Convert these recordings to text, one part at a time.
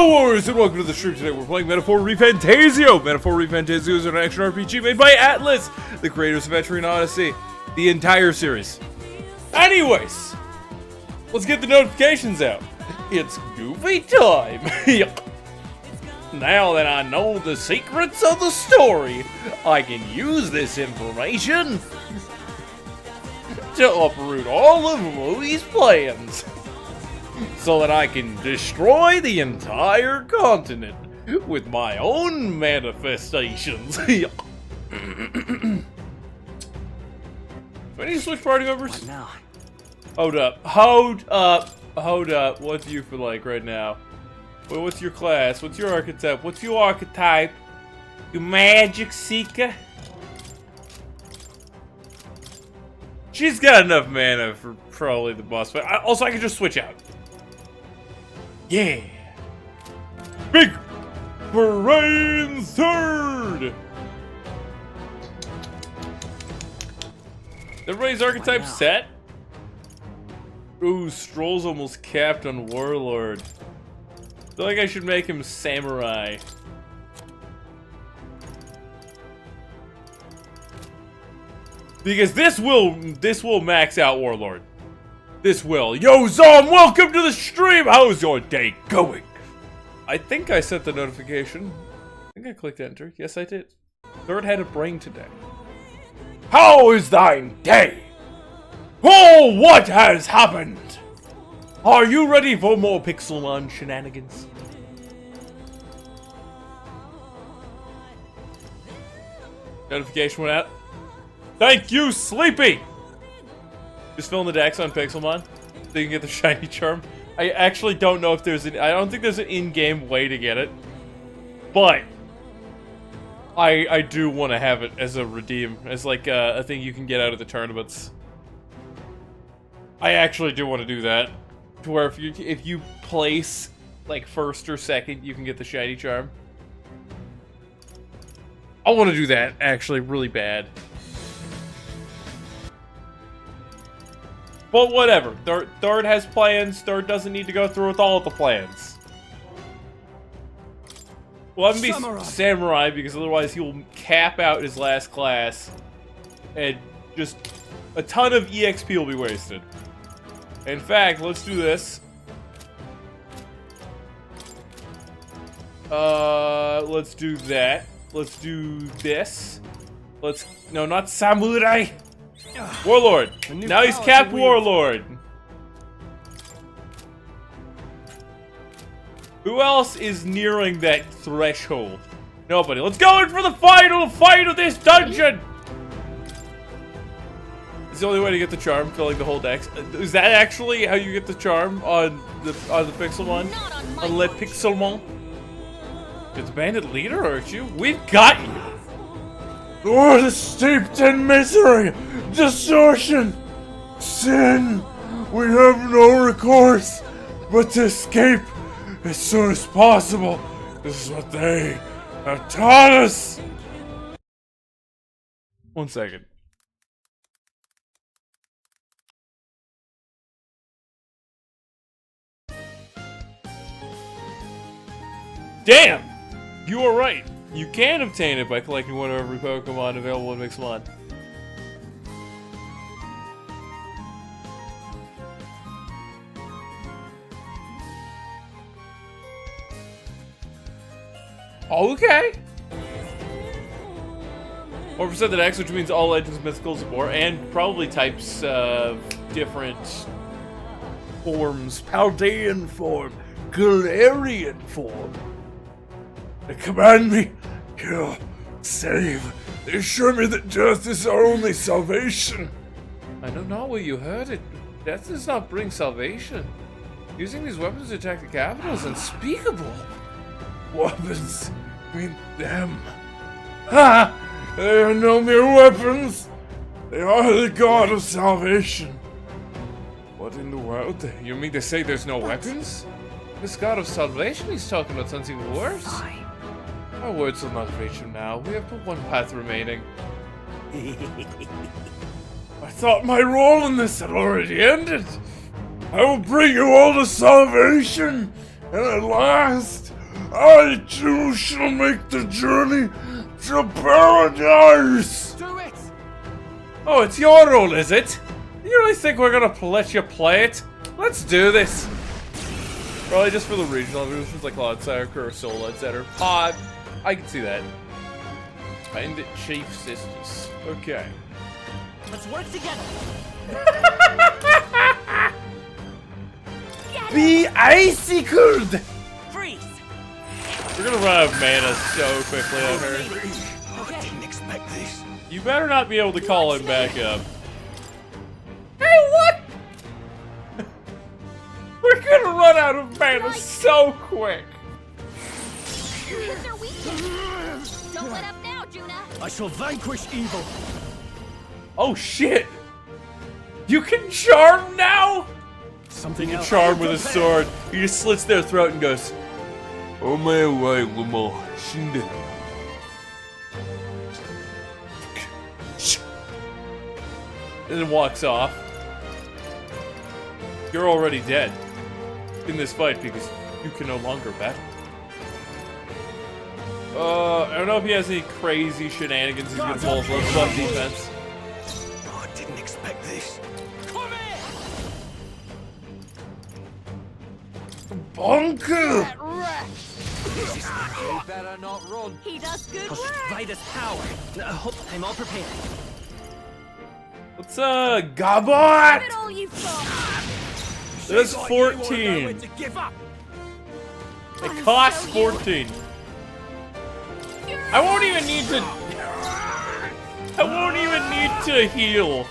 Hello, warriors, and welcome to the stream. Today we're playing Metaphor Refantazio. Metaphor Refantazio is an action RPG made by Atlas, the creators of Etrian Odyssey, the entire series. Anyways, let's get the notifications out. It's Goofy time. Now that I know the secrets of the story, I can use this information to uproot all of Louie's plans, so that I can destroy the entire continent with my own manifestations. Do I need to switch party members? What now? Hold up. Hold up. Hold up. What's you for like right now? Well, what's your class? What's your archetype? What's your archetype? You magic seeker? She's got enough mana for probably the boss fight. Also, I can just switch out. Yeah. Big Brain Third! Everybody's archetype set? Ooh, Stroll's almost capped on Warlord. I feel like I should make him Samurai. Because this will max out Warlord. This will. Yo, Zom, welcome to the stream! How's your day going? I think I sent the notification. I think I clicked enter. Yes, I did. Third had a brain today. How is thine day? Oh, what has happened? Are you ready for more Pixelmon shenanigans? Notification went out. Thank you, Sleepy! Just fill in the decks on Pixelmon so you can get the shiny charm. I actually don't know if there's I don't think there's an in-game way to get it. But I do want to have it as a redeem, as like a thing you can get out of the tournaments. I actually do want to do that. To where if you place like first or second, you can get the shiny charm. I want to do that actually really bad. But whatever. Third has plans. Third doesn't need to go through with all of the plans. Well, I'm gonna be Samurai because otherwise he will cap out his last class, and just a ton of EXP will be wasted. In fact, let's do this. Let's do that. Let's do this. No, not Samurai. Warlord. Now he's capped Warlord. Who else is nearing that threshold? Nobody. Let's go in for the final fight of this dungeon! It's the only way to get the charm, filling the whole dex. Is that actually how you get the charm on the Pixelmon? On Le Pixelmon? You're the bandit leader, aren't you? We've got you! The world is steeped in misery, distortion, sin. We have no recourse but to escape as soon as possible. This is what they have taught us. 1 second. Damn! You were right. You can obtain it by collecting one of every Pokemon available in Pixelmon. Okay. 1% of the dex, which means all legends, mythicals, and more, and probably types of different forms. Paldean form, Galarian form. They command me, kill, save. They assure me that death is our only salvation. I know not where you heard it. Death does not bring salvation. Using these weapons to attack the capital is unspeakable. Weapons? I mean them. Ha! They are no mere weapons. They are the god of salvation. What in the world? You mean to say there's no weapons? This god of salvation he's talking about something worse? Fine. Our words will not reach him now. We have but one path remaining. I thought my role in this had already ended. I will bring you all to salvation and at last, I too shall make the journey to paradise! Do it! Oh, it's your role, is it? You really think we're gonna let you play it? Let's do this. Probably just for the regional evolutions like Lord Circle or Soul Etc. I can see that. Find it, Chief Sisters. Okay. Let's work together. Be icicled! Freeze! We're gonna run out of mana so quickly on her. I didn't expect this. You better not be able to call him back up. Hey, what? We're gonna run out of mana so quick. Here's their weakness. Don't let up now, Juna. I shall vanquish evil. Oh shit! You can charm now? Something else. Charm with a sword. He just slits their throat and goes, Omae wa mo shinde. and then walks off. You're already dead in this fight because you can no longer battle. I don't know if he has any crazy shenanigans he's gonna pull for buff defense. Oh, I didn't expect this. Come here! Bonker! You better not run. He does good I'll work. try this power. I'm all prepared. What's Give Gabot! it all you've got. That's Seems like you won't know 14. when to give up. It costs 14. I won't even need to. I won't even need to heal.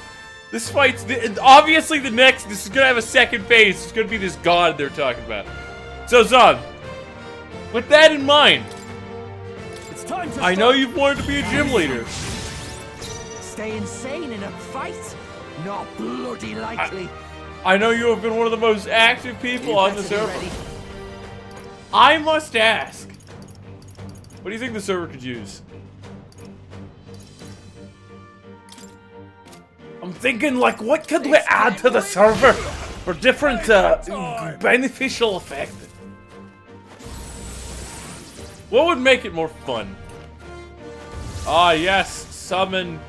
This fight's obviously the next. This is gonna have a second phase. It's gonna be this god they're talking about. So Zon, with that in mind, It's time to I know start. you've wanted to be a gym leader. Stay insane in a fight? Not bloody likely. I know you have been one of the most active people on the better be server. ready. I must ask, what do you think the server could use? I'm thinking, like, what could we add to the server for different beneficial effect? What would make it more fun? Ah, yes, summon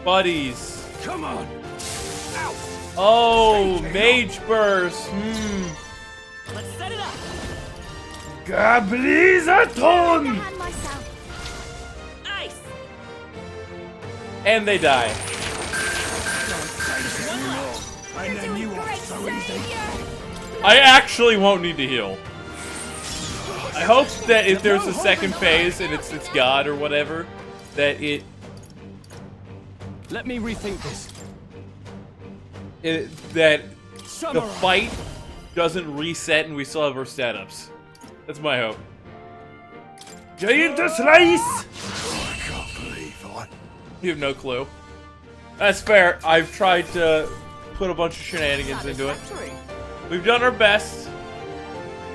buddies. Come on. Ow. Oh, mage burst. Let's set it up. Gablizaton! Hand myself. Nice. And they die. And You're then doing you great, are so easy. Savior. I actually won't need to heal. I hope that if there's a second phase and it's God or whatever, that Let me rethink this. that the Samurai. fight doesn't reset and we still have our setups. That's my hope. Giant slice! I can't believe I. You have no clue. That's fair. I've tried to put a bunch of shenanigans into it. Satisfactory. We've done our best.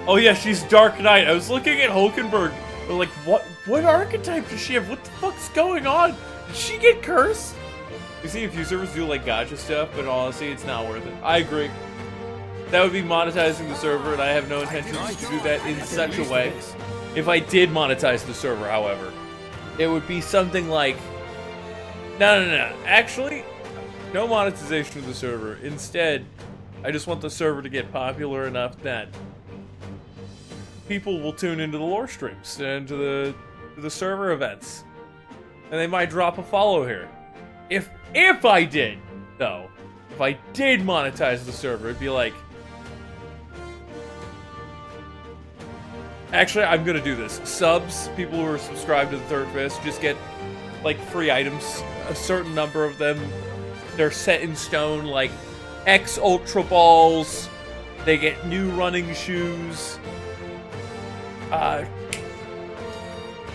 Oh yeah, she's Dark Knight. I was looking at Hulkenberg. We're like, what archetype does she have? What the fuck's going on? Did she get cursed? You see a few servers do like gacha stuff, but honestly, it's not worth it. I agree. That would be monetizing the server, and I have no intentions to do that in such a way. If I did monetize the server, however, it would be something like... No. Actually, no monetization of the server. Instead, I just want the server to get popular enough that people will tune into the lore streams and to the server events, and they might drop a follow here. If I did, though, if I did monetize the server, it'd be like, actually, I'm gonna do this. Subs, people who are subscribed to the Third Fist, just get like free items. A certain number of them, they're set in stone, like X Ultra Balls. They get new running shoes.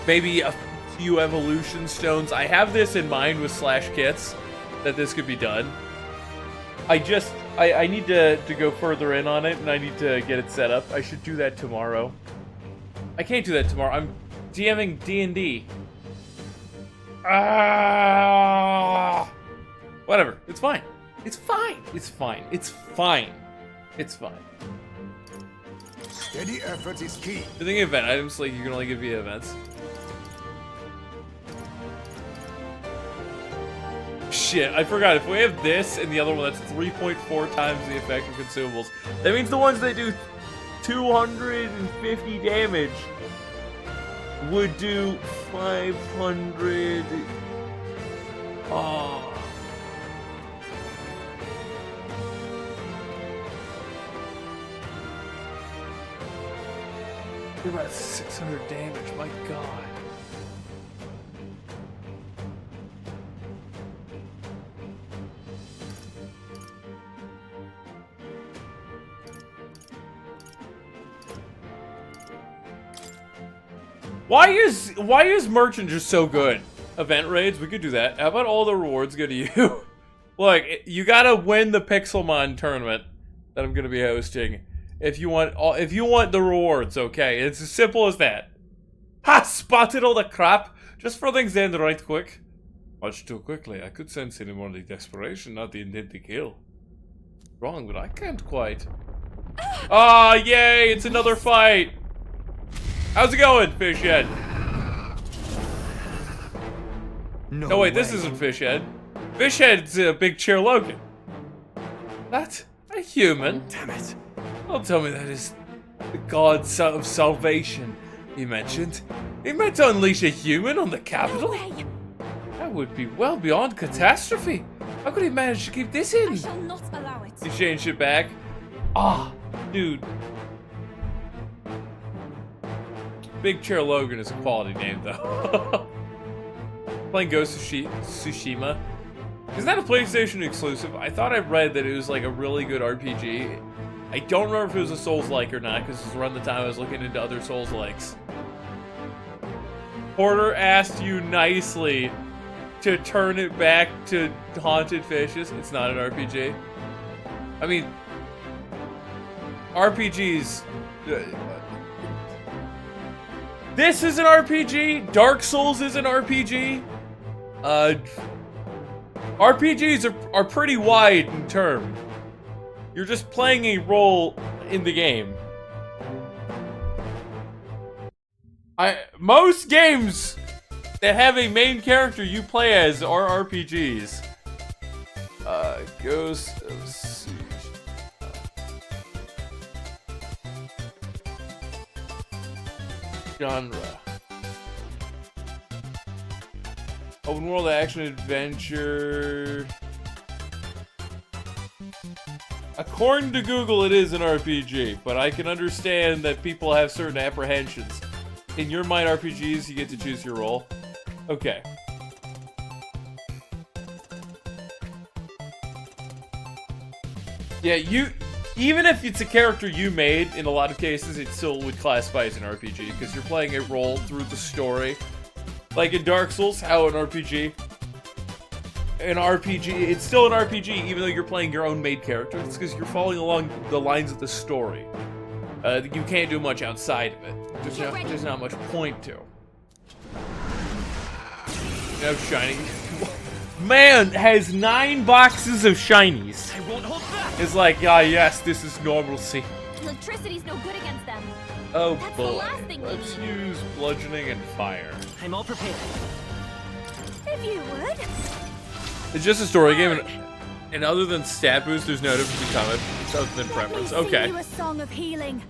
Maybe a few evolution stones. I have this in mind with Slash Kits, that this could be done. I need to go further in on it, and I need to get it set up. I should do that tomorrow. I can't do that tomorrow. I'm DMing D&D. Whatever. It's fine. It's fine. It's fine. It's fine. It's fine. Steady effort is key. The thing event items, like you can only give via events. Shit, I forgot. If we have this and the other one, that's 3.4 times the effect of consumables. That means the ones that do 250 damage would do 500. Oh. They're about 600 damage, my god. Why is merchant just so good? Event raids, we could do that. How about all the rewards go to you? Look, you gotta win the Pixelmon tournament that I'm gonna be hosting if you want the rewards. Okay, it's as simple as that. Ha! Spotted all the crap. Just throw things in right quick. Much too quickly. I could sense in him only desperation, not the intent to kill. Wrong, but I can't quite. Ah, yay! It's another fight. How's it going, Fishhead? No, wait, this isn't Fishhead. Fishhead's Big Chair Logan. That's a human. Damn it. Don't tell me that is the god of salvation he mentioned. He meant to unleash a human on the capital? No way. That would be well beyond catastrophe. How could he manage to keep this in? I shall not allow it. You changed it back? Ah, dude. Big Chair Logan is a quality name, though. Playing Ghost of Tsushima. Is that a PlayStation exclusive? I thought I read that it was like a really good RPG. I don't remember if it was a Souls-like or not, because it was around the time I was looking into other Souls-likes. Porter asked you nicely to turn it back to Haunted Fishes. It's not an RPG. I mean, RPGs... This is an RPG. Dark Souls is an RPG. RPGs are pretty wide in term. You're just playing a role in the game. Most games that have a main character you play as are RPGs. Ghost of Tsushima. Genre. Open world action adventure. According to Google, it is an RPG, but I can understand that people have certain apprehensions. In your mind, RPGs, you get to choose your role. Okay. Yeah, even if it's a character you made, in a lot of cases, it still would classify as an RPG, because you're playing a role through the story. Like in Dark Souls, how an RPG, it's still an RPG, even though you're playing your own made character. It's because you're following along the lines of the story. You can't do much outside of it. There's not much point to. No shiny. Man has 9 boxes of shinies. I won't hold back. It's like, ah, yes, this is normalcy. Electricity's no good against them. Oh That's the boy. last thing we Let's need. use bludgeoning and fire. I'm all prepared. If you would. It's just a story game, and other than stat boost, there's no difference between combat other than preference. Let me sing Okay. you a song of healing.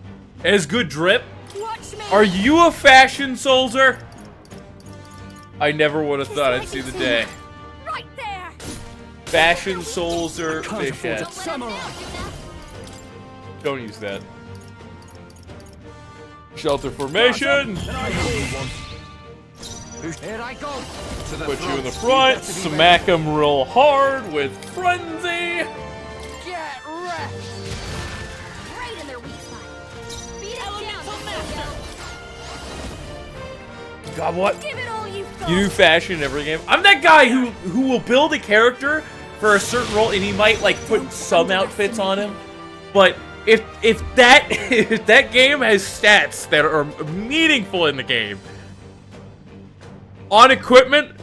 It has good drip. Watch me. Are you a fashion soldier? I never would have thought I'd see the day. Right there. Fashion soldier Can't afford fishhead. it. Don't let Samurai. him down, Gymnast. Don't use that. Shelter formation. Here I go. To the Put you in the front. front. Smack him real hard with frenzy. Get wrecked. Right in their weak spot. Beat it down, Master. God, what? Give it all you've got. You do fashion in every game. I'm that guy who will build a character for a certain role, and he might like put some outfits on him. But if that game has stats that are meaningful in the game, on equipment,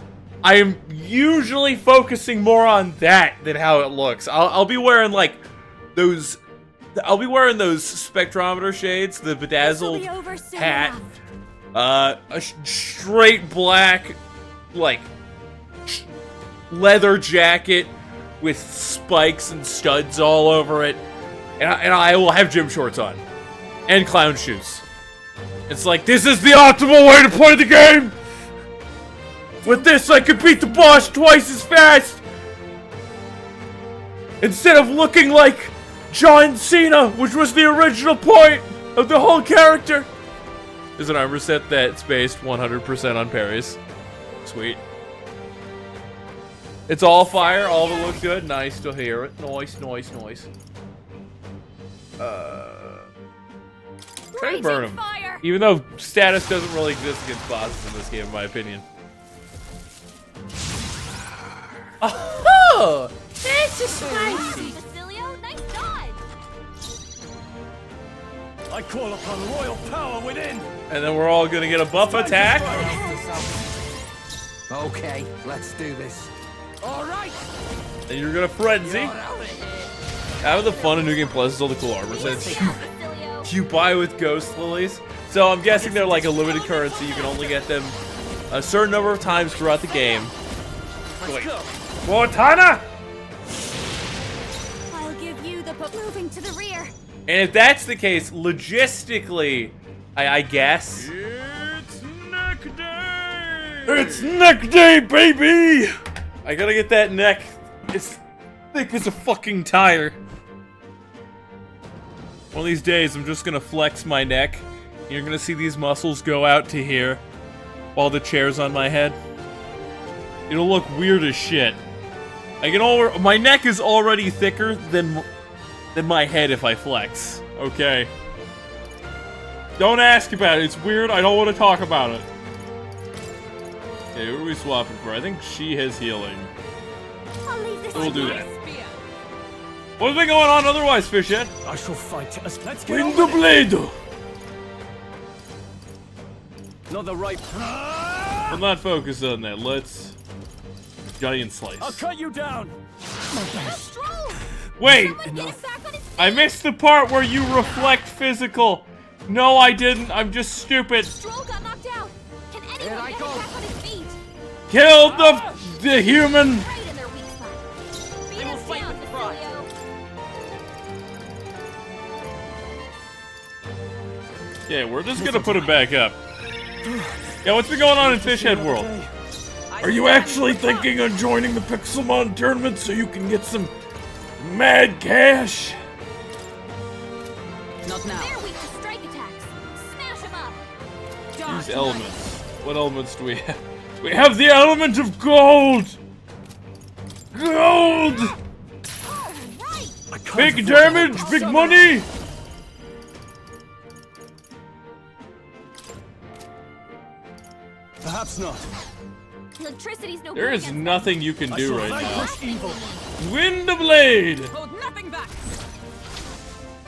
I am usually focusing more on that than how it looks. I'll be wearing like those I'll be wearing those spectrometer shades, the bedazzled This'll be over soon hat, enough. a straight black, like, leather jacket with spikes and studs all over it, and I will have gym shorts on, and clown shoes. It's like, this is the optimal way to play the game! With this, I could beat the boss twice as fast! Instead of looking like John Cena, which was the original point of the whole character. There's an armor set that's based 100% on parries. Sweet. It's all fire, all of it looks good. Nice to hear it. Nice, nice, nice. Try to burn him. Fire. Even though status doesn't really exist against bosses in this game, in my opinion. Oh! That's a spicy! Basilio, nice dodge! I call upon royal power within. And then we're all gonna get a buff attack. Okay, let's do this. All right. And you're gonna frenzy. Out of the fun of New Game Plus is all the cool armor sets Basilio. you buy with Ghost Lilies. So I'm guessing they're like a limited currency. You can only get them a certain number of times throughout the game. Wait. Mortana! I'll give you the moving to the rear. And if that's the case, logistically, I guess. It's neck day! It's neck day, baby! I gotta get that neck. It's thick as a fucking tire. One of these days, I'm just gonna flex my neck. And you're gonna see these muscles go out to here while the chair's on my head. It'll look weird as shit. My neck is already thicker than my head if I flex. Okay. Don't ask about it. It's weird. I don't want to talk about it. Okay, who are we swapping for? I think she has healing. I'll leave this. So we'll do that. What's been going on otherwise, Fishhead? I shall fight. Let's get Win the blade! Not the right. I'm not focused on that. Let's giant slice. I'll cut you down. Stroll. Wait, Someone get him back on his feet. I missed the part where you reflect physical. No, I didn't. I'm just stupid. Stroll got knocked out. Can Here anyone I get go. him back on his feet? Killed the human. Right in their weak spot. Beat They will us fight down, with pride. Basilio. Yeah, we're just gonna put it back up. Yeah, what's been going on in Fishhead World? Are you actually thinking of joining the Pixelmon tournament so you can get some mad cash? Not now. They're weak to strike attacks. Smash them up. These elements. What elements do we have? We have the element of gold! Gold! All right. Big damage, big money! Perhaps not. Electricity's no There good is against nothing you can do right now. vanquish evil. Win the blade! Hold nothing back.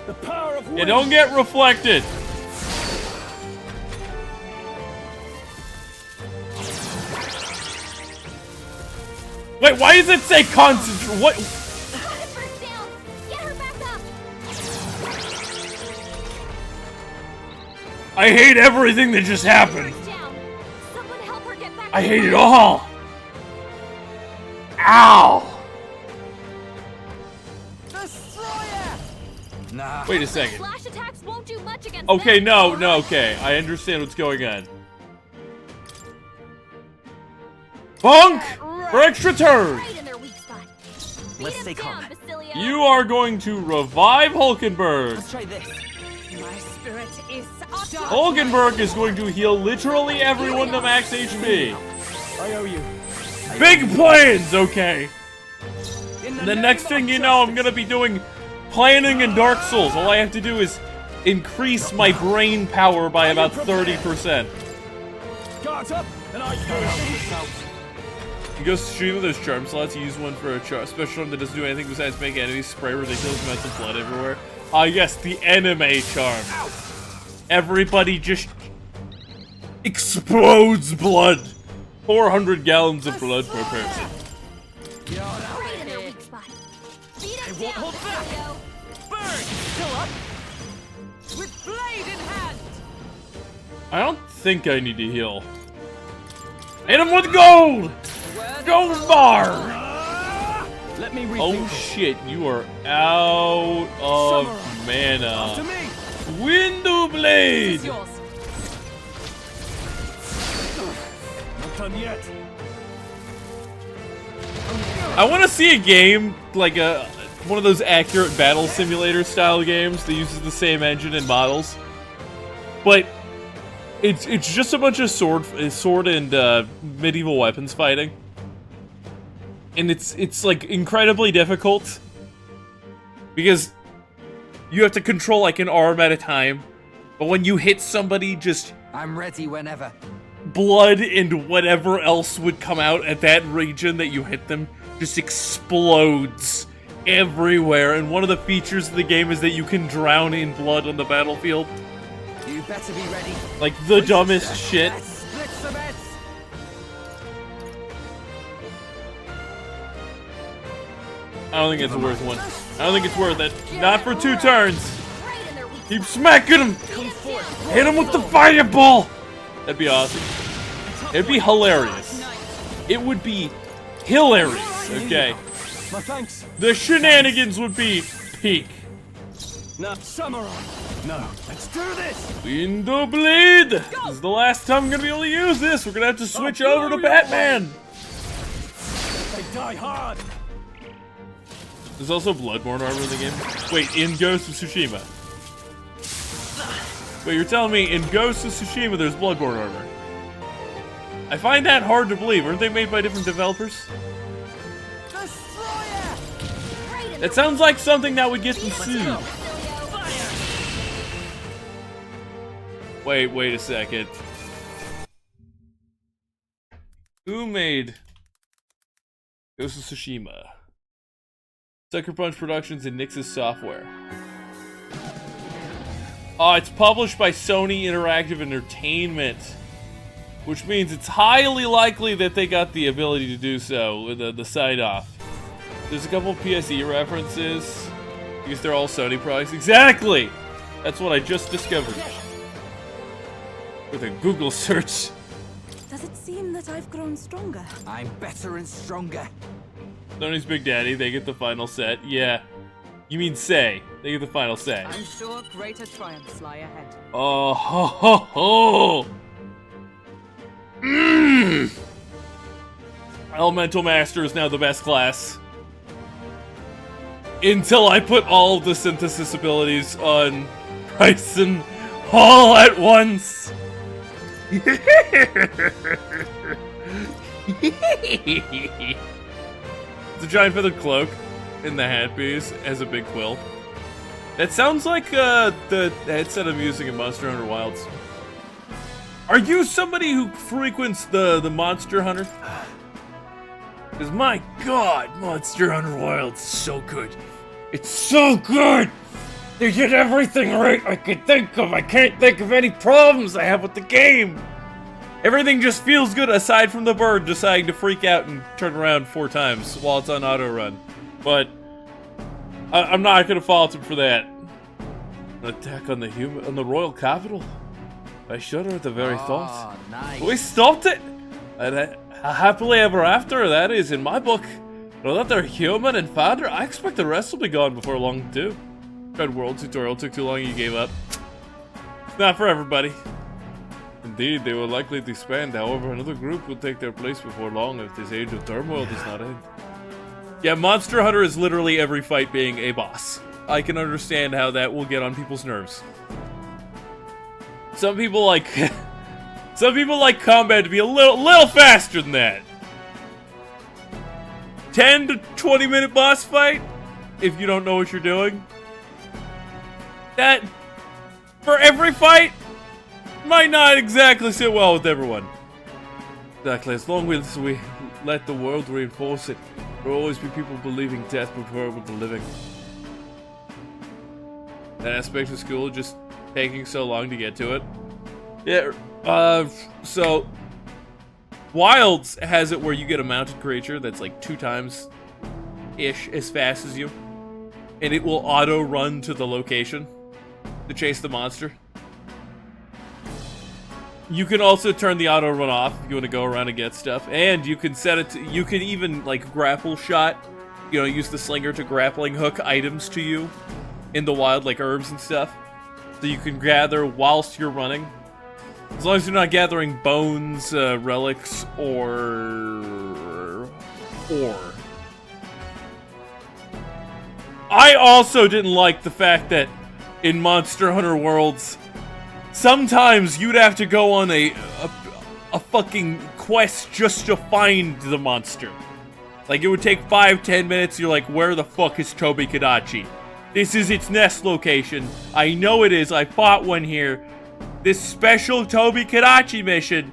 The power of You don't get reflected. Wait, why does it say concentrate? What? First down. Get her back up. I hate everything that just happened. First down. Someone help her get back. I to hate the it fight. all. Ow! destroyer. Nah. Wait a second. Flash attacks won't do much against Okay, them. no, okay. I understand what's going on. Bonk! For extra turn! Right in their weak spot. Beat Let's him stay calm. down, Basilio. You are going to revive Hulkenberg. Let's try this. My spirit is Hulkenberg is going to heal literally everyone to max HP. I owe you. Big plans, okay. In The name next of thing you know, I'm justice. gonna be doing planning in Dark Souls. All I have to do is increase my brain power by about 30%. Guards up, and I go. You go stream with those charm slots, you use one for a special charm that doesn't do anything besides make enemies spray ridiculous amounts of blood everywhere. Ah, yes, the anime charm. Everybody just explodes blood. 400 gallons of blood per person. Right in their weak spot. Beat him won't down, hold back. Basilio. Burn! Still up? with blade in hand. I don't think I need to heal. Hit him with gold! Gold bar! Let me rethink Oh it. shit, you are out of After mana. me. Window This blade! is yours. Not done yet. I want to see a game like one of those accurate battle simulator style games that uses the same engine and models, but it's just a bunch of sword and medieval weapons fighting, and it's like incredibly difficult because you have to control like an arm at a time, but when you hit somebody, just I'm ready whenever. blood and whatever else would come out at that region that you hit them just explodes everywhere. And one of the features of the game is that you can drown in blood on the battlefield. You better be ready. Like the dumbest shit. Let's split the bets. I don't think it's worth one. I don't think it's worth it. Not for 2 turns. Right in their weak Keep smacking him. Hit him with the fireball. That'd be awesome. It'd be hilarious. It would be hilarious. Okay. My thanks. The shenanigans would be peak. No, samurai. No, let's do this. Window blade. This is the last time I'm gonna be able to use this. We're gonna have to switch over to Batman. They die hard. There's also Bloodborne armor in the game. Wait, in Ghost of Tsushima. Wait, you're telling me in Ghost of Tsushima there's Bloodborne armor? I find that hard to believe. Aren't they made by different developers? Destroyer. right in That sounds like something that would get them sued. their Wait a second. Who made Ghost of Tsushima? Sucker Punch Productions and Nix's Software. It's published by Sony Interactive Entertainment, which means it's highly likely that they got the ability to do so with the sign-off. There's a couple of PSE references, because they're all Sony products. Exactly! That's what I just discovered. With a Google search. Does it seem that I've grown stronger? I'm better and stronger. Sony's Big Daddy, they get the final set. Yeah. You mean say. They get the final say. I'm sure greater triumphs lie ahead. Oh, ho, ho, ho! Mmm! Elemental Master is now the best class. Until I put all the synthesis abilities on Bryson all at once. It's a giant feathered cloak in the hat piece as a big quill. That sounds like the headset I'm using in Monster Hunter Wilds. Are you somebody who frequents the Monster Hunter? Because my god, Monster Hunter Wilds is so good. It's so good! They did everything right I could think of. I can't think of any problems I have with the game. Everything just feels good aside from the bird deciding to freak out and turn around 4 times while it's on auto run. But I'm not gonna fault him for that. An attack on the royal capital? I shudder at the very thought. Nice. We stopped it! And happily ever after, that is, in my book. Now that they're human and fodder, I expect the rest will be gone before long, too. Red World tutorial took too long and you gave up. It's not for everybody. Indeed, they will likely disband, however, another group will take their place before long if this age of turmoil does not end. Yeah, Monster Hunter is literally every fight being a boss. I can understand how that will get on people's nerves. Some people like some people like combat to be a little faster than that. 10 to 20 minute boss fight if you don't know what you're doing. That for every fight might not exactly sit well with everyone. Exactly, as long as we let the world reinforce it, there will always be people believing death preferable to living. That aspect of school just taking so long to get to it. Yeah, so Wilds has it where you get a mounted creature that's like 2 times-ish as fast as you, and it will auto-run to the location. to chase the monster. You can also turn the auto run off if you want to go around and get stuff, and you can set it to, you can even like grapple shot, you know, use the slinger to grappling hook items to you in the wild, like herbs and stuff, so you can gather whilst you're running. As long as you're not gathering bones, relics, or ore. I also didn't like the fact that in Monster Hunter Worlds, sometimes you'd have to go on a fucking quest just to find the monster. Like, it would take 5-10 minutes, you're like, where the fuck is Tobi Kadachi? This is its nest location. I know it is, I fought one here. This special Tobi Kadachi mission,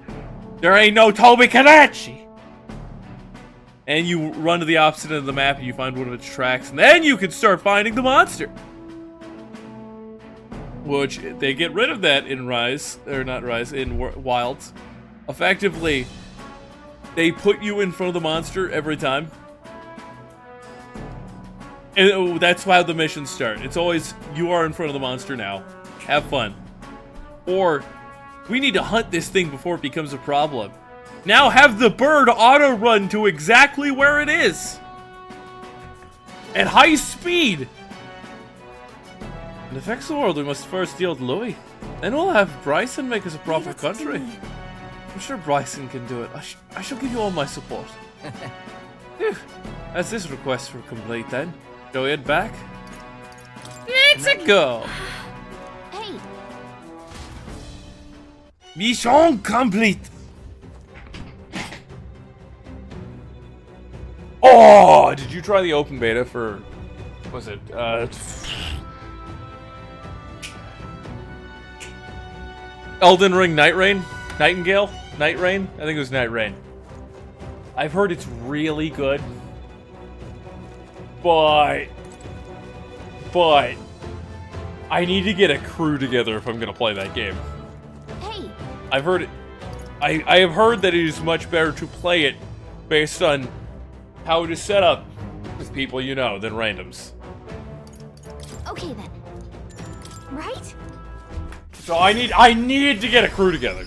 there ain't no Tobi Kadachi! And you run to the opposite end of the map and you find one of its tracks, and then you can start finding the monster! Which, they get rid of that in Rise, or not Rise, in Wilds. Effectively, they put you in front of the monster every time. And that's how the missions start. It's always, you are in front of the monster now. Have fun. Or, we need to hunt this thing before it becomes a problem. Now have the bird auto-run to exactly where it is! At high speed! In the Vexel world, we must first deal with Louis. Then we'll have Bryson make us a proper country. I'm sure Bryson can do it. I shall give you all my support. Phew. That's this request for complete then. Shall we head back? Let's go! Hey, Mission complete. Oh! Did you try the open beta for... what was it? Elden Ring Night Rain? Nightingale? Night Rain? I think it was Night Rain. I've heard it's really good. But I need to get a crew together if I'm gonna play that game. hey, I've heard it. I have heard that it is much better to play it based on how it is set up with people you know than randoms. okay then. Right? So I need to get a crew together.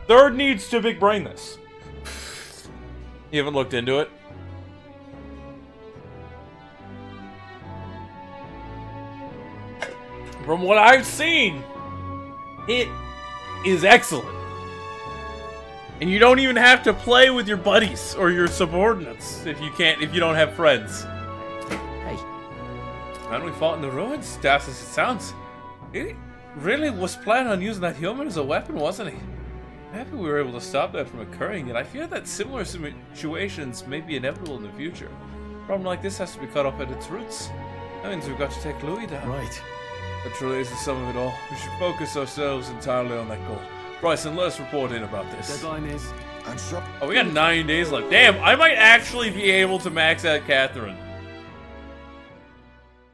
Third needs to big brain this. You haven't looked into it? From what I've seen, it is excellent. And you don't even have to play with your buddies or your subordinates if you don't have friends. Hey, Man, we fought in the ruins, daft as it sounds. He really was planning on using that human as a weapon, wasn't he? I'm happy we were able to stop that from occurring, yet I fear that similar situations may be inevitable in the future. A problem like this has to be cut off at its roots. That means we've got to take Louis down. right. That truly is the sum of it all. We should focus ourselves entirely on that goal. Bryson, let us report in about this. Deadline is... I'm sure. Oh, we got 9 days left. Damn, I might actually be able to max out Catherine.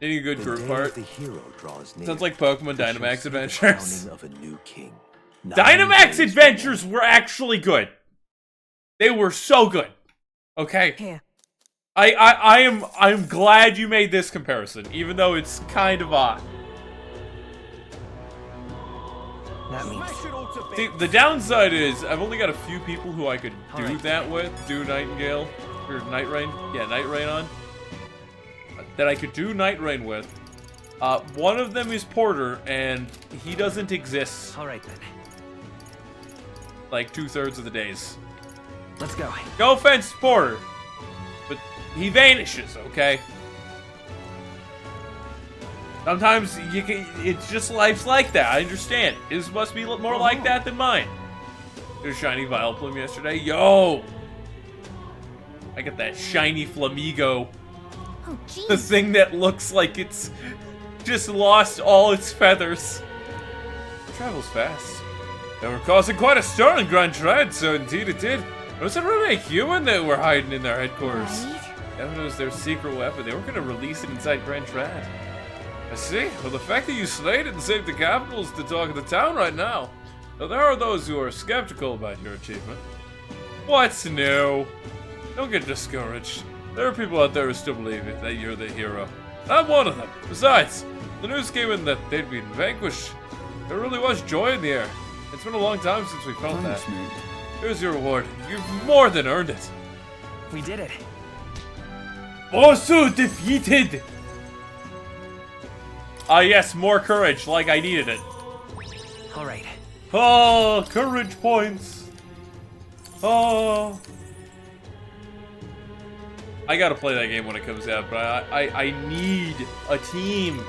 Any good group part? The hero draws near. Sounds like Pokemon Dynamax Adventures. Of a new king. Dynamax Adventures were actually good. They were so good. Okay. Here. I'm glad you made this comparison, even though it's kind of odd. That means See, the downside is I've only got a few people who I could do Alright. that with. Do Nightingale or Night Rain? Yeah, Night Rain on. That I could do Night Rain with. One of them is Porter, and he doesn't exist all right then. like 2/3 of the days. Let's go. No offense, to Porter, but he vanishes. Okay. Sometimes you can. It's just life's like that. I understand. His must be more like that than mine. There's a shiny Vileplume yesterday. Yo, I got that shiny Flamigo. Oh, The jeez. thing that looks like it's just lost all its feathers. It travels fast. They were causing quite a stir in Grand Trad, so indeed it did. Was it really a human that were hiding in their headquarters? Right? That was their secret weapon. They were going to release it inside Grand Trad. I see. Well, the fact that you slayed it and saved the capital is the talk of the town right now. Though there are those who are skeptical about your achievement. What's new? Don't get discouraged. There are people out there who still believe it, that you're the hero. I'm one of them. Besides, the news came in that they'd been vanquished. There really was joy in the air. It's been a long time since we felt that. Here's your reward. You've more than earned it. We did it. Bosu defeated! Ah yes, more courage, like I needed it. All right. Oh, courage points. Oh. I gotta play that game when it comes out, but I need a team.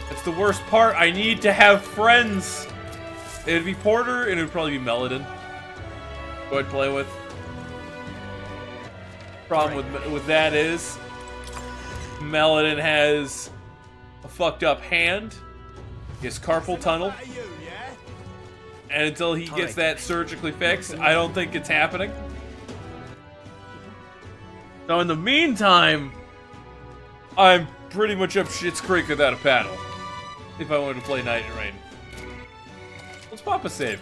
That's the worst part. I need to have friends. It'd be Porter, and it would probably be Meladin who I'd play with. Problem with that is, Meladin has a fucked up hand. He has carpal tunnel. And until he gets that surgically fixed, I don't think it's happening. So in the meantime, I'm pretty much up Shit's Creek without a paddle. If I wanted to play Night and Rain. Let's pop a save.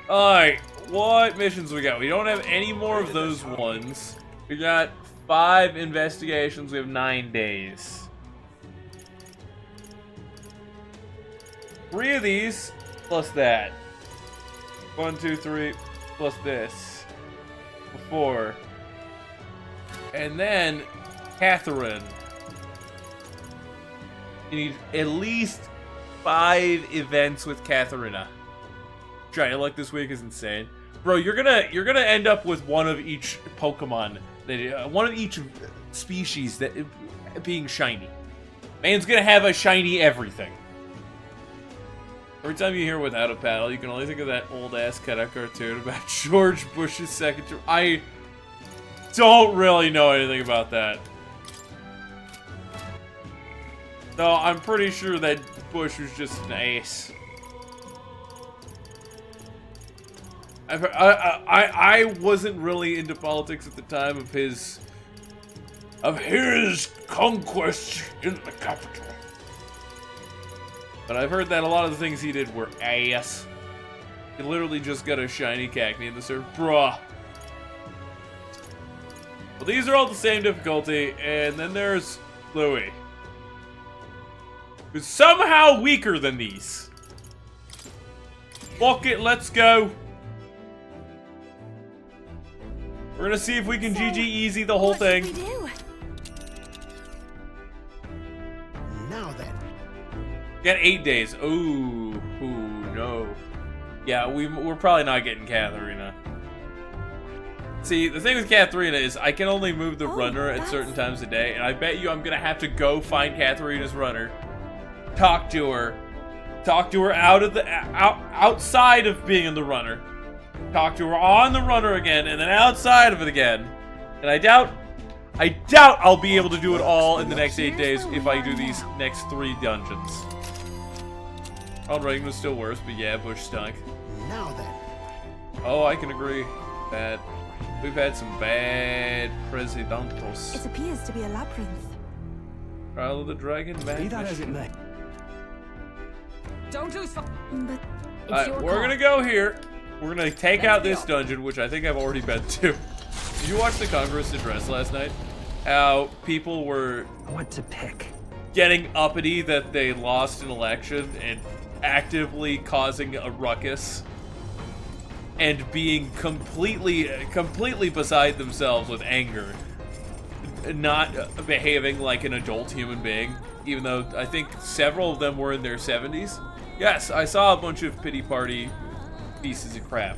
Alright, what missions we got? We don't have any more of those ones. We got 5 investigations, we have 9 days. 3 of these, plus that. 1, 2, 3, plus this. 4. And then, Catherine. You need at least 5 events with Katharina. Try your luck this week is insane. Bro, you're gonna end up with one of each Pokemon, one of each species that being shiny. Man's gonna have a shiny everything. Every time you hear without a paddle, you can only think of that old-ass cartoon about George Bush's second term. I don't really know anything about that. No, I'm pretty sure that Bush was just an ace. I wasn't really into politics at the time of his conquest in the capital. But I've heard that a lot of the things he did were ass. He literally just got a shiny Cacnea in the server. Bruh. Well, these are all the same difficulty, and then there's Louis. Who's somehow weaker than these. Fuck it, let's go. We're gonna see if we can GG easy the whole thing. What should we do? Now then. Got 8 days. Ooh, no. Yeah, we're probably not getting Katharina. See, the thing with Katharina is I can only move the runner at certain times a day, and I bet you I'm gonna have to go find Katharina's runner, talk to her out of the outside of being in the runner, talk to her on the runner again, and then outside of it again. And I doubt I'll be able to do it all in the next 8 days if I do these next 3 dungeons. Rain was still worse, but yeah, Bush stunk. Now then. Oh, I can agree that we've had some bad presidentos. It appears to be a labyrinth. Trial of the Dragon, man. Be that as it may. Don't lose. But Alright, we're gonna go here. We're gonna take out this dungeon, which I think I've already been to. Did you watch the Congress address last night? How people were What to pick? getting uppity that they lost an election and actively causing a ruckus and being completely beside themselves with anger, not behaving like an adult human being, even though I think several of them were in their 70s. Yes, I saw a bunch of pity party pieces of crap.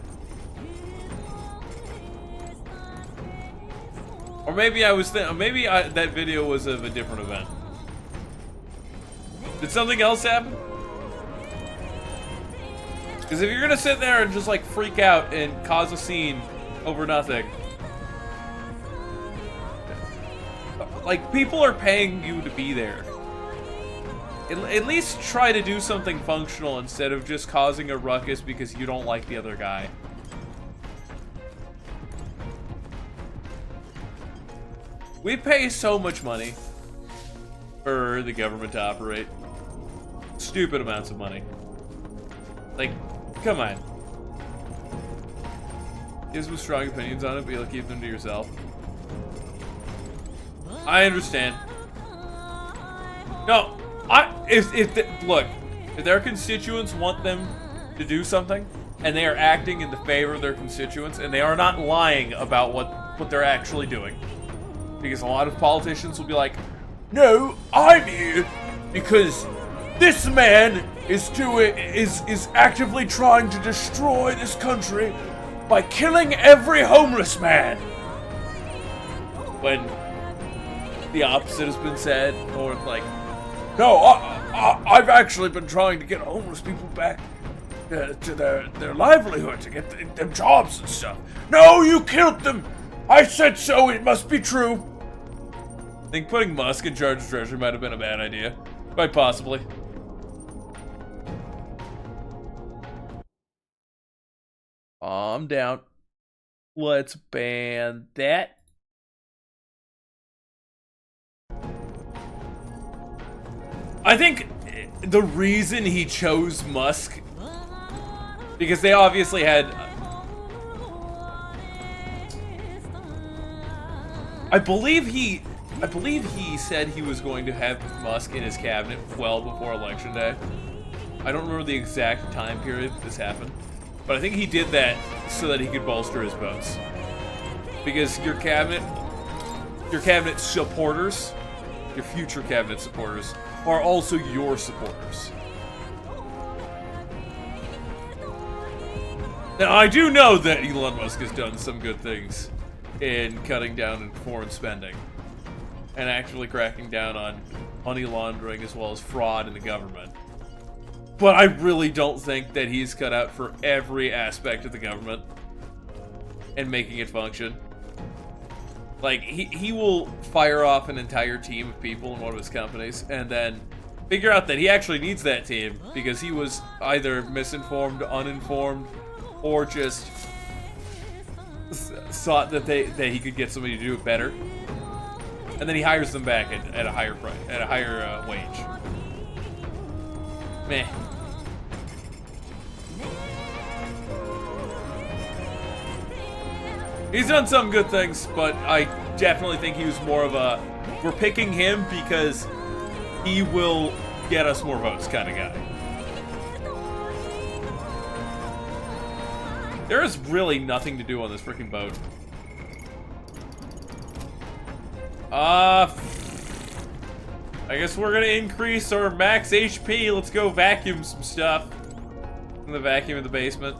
Or maybe that video was of a different event. Did something else happen? Because if you're gonna sit there and just like freak out and cause a scene over nothing, like people are paying you to be there. At least try to do something functional instead of just causing a ruckus because you don't like the other guy. We pay so much money for the government to operate. Stupid amounts of money. Like, come on. He has some strong opinions on it, but you'll keep them to yourself. I understand. No, look, if their constituents want them to do something, and they are acting in the favor of their constituents, and they are not lying about what they're actually doing, because a lot of politicians will be like, no, I'm here because this man is actively trying to destroy this country by killing every homeless man. When the opposite has been said, or like, no, I've actually been trying to get homeless people back to their livelihood, to get them jobs and stuff. No, you killed them. I said so. It must be true. I think putting Musk in charge of Treasury might have been a bad idea. Quite possibly. Calm down. Let's ban that. I think the reason he chose Musk, because they obviously had, I believe he said he was going to have Musk in his cabinet well before Election Day. I don't remember the exact time period this happened, but I think he did that so that he could bolster his votes. Because your cabinet supporters, your future cabinet supporters, are also your supporters. Now, I do know that Elon Musk has done some good things in cutting down on foreign spending and actually cracking down on money laundering as well as fraud in the government. But I really don't think that he's cut out for every aspect of the government and making it function. Like, he will fire off an entire team of people in one of his companies and then figure out that he actually needs that team because he was either misinformed, uninformed, or just thought that he could get somebody to do it better. And then he hires them back at a higher price, at a higher wage. Meh. He's done some good things, but I definitely think he was more of a, we're picking him because he will get us more votes kind of guy. There is really nothing to do on this freaking boat. I guess we're gonna increase our max HP. Let's go vacuum some stuff in the vacuum in the basement.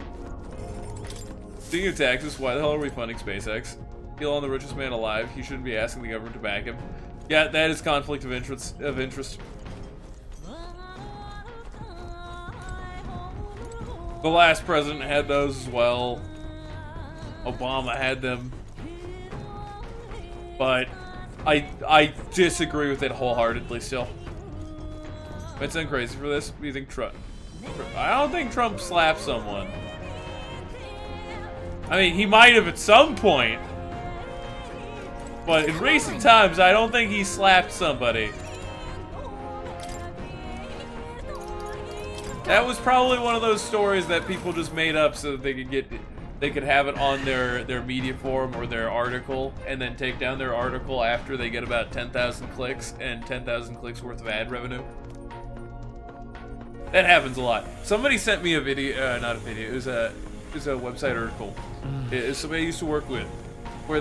Speaking of taxes, why the hell are we funding SpaceX? Elon, the richest man alive. He shouldn't be asking the government to back him. Yeah, that is conflict of interest. The last president had those as well. Obama had them. But I disagree with it wholeheartedly still. It's sound crazy for this. What do you think Trump? I don't think Trump slapped someone. I mean, he might have at some point. But in recent times, I don't think he slapped somebody. That was probably one of those stories that people just made up so that they could have it on their media forum or their article, and then take down their article after they get about 10,000 clicks and 10,000 clicks worth of ad revenue. That happens a lot. Somebody sent me a video, not a video, it was a website article. It's somebody I used to work with, where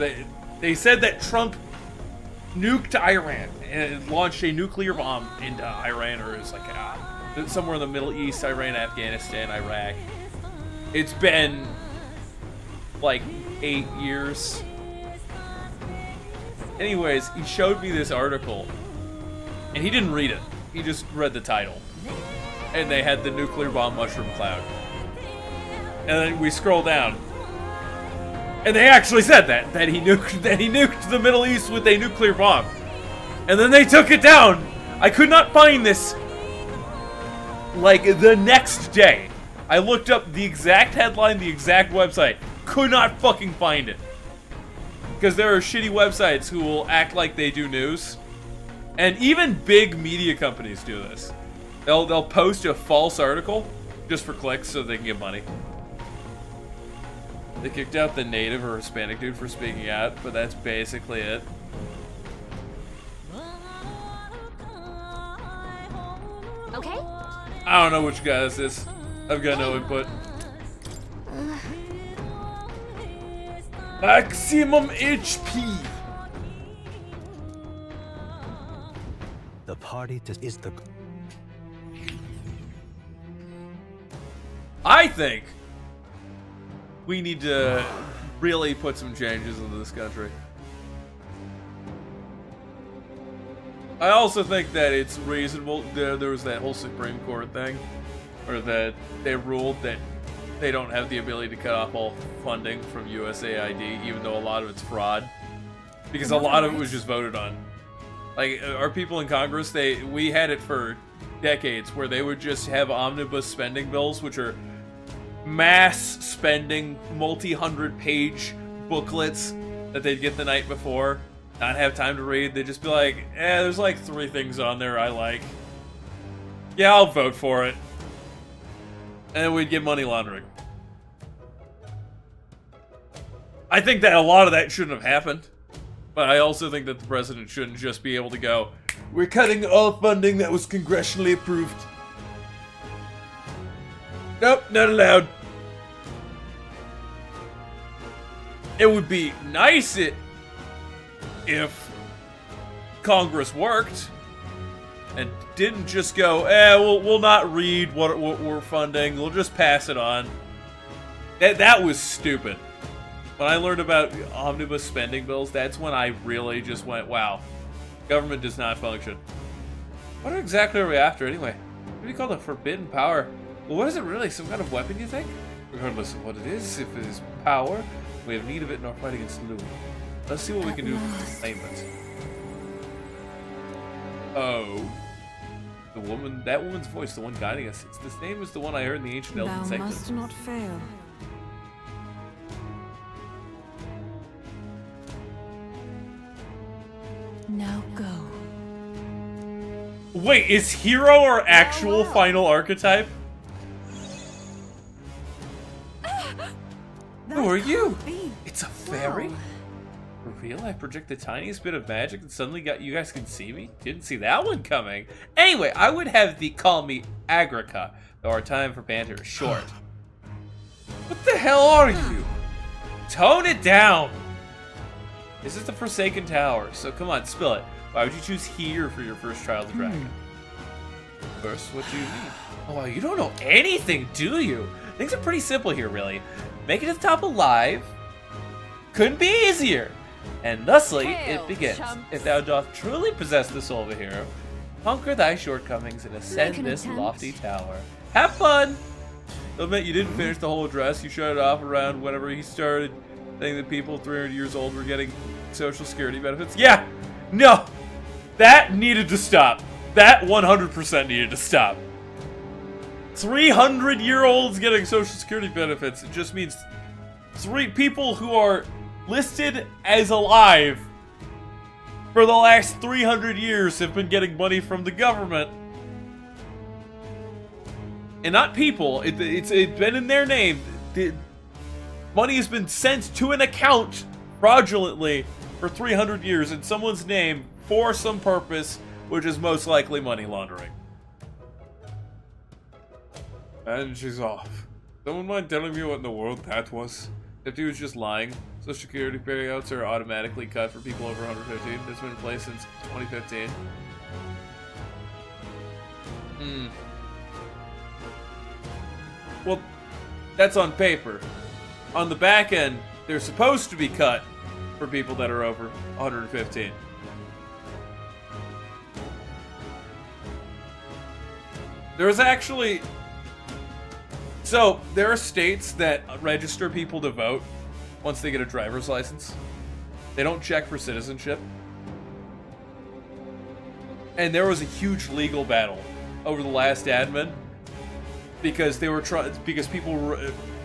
they said that Trump nuked Iran and launched a nuclear bomb into Iran, or it's like somewhere in the Middle East, Iran, Afghanistan, Iraq. It's been like 8 years. Anyways, he showed me this article, and he didn't read it. He just read the title. And they had the nuclear bomb mushroom cloud. And then we scroll down, and they actually said that he nuked the Middle East with a nuclear bomb. And then they took it down. I could not find this. Like, the next day, I looked up the exact headline, the exact website. Could not fucking find it. Because there are shitty websites who will act like they do news. And even big media companies do this. They'll post a false article just for clicks so they can get money. They kicked out the native or Hispanic dude for speaking out, but that's basically it. Okay? I don't know which guy this is. I've got no input. Maximum HP. The party is the... I think we need to really put some changes into this country. I also think that it's reasonable. There was that whole Supreme Court thing, or that they ruled that they don't have the ability to cut off all funding from USAID, even though a lot of it's fraud, because a lot of it was just voted on. Like our people in Congress, we had it for decades where they would just have omnibus spending bills, which are mass spending, multi-hundred-page booklets that they'd get the night before, not have time to read. They'd just be like, there's like 3 things on there I like. Yeah, I'll vote for it. And then we'd get money laundering. I think that a lot of that shouldn't have happened. But I also think that the president shouldn't just be able to go, we're cutting all funding that was congressionally approved. Nope, not allowed. It would be nice if Congress worked and didn't just go, we'll not read what we're funding, we'll just pass it on. That was stupid. When I learned about omnibus spending bills, that's when I really just went, wow, government does not function. What exactly are we after anyway? What do you call the forbidden power? Well, what is it really? Some kind of weapon, you think? Regardless of what it is, if it is power, we have need of it in our fight against Louis. Let's see what we can do for containment. Oh. That woman's voice, the one guiding us. It's the same as the one I heard in the ancient Elven Thou sanctum. must not fail. Now go. Wait, is hero our actual final archetype? Who are you? It's a fairy? For real? I project the tiniest bit of magic and suddenly you guys can see me? Didn't see that one coming. Anyway, I would have thee call me Agrica, though our time for banter is short. What the hell are you? Tone it down! This is the Forsaken Tower, so come on, spill it. Why would you choose here for your first trial of the dragon? First, what do you mean? Oh, you don't know anything, do you? Things are pretty simple here, really. Make it to the top alive. Couldn't be easier. And thusly, it begins. If thou doth truly possess the soul of a hero, conquer thy shortcomings and ascend this lofty tower. Have fun! You'll admit you didn't finish the whole address. You shut it off around whenever he started saying that people 300 years old were getting social security benefits. Yeah! No! That needed to stop. That 100% needed to stop. 300-year-olds getting social security benefits. It just means 3 people who are listed as alive for the last 300 years have been getting money from the government. And not people. It's been in their name. Money has been sent to an account fraudulently for 300 years in someone's name for some purpose, which is most likely money laundering. And she's off. Someone mind telling me what in the world that was? If he was just lying. Social security payouts are automatically cut for people over 115. That's been in place since 2015. Well, that's on paper. On the back end, they're supposed to be cut for people that are over 115. There's actually... So, there are states that register people to vote once they get a driver's license. They don't check for citizenship. And there was a huge legal battle over the last admin because they were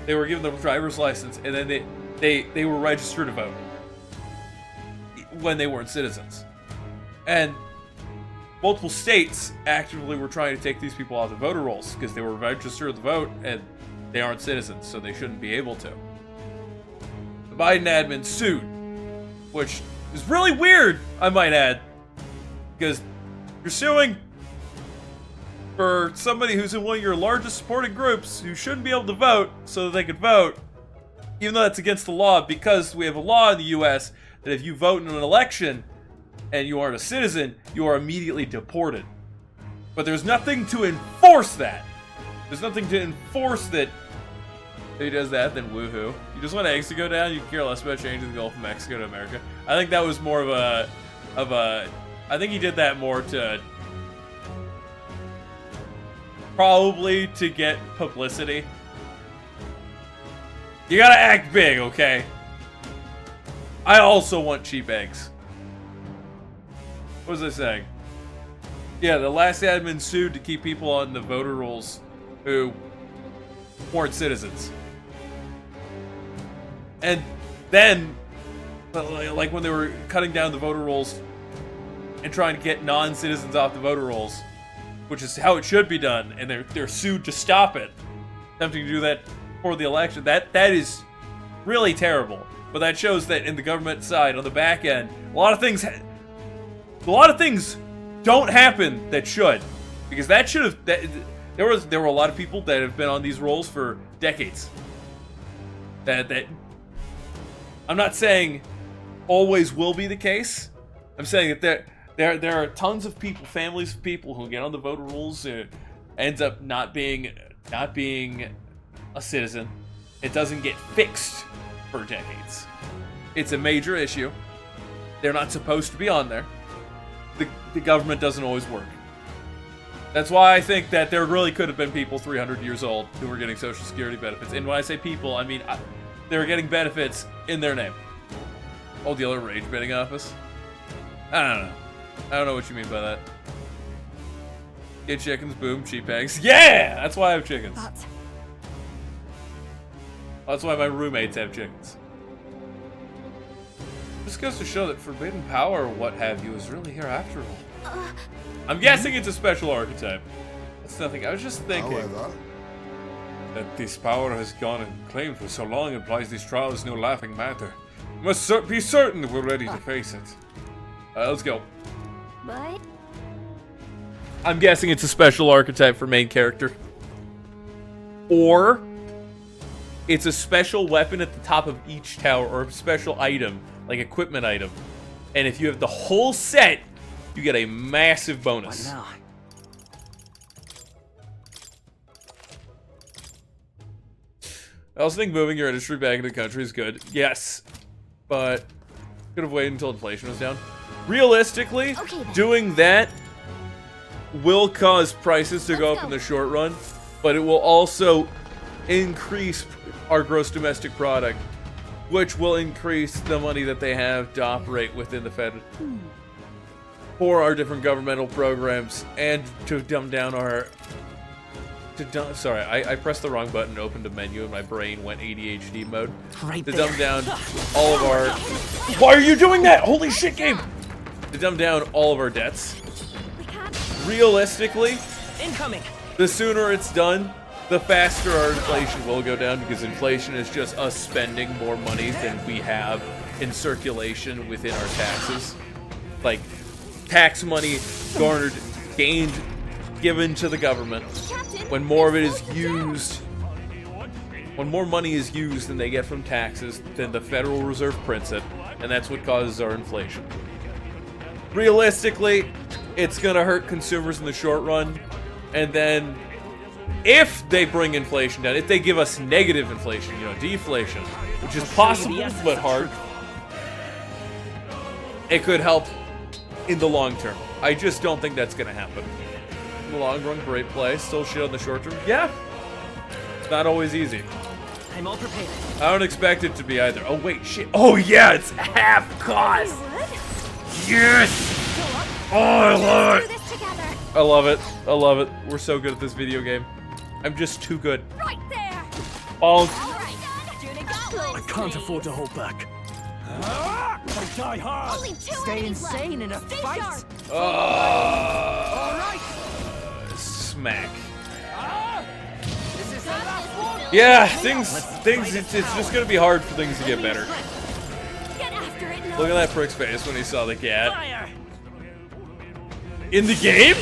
they were given the driver's license and then they were registered to vote when they weren't citizens. And multiple states actively were trying to take these people off the voter rolls because they were registered to vote and they aren't citizens, so they shouldn't be able to. Biden admin sued, which is really weird, I might add, because you're suing for somebody who's in one of your largest supporting groups who shouldn't be able to vote so that they could vote, even though that's against the law, because we have a law in the US that if you vote in an election and you aren't a citizen, you are immediately deported. But there's nothing to enforce that. There's nothing to enforce that. If he does that, then woohoo. You just want eggs to go down, you can care less about changing the Gulf of Mexico to America. I think that was more of a, I think he did that more to, probably to get publicity. You gotta act big, okay? I also want cheap eggs. What was I saying? Yeah, the last admin sued to keep people on the voter rolls who weren't citizens. And then, like when they were cutting down the voter rolls and trying to get non-citizens off the voter rolls, which is how it should be done, and they're sued to stop it, attempting to do that for the election. That is really terrible. But that shows that in the government side, on the back end, a lot of things don't happen that should, because that should have. There were a lot of people that have been on these roles for decades. That I'm not saying always will be the case. I'm saying that there are tons of people, families of people who get on the voter rolls, ends up not being a citizen. It doesn't get fixed for decades. It's a major issue. They're not supposed to be on there. The government doesn't always work. That's why I think that there really could have been people 300 years old who were getting Social Security benefits. And when I say people, I mean they were getting benefits in their name. Oh, the other rage bidding office? I don't know. I don't know what you mean by that. Get chickens, boom, cheap eggs. Yeah! That's why I have chickens. That's why my roommates have chickens. This goes to show that forbidden power or what have you is really here after all. I'm guessing it's a special archetype. That's nothing. I was just thinking. However, That this power has gone unclaimed for so long implies this trial is no laughing matter. We must be certain that we're ready to face it. Let's go. But I'm guessing it's a special archetype for main character. Or it's a special weapon at the top of each tower, or a special item, like equipment item. And if you have the whole set, you get a massive bonus. What now? I also think moving your industry back into the country is good. Yes. But could have waited until inflation was down. Realistically, Okay, then. doing that will cause prices to go Let's up in go. the short run, but it will also increase our gross domestic product, which will increase the money that they have to operate within the Fed for our different governmental programs, and to dumb down our... Sorry, I pressed the wrong button, opened a menu, and my brain went ADHD mode. Right To there. dumb down all of our... Why are you doing that? Holy shit, game! To dumb down all of our debts. we can't. Realistically, Incoming. the sooner it's done, the faster our inflation will go down, because inflation is just us spending more money than we have in circulation within our taxes. Like, tax money garnered, gained, given to the government. Captain, When more of it is close the down. used, when more money is used than they get from taxes, then the Federal Reserve prints it, and that's what causes our inflation. Realistically, it's gonna hurt consumers in the short run, and then if they bring inflation down, if they give us negative inflation, you know, deflation, which is possible but hard, it could help in the long term. I just don't think that's gonna happen. In the long run, great play. Still shit on the short term. Yeah. It's not always easy. I'm all prepared. I don't expect it to be either. Oh, wait, shit. Oh, yeah, it's half cost. Yes! Oh, I love Do it. this together. I love it. I love it. We're so good at this video game. I'm just too good. Right there. Bonk. All right, done. I can't afford to hold back. I die hard. Only two Stay enemies left. insane in a Stay fight. sharp. Smack. This is the last one. Yeah, it's just gonna be hard for things to get better. Get after it, Look at that prick's face when he saw the cat. In the game?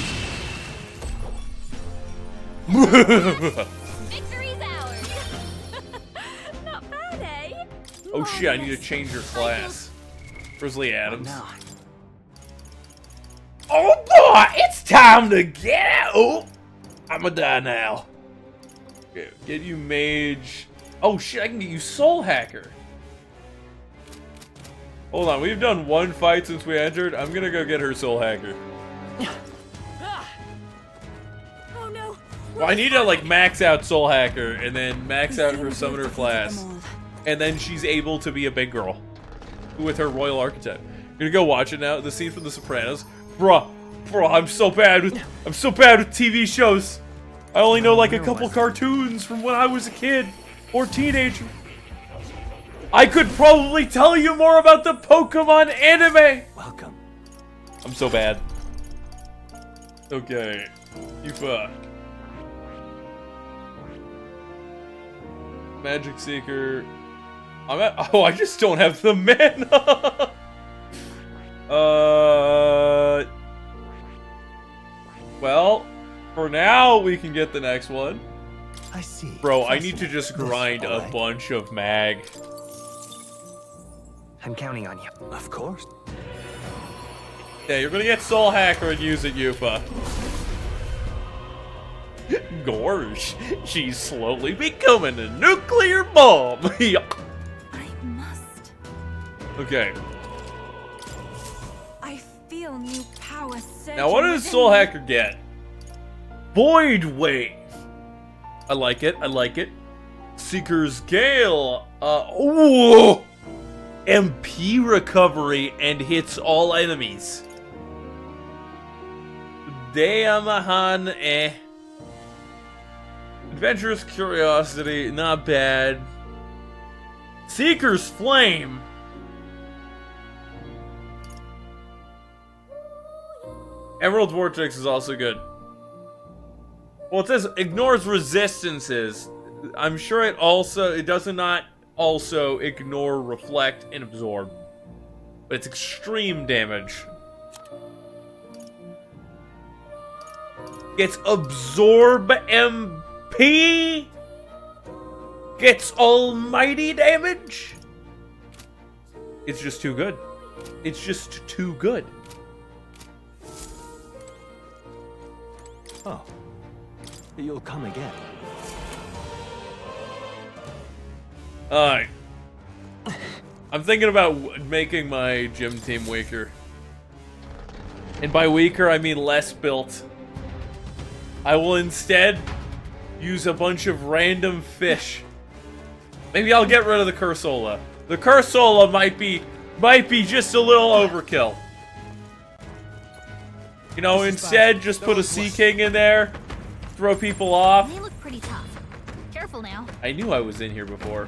Victory's ours. Not bad, eh? Oh shit, I need to change your class. Grizzly Adams. No. Oh boy, it's time to get out. Oh, I'm gonna die now. Okay, get you mage. Oh shit, I can get you soul hacker. Hold on, we've done one fight since we entered. I'm gonna go get her soul hacker. Oh no. Well, I need to like max out soul hacker and then max out her summoner class. And then she's able to be a big girl with her royal archetype. I'm gonna go watch it now. The scene from The Sopranos. Bruh, I'm so bad with TV shows. I only know like a couple cartoons from when I was a kid or teenager. I could probably tell you more about the Pokemon anime. Welcome. I'm so bad. Okay, you fuck. Magic Seeker. Oh, I just don't have the mana. Well, for now we can get the next one. I see. Bro, I need to just grind a bunch of mag. I'm counting on you. Of course. Yeah, you're gonna get Soul Hacker and use it, Yufa. Gorge, she's slowly becoming a nuclear bomb. I must. Okay. I feel new power surging. Now, what does within Soul me. Hacker get? Void Wave. I like it. I like it. Seeker's Gale. Ooh. MP recovery and hits all enemies. Deamahan, eh. Adventurous Curiosity, not bad. Seeker's Flame. Emerald Vortex is also good. Well, it says ignores resistances. I'm sure it does not also ignore reflect and absorb. But it's extreme damage. Gets absorb MP. Gets almighty damage. It's just too good. It's just too good. Oh. You'll come again. Alright. I'm thinking about making my gym team weaker. And by weaker, I mean less built. I will instead use a bunch of random fish. Maybe I'll get rid of the Cursola. The Cursola might be just a little overkill. You know, instead just put a Sea King in there, throw people off. They look pretty tough. Careful now. I knew I was in here before.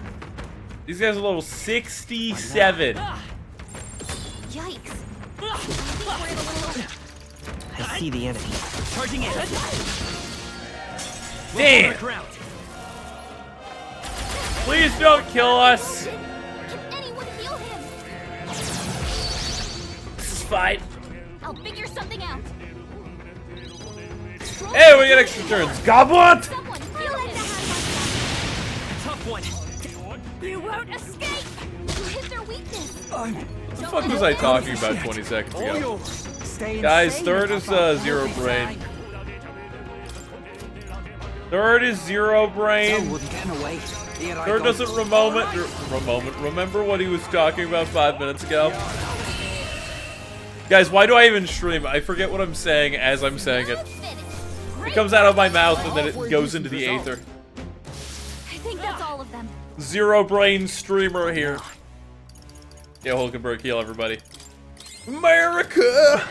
These guys are level 67. Yikes. I think we're in a little... I see the enemy. Charging in. Damn! Please don't kill us. Can anyone heal him? This is fine. I'll figure something out. Hey, we get extra turns. Goblet! Someone heal him. Tough one. You won't escape. You hit their weakness. What the fuck was I talking about 20 seconds ago? Stay Guys, insane third if is I fall Zero this Brain. side. Third is Zero Brain. wouldn't get away. Yet I Third don't- doesn't remember what he was talking about 5 minutes ago. Guys, why do I even stream? I forget what I'm saying as I'm saying it. It comes out of my mouth and then it goes into the aether. I think that's all of them. Zero Brain streamer here. Yeah, Hulkenberg, heal everybody. America!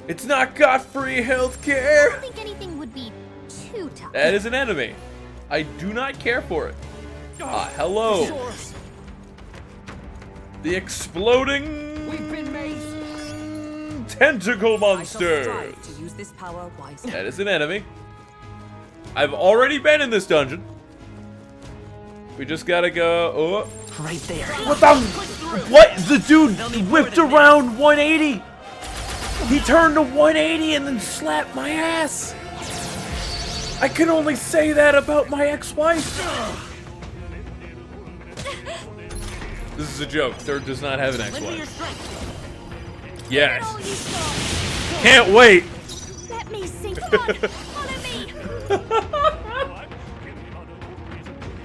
It's not got free I healthcare! don't think anything would be too tough. That is an enemy. I do not care for it. Ah, hello. The exploding We've been made. tentacle I shall monster. strive to use this power wisely. That is an enemy. I've already been in this dungeon. We just gotta go. Oh. Right there. What the? What? The dude whipped around 180. He turned to 180 and then slapped my ass. I can only say that about my ex-wife. This is a joke. Third does not have an ex-wife. Yes. Can't wait. Let me see. Come on. Follow me.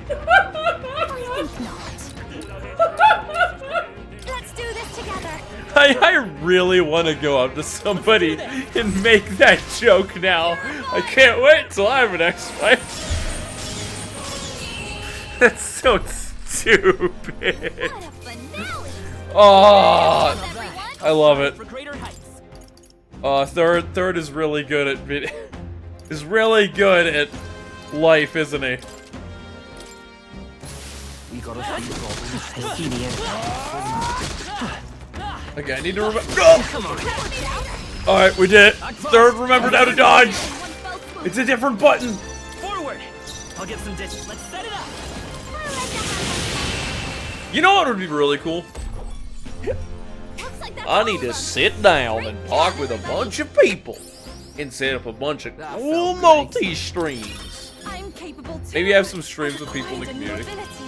I think not. Let's do this together. I really want to go up to somebody and make that joke now. I can't wait till I have an ex-wife. That's so stupid. What a finale. Oh, Everyone. I love it. For greater heights. Third is really good at is really good at life, isn't he? We got a few goblins. I see the enemy. Okay, I need to remember. No! All right, we did it. Third, remembered how to dodge. It's a different button. Forward. I'll get some dishes. Let's set it up. You know what would be really cool? Looks like that's I all need of to them. sit down and talk with a bunch of people and set up a bunch of cool multi-streams. I'm capable too. Maybe have some streams with people in the Find a new community. ability.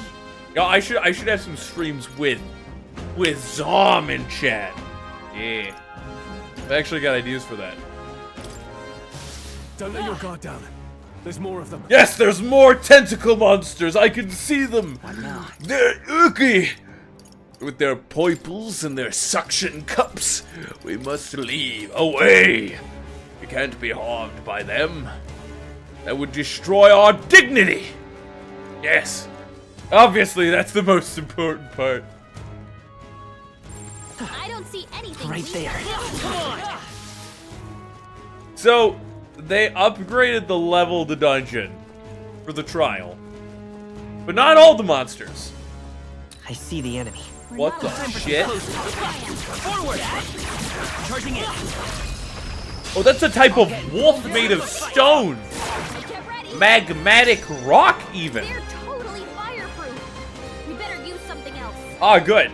Yeah, I should have some streams with Zom in chat. Yeah. I actually got ideas for that. Don't let your guard down. There's more of them. Yes, there's more tentacle monsters. I can see them. What now? They're ooky. With their poiples and their suction cups, we must leave away. We can't be harmed by them. That would destroy our dignity. Yes. Obviously, that's the most important part. I don't see anything. Right we there. can do. So, they upgraded the level of the dungeon for the trial. But not all the monsters. I see the enemy. What the shit? Forward. Charging in. Oh, that's a type of wolf made of stone. Get ready. Magmatic rock, even. They're totally fireproof. We better use something else. Ah, good.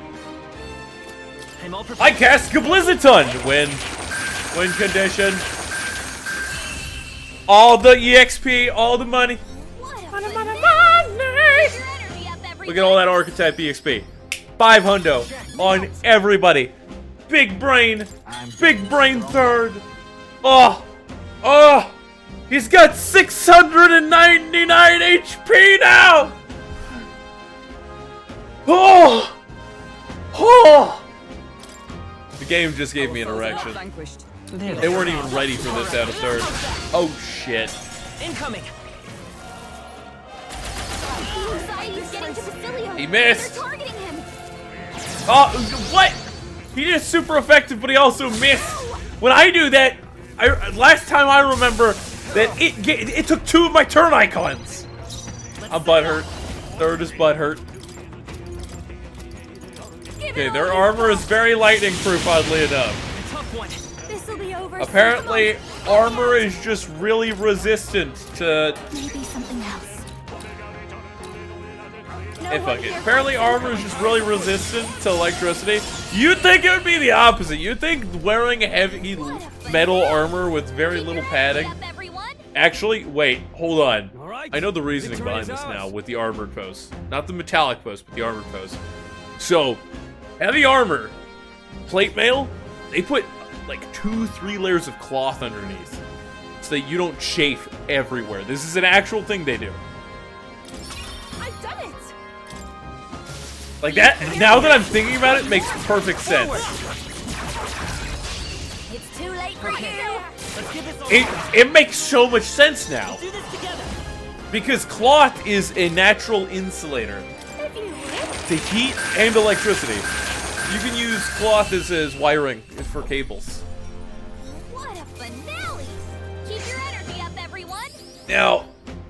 I'm all I prepared. cast Gablizaton. Win condition. All the EXP, all the money. What a Money. Keep your energy up, everyone. Look at all that archetype EXP. 500 on everybody. Big brain third. Oh, he's got 699 HP now. Oh. The game just gave me an erection. Vanquished. They weren't even ready for this out of third. Oh shit. Incoming. Anxiety's getting to Basilio. He missed. They're targeting him. Oh, what? He is super effective, but he also missed. When I do that, last time I remember that it took 2 of my turn icons. I'm butthurt. Third is butthurt. Okay, their armor is very lightning proof, oddly enough. Tough one. This'll be over. Apparently, armor is just really resistant to. Maybe something else. Hey, fuck it. Apparently, armor is just really resistant to electricity. You'd think it would be the opposite. You'd think wearing heavy metal armor with very little padding. Up, everyone. Actually, wait, hold on. All right. I know the reasoning Victory behind is this ours. now with the armored post. Not the metallic post, but the armored post. So, heavy armor, plate mail, they put like 2-3 layers of cloth underneath so that you don't chafe everywhere. This is an actual thing they do. I've done it. Like that, now that I'm thinking about it, makes perfect sense. It's too late for you. Let's give this all. It makes so much sense now. Do this together. Because cloth is a natural insulator If you wish. to heat and electricity. You can use cloth as wiring for cables. What a finale. Keep your energy up, everyone. Now,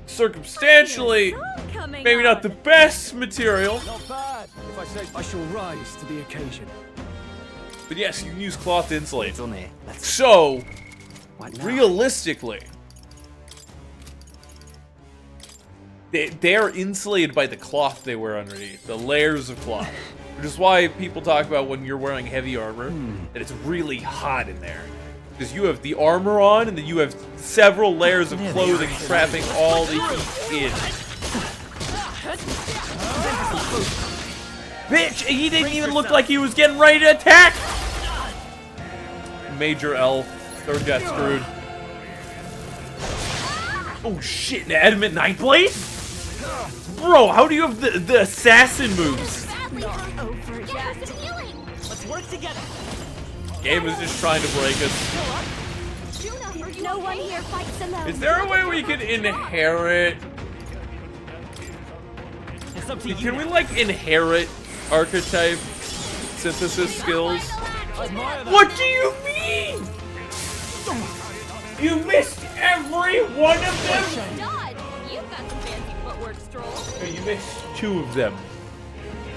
circumstantially, Coming maybe not the best material, Not bad. If I say I shall rise to the occasion. but yes, you can use cloth to insulate. It's on there. Let's. So, What now? realistically, they are insulated by the cloth they wear underneath, the layers of cloth. Which is why people talk about when you're wearing heavy armor, that it's really hot in there. Because you have the armor on, and then you have several layers of clothing trapping all the heat in. Bitch, he didn't even look like he was getting ready to attack! Major L. Third got screwed. Oh shit, an adamant Nightblade? Bro, how do you have the assassin moves? Let's work together. Game is just trying to break us. No one here fights alone. Is there a way we can inherit? It's up to you. Can we like inherit archetype synthesis skills? What do you mean? You missed every one of them? Dodge! You've got some fancy footwork, Stroll. No, you missed 2 of them.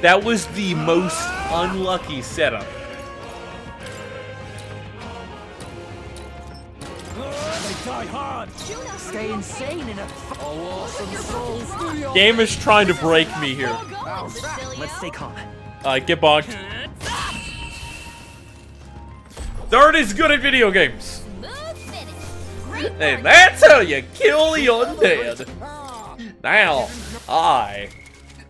That was the most unlucky setup. Die hard. Stay insane in a awesome soul. Game is trying to break me here. Let's stay calm. Get bonked. Third is good at video games. And that's how you kill the undead. Now, I,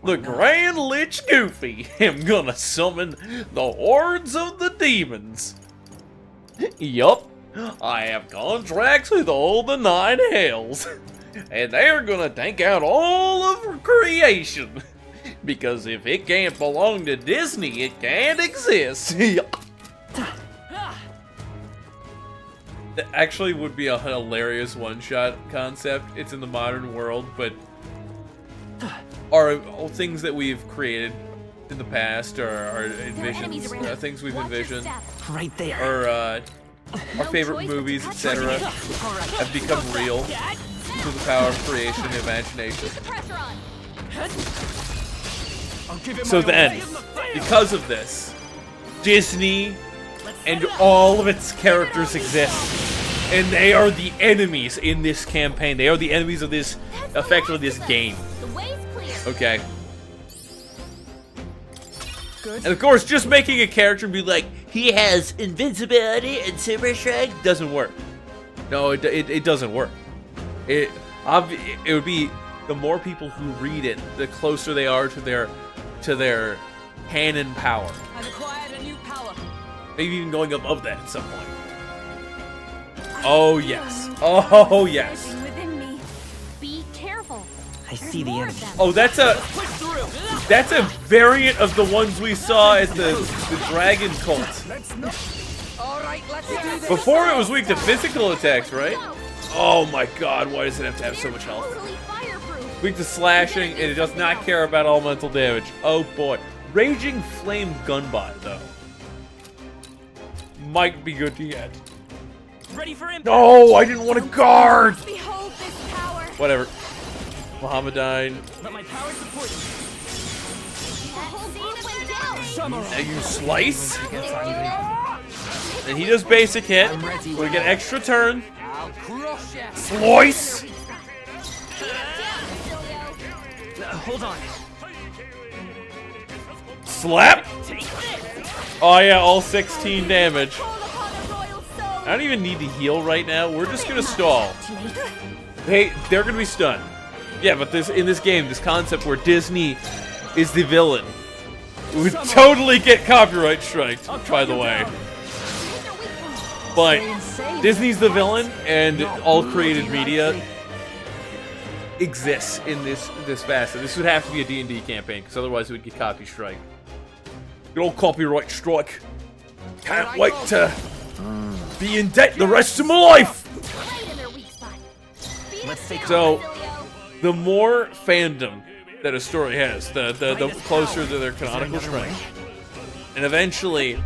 the Grand Lich Goofy, am gonna summon the hordes of the demons. Yup, I have contracts with all the 9 hells, and they're gonna tank out all of creation. Because if it can't belong to Disney, it can't exist. That actually would be a hilarious one-shot concept. It's in the modern world, but are all things that we've created in the past, or our envisions, things we've envisioned, Right there. or our favorite movies, etc., have become real through the power of creation and imagination. Pressure on. So then, because of this, Disney and all of its characters exist. And they are the enemies in this campaign. They are the enemies of this, effectively this game. The way's clear. Okay. And of course, just making a character and be like, he has invincibility and super strength doesn't work. No, it doesn't work. It would be, the more people who read it, the closer they are to their canon power. I've acquired a new power. Maybe even going above that at some point. Oh yes. Oh yes. Surging within me. Be careful. I see the enemy. Oh, that's a variant of the ones we saw at the dragon cult. All right, let's do this. Before it was weak to physical attacks, right? Oh my god, why does it have to have so much health? Totally fireproof. Weak to slashing, and it does not care about elemental damage. Oh boy. Raging Flame Gunbot, though. Might be good to get. Ready for impact. No, I didn't want to guard! Behold this power. Whatever. Mohammedine. Let my power support you. The whole group went down. Now you slice. And he does basic hit. We get extra turn. I'll crush ya. Slice! Hold on. Slap! Oh yeah, all 16 damage. Call upon a royal soul. I don't even need to heal right now. We're just gonna stall. Hey, they're gonna be stunned. Yeah, but in this game, this concept where Disney is the villain would totally get copyright striked, by the way. But Disney's the villain, and all created media exists in this facet. This would have to be a D&D campaign, because otherwise it would get copy strike. Good old copyright strike. Can't wait to be in debt the rest of my life. Right in their weak spot. Let's take So, the more fandom that a story has, the closer to their canonical strength. And eventually,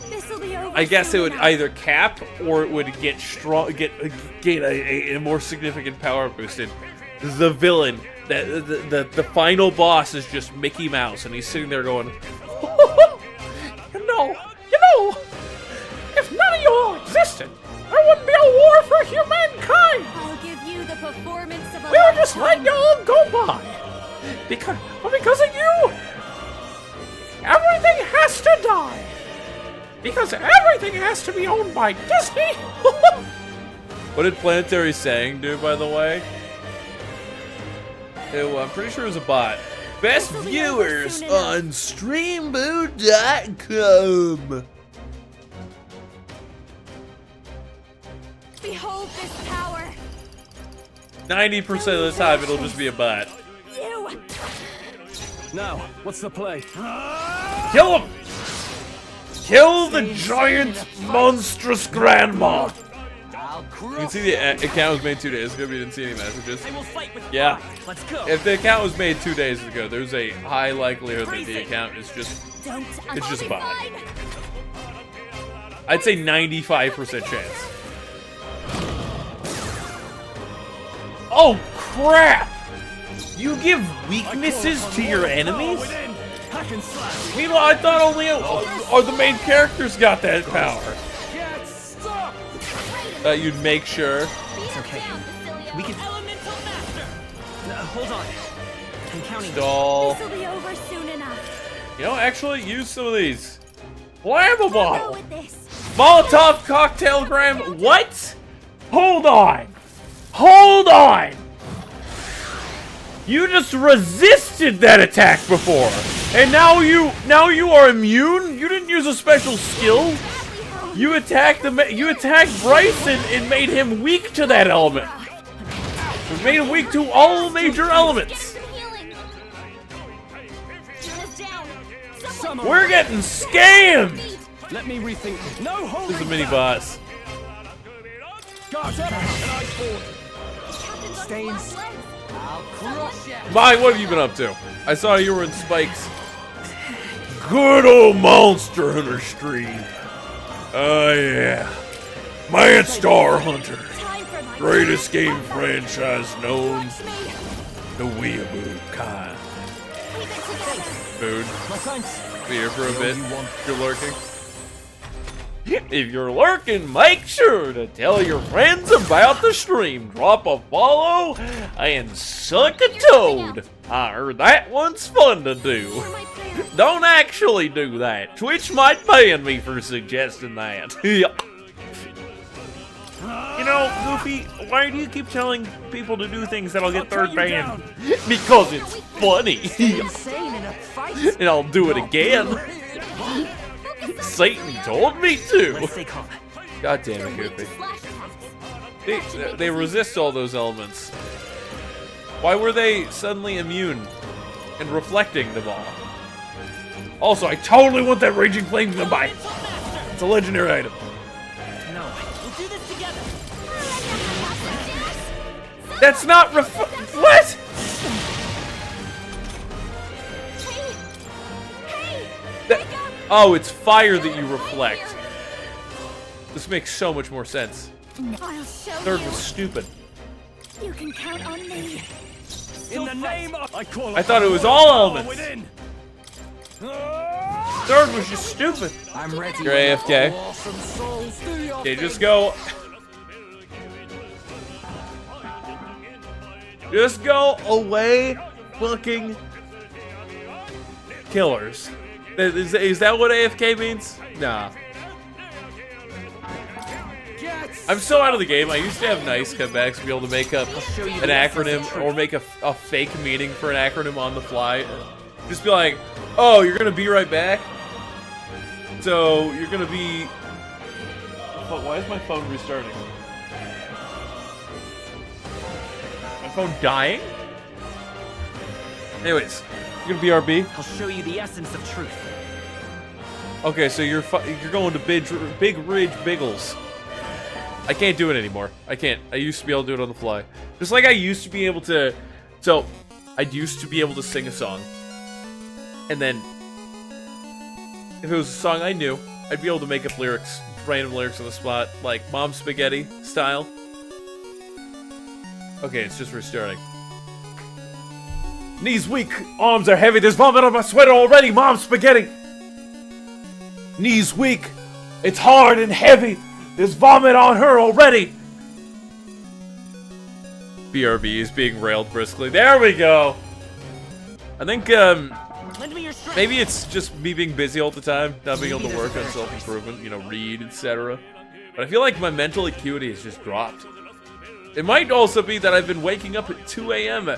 This'll be over I guess it soon would enough. either cap or it would get gain a more significant power boosted. The villain, the final boss is just Mickey Mouse, and he's sitting there going, you know, if none of you all existed, there wouldn't be a war for humankind. I'll give you the performance of a We were just letting you all go by. Because of you, everything has to die. Because everything has to be owned by Disney. What did Planetary Saying do, by the way? I'm pretty sure it was a bot. Best viewers on streambo.com. Behold this power. 90% of the time, it'll just be a bot. You. Now, what's the play? Kill him! Kill the giant, monstrous grandma! You can see the account was made 2 days ago, but you didn't see any messages. Yeah. Let's go. If the account was made 2 days ago, there's a high likelihood that the account is just... It's just a bot. I'd say 95% chance. Oh, crap! You give weaknesses to your enemies? Meanwhile, I thought only the main characters got that power. You'd make sure. It's okay. We can. Elemental master. Hold on. I'm counting. Stall. This'll be over soon enough. You know, actually, use some of these. Flammable Go bottle. with this. Molotov cocktail gram. What? Hold on. Hold on. You just resisted that attack before, and now you are immune. You didn't use a special skill. You attacked Bryce and made him weak to that element. You made him weak to all major elements. We're getting scammed. Let me rethink. No holding. This is a mini boss. Stay in. I'll crush you. Mike, what have you been up to? I saw you were in Spikes. Good old Monster Hunter stream. Oh yeah. Man Star Hunter. Greatest game franchise known. The weeaboo kind. Food. Be here for a bit. If you're lurking. If you're lurking, make sure to tell your friends about the stream. Drop a follow and suck a toad. I heard that one's fun to do. Don't actually do that. Twitch might ban me for suggesting that. You know, Goofy, why do you keep telling people to do things that'll get third banned? Because it's funny. And I'll do it again. Satan told me to. God damn it, Goofy. They resist all those elements. Why were they suddenly immune and reflecting them all? Also, I totally want that Raging Flame to buy. It's a legendary item. No, we'll do this together. That's not what? Oh, it's fire that you reflect. This makes so much more sense. I'll show Third you. was stupid. You can count on me. In the name of. I thought it was all elements. Third was just stupid. I'm ready. You're AFK. Okay, just go. Just go away, fucking killers. Is that what AFK means? Nah. I'm so out of the game. I used to have nice comebacks to be able to make up an acronym or make a fake meaning for an acronym on the fly. Just be like, oh, you're gonna be right back? So, you're gonna be... Why is my phone restarting? My phone dying? Anyways, you're gonna BRB? I'll show you the essence of truth. Okay, so you're going to Big Ridge Biggles. I can't do it anymore. I can't. I used to be able to do it on the fly. Just like I used to be able to... So, I used to be able to sing a song. And then, if it was a song I knew, I'd be able to make up lyrics, random lyrics on the spot, like Mom Spaghetti style. Okay, it's just restarting. Knees weak, arms are heavy, there's vomit on my sweater already, Mom Spaghetti! Knees weak, it's hard and heavy, there's vomit on her already! BRB is being railed briskly. There we go. I think Lend me your strength. maybe it's just me being busy all the time, not being able to work on self-improvement, you know, read, etc. But I feel like my mental acuity has just dropped. It might also be that I've been waking up at 2 a.m.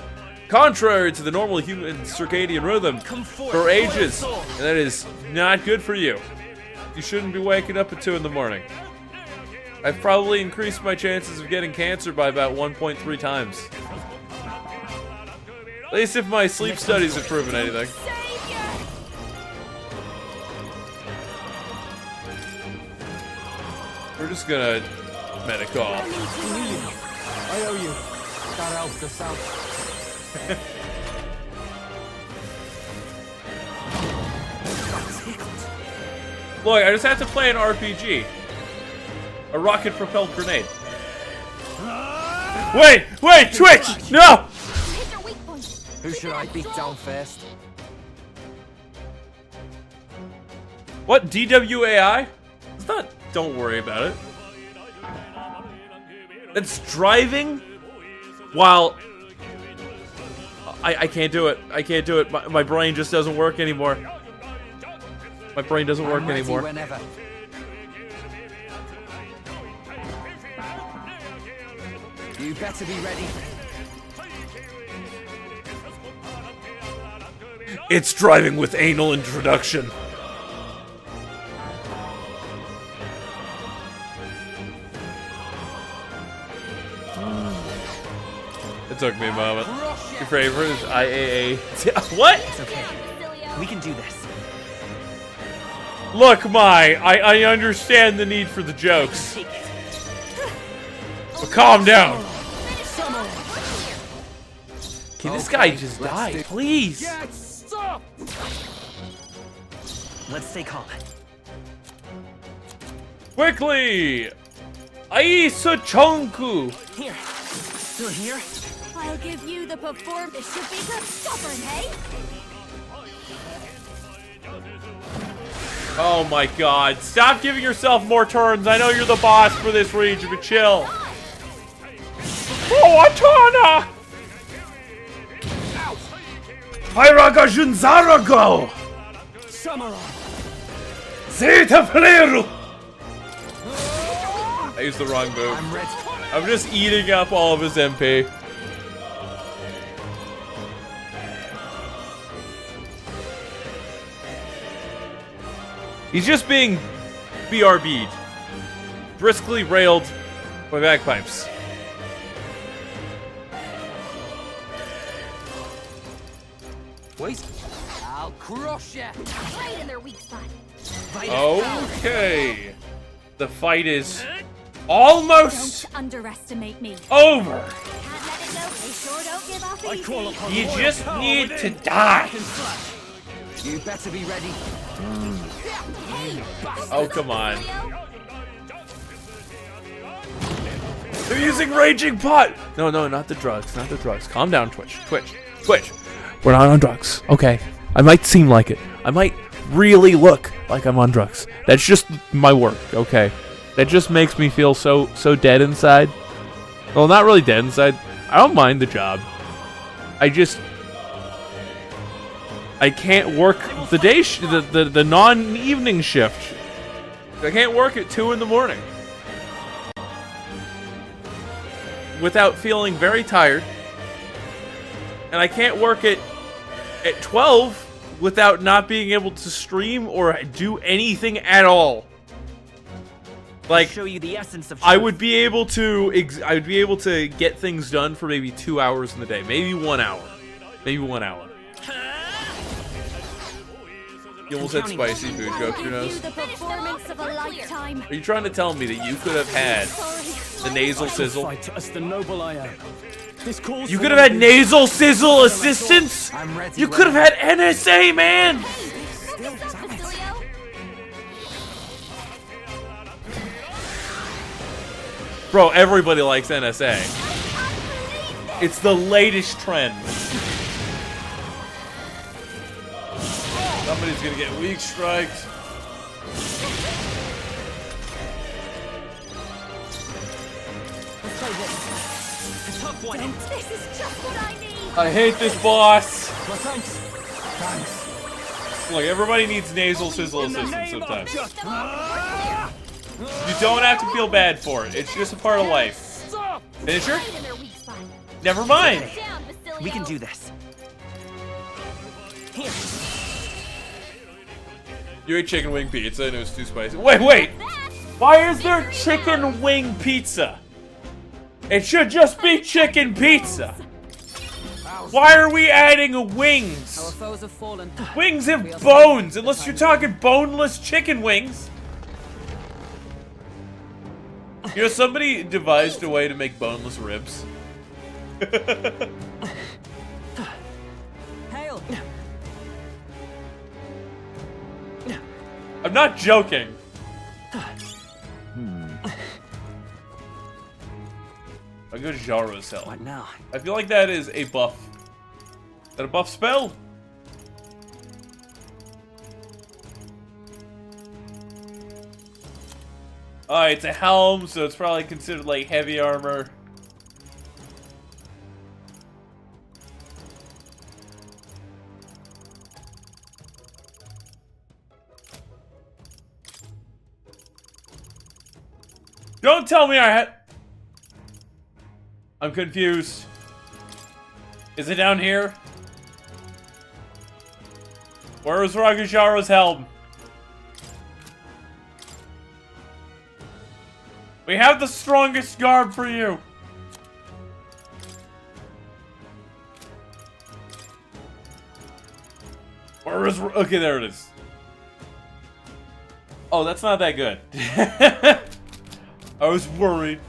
contrary to the normal human circadian rhythm for ages, and that is not good for you. You shouldn't be waking up at 2 in the morning. I've probably increased my chances of getting cancer by about 1.3 times. At least if my sleep studies have proven anything. We're just gonna medic off. I owe you. That helped us out. Look, I just have to play an RPG. A rocket-propelled grenade. Wait! Twitch! No! Hit their weak point. Who should I beat down first? What? DWAI? It's not. Don't worry about it. It's driving while. I can't do it. I can't do it. My brain just doesn't work anymore. My brain doesn't work I'm ready anymore. Whenever. You better be ready. It's driving with anal introduction. It took me a moment. Your favorite is IAA. What? It's okay. We can do this. Look, I understand the need for the jokes. Take it. But calm down. Can this guy just die, please? Stop! Let's stay calm. Quickly! Aisa Chonku! Here. Still here? I'll give you the perform. It should be good stubborn, hey? Oh my god. Stop giving yourself more turns. I know you're the boss for this region, but chill. Oh, Atana! Hyraga Junzarago! Samurai! Zeta Fleru! I used the wrong move. I'm ready. I'm just eating up all of his MP. He's just being BRB'd. Briskly railed by bagpipes. Wait. I'll crush you. Right in their weak spot. Okay. The fight is almost Don't underestimate me. over. Can't let it go. They sure don't give up easy. You just need to die. You better be ready. Oh, come on. They're using Raging Pot! No, not the drugs, not the drugs. Calm down, Twitch. We're not on drugs, okay? I might seem like it. I might really look like I'm on drugs. That's just my work, okay? That just makes me feel so dead inside. Well, not really dead inside. I don't mind the job. I can't work the day, the non-evening shift. I can't work at 2 in the morning without feeling very tired, and I can't work at 12 without not being able to stream or do anything at all. Like, Show you the essence of I truth. would be able to get things done for maybe 2 hours in the day, maybe 1 hour, You almost had spicy food go up your I'll give you nose. the performance of a lifetime. Are you trying to tell me that you could have had the nasal sizzle? Fight as the noble I am. This calls You for could have had one nasal sizzle assistance? I'm ready. You could have had NSA, man! Focus up, Basilio. Bro, everybody likes NSA. It's the latest trend. Somebody's gonna get weak striked. Let's try this. tough one. This is just what I need. I hate this boss. Well, thanks. Thanks. Look, everybody needs nasal sizzle In the assistance name of sometimes. just... You don't have to feel bad for it. It's just a part of life. Stop! Finisher? Right in their weak spot. Never mind. Down, Basilio. We can do this. Here. You ate chicken wing pizza and it was too spicy. Wait! Why is there chicken wing pizza? It should just be chicken pizza. Why are we adding Our wings? foes have fallen. Wings have bones, unless you're talking boneless chicken wings. You know, somebody devised a way to make boneless ribs. Hail! I'm not joking. I go to Jaro's Hell. What now? I feel like that is a buff. Is that a buff spell? Alright, it's a helm, so it's probably considered like heavy armor. Don't tell me I had... I'm confused. Is it down here? Where is Ragujaro's helm? We have the strongest garb for you. Where is... Okay, there it is. Oh, that's not that good. I was worried.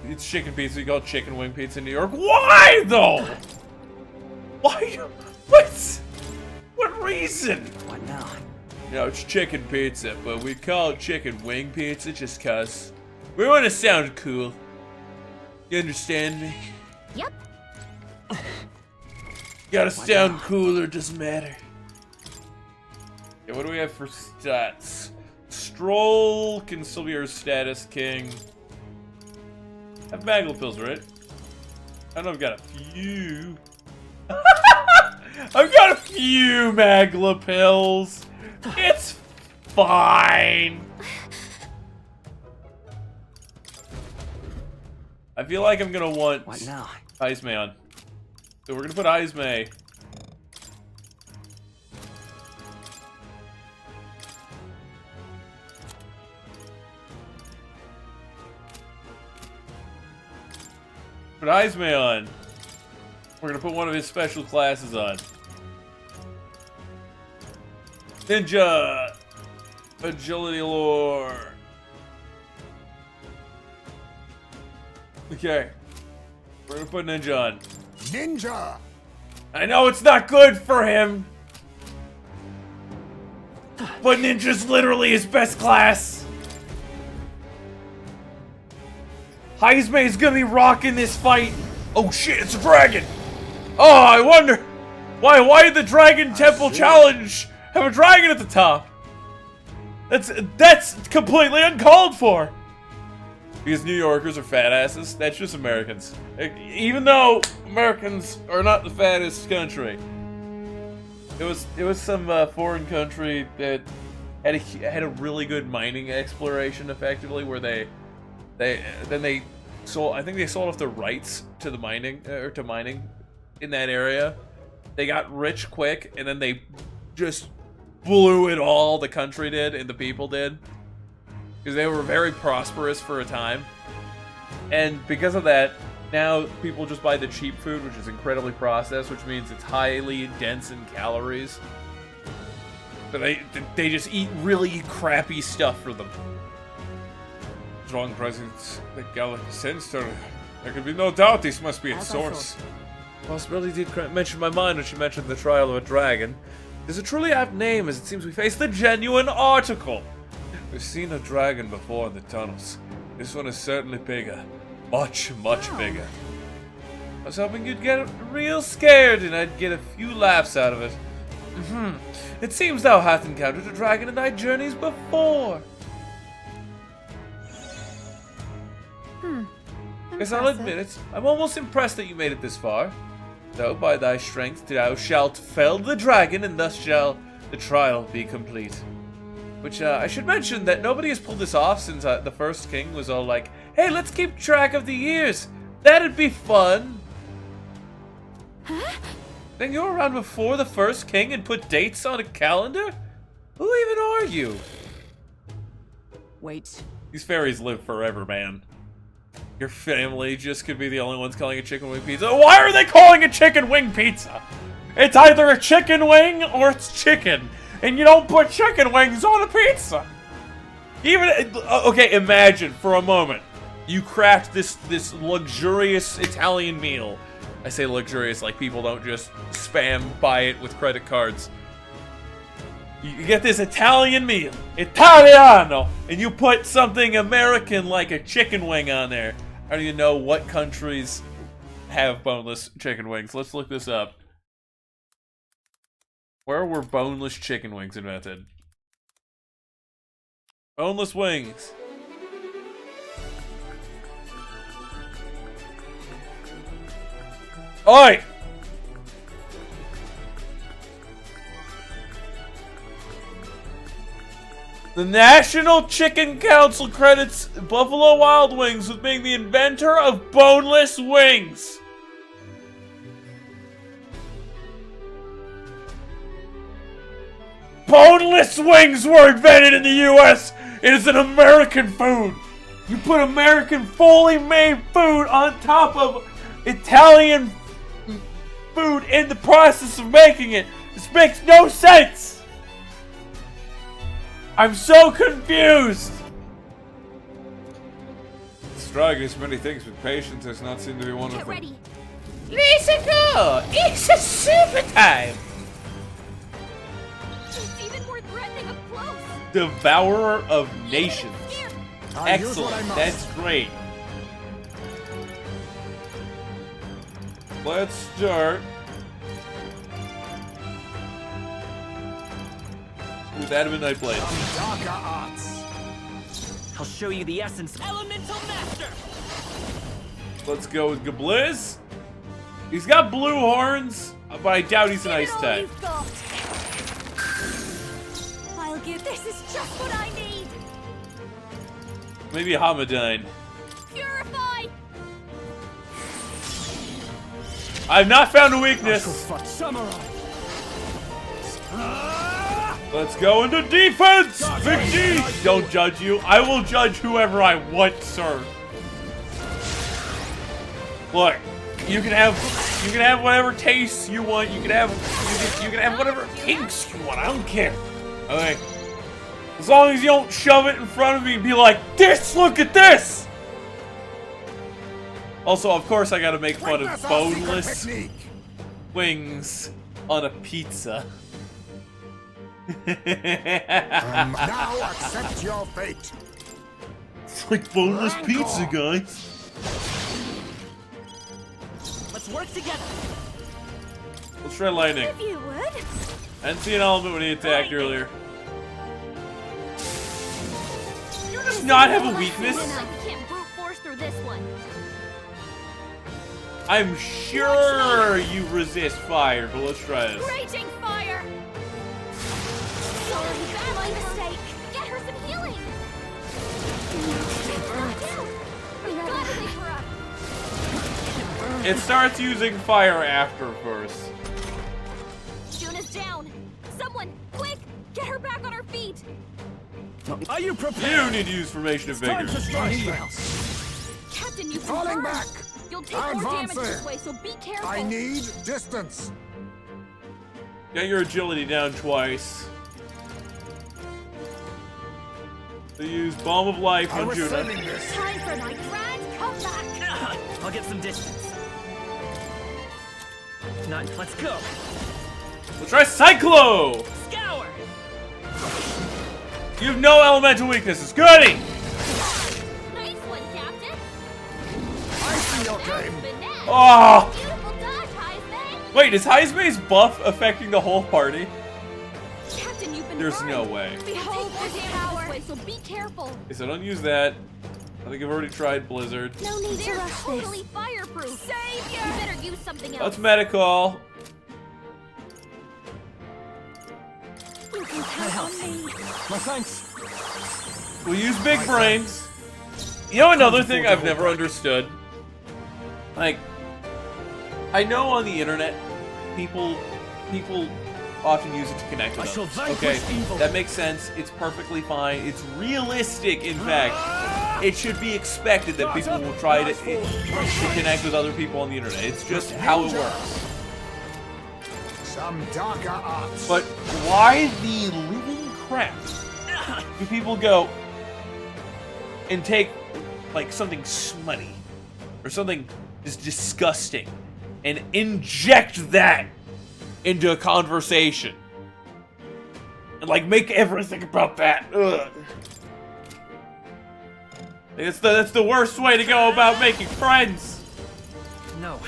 It's chicken pizza. You call it chicken wing pizza in New York. Why, though? Why? What? What reason? What now? You know, it's chicken pizza, but we call it chicken wing pizza just cause we want to sound cool. You understand me? Yep. Gotta sound cool or it doesn't matter. Okay, what do we have for stats? Stroll can still be our status king. I have Magla pills, right? I know I've got a few. I've got a few Magla pills. It's fine. I feel like I'm gonna want What now? Izme on. So we're gonna put Izme. Put Izme on. We're gonna put one of his special classes on. Ninja! Agility lore. Okay. We're gonna put Ninja on. Ninja! I know it's not good for him. But Ninja's literally his best class. Heisme is gonna be rocking this fight. Oh shit, it's a dragon! Oh, I wonder why did the Dragon Temple Challenge have a dragon at the top? That's completely uncalled for. Because New Yorkers are fat asses. That's just Americans. Even though Americans are not the fattest country, it was some foreign country that had a really good mining exploration, effectively, where they sold. I think they sold off the rights to the mining to mining in that area. They got rich quick, and then they just blew it all. The country did, and the people did, because they were very prosperous for a time. And because of that, now people just buy the cheap food, which is incredibly processed, which means it's highly dense in calories. But they just eat really crappy stuff for them. Strong presence that Gallic sensed her. There could be no doubt this must be its As I source. Possibility did mention my mind when she mentioned the trial of a dragon. There's a truly apt name, as it seems we face the genuine article. We've seen a dragon before in the tunnels. This one is certainly bigger. Much, much bigger. I was hoping you'd get real scared and I'd get a few laughs out of it. It seems thou hast encountered a dragon in thy journeys before. Yes, I'll admit it. I'm almost impressed that you made it this far. Though by thy strength thou shalt fell the dragon, and thus shall the trial be complete. Which, I should mention that nobody has pulled this off since the first king was all like, hey, let's keep track of the years. That'd be fun. Huh? Then you were around before the first king and put dates on a calendar? Who even are you? Wait. These fairies live forever, man. Your family just could be the only ones calling it chicken wing pizza. Why are they calling it chicken wing pizza? It's either a chicken wing or it's chicken. And you don't put chicken wings on a pizza. Even, okay, imagine for a moment. You craft this luxurious Italian meal. I say luxurious like people don't just spam buy it with credit cards. You get this Italian meal, Italiano, and you put something American like a chicken wing on there. I don't even know what countries have boneless chicken wings. Let's look this up. Where were boneless chicken wings invented? Boneless wings. Oi! The National Chicken Council credits Buffalo Wild Wings with being the inventor of boneless wings. Boneless wings were invented in the US. It is an American food. You put American fully made food on top of Italian food in the process of making it. This makes no sense. I'm so confused! Striving many things with patience does not seem to be one of Get them. ready. Listen go! It's a super time! It's even more threatening up close. Devourer of Nations. I'll use what I Excellent, must. that's great. Let's start With Adamant Nightblade. Darker arts. I'll show you the essence. Elemental Master! Let's go with Gabliz. He's got blue horns, but I doubt he's an ice Give it all type. you've got. I'll give. This is just what I need. Maybe a Hamadine. Purify. I've not found a I shall weakness. fight samurai. Let's go into defense! Big D! Don't judge you. I will judge whoever I want, sir. Look, you can have whatever tastes you want. You can have whatever kinks you want. I don't care. Okay. As long as you don't shove it in front of me and be like, this, look at this! Also, of course, I gotta make fun of boneless wings on a pizza. Now accept your fate. It's like boneless pizza, guys. Let's work together. Let's try lightning. If you would. I didn't see an element when he attacked earlier. You just not have a weakness? I can't brute force through this one. I'm sure you resist fire, but let's try this. Raging fire. Sorry, my mistake. Get her some healing. We've got to wake her up. It starts using fire after first. Juna's down. Someone, quick, get her back on her feet. Are you You prepared? need to use Formation of Time Vigor. to strike them. Captain, you can Falling burn. back. You'll take more damage Advancing. this way, so be careful. I need distance. Get your agility down twice. To use Balm of Life I on was Juna. sending this. Time for my grand comeback. I'll get some distance. None. Let's go. Let's try Cyclo! Scour! You have no elemental weaknesses. Goody! Nice one, Captain. I see your That was game. finesse. Oh! Beautiful dodge, Heisman. Wait, is Heiseme's buff affecting the whole party? Captain, you've been There's burned. no way. Behold this power. This way, so be careful. Okay, so don't use that. I think I've already tried Blizzard. No need to They're rush totally this. fireproof. Savior! You better use something else. That's medical. You can count on me. My thanks. We'll use big brains. You know another thing I've never understood? Like, I know on the internet, people often use it to connect with I shall others. vanquish Okay, evil. that makes sense. It's perfectly fine. It's realistic, in fact. It should be expected that people will try to connect with other people on the internet. It's just how it works. Some darker arts. But why the living crap do people go and take, like, something smutty or something just disgusting and inject that into a conversation and, like, make everything about that? Ugh. That's the worst way to go about making friends. No.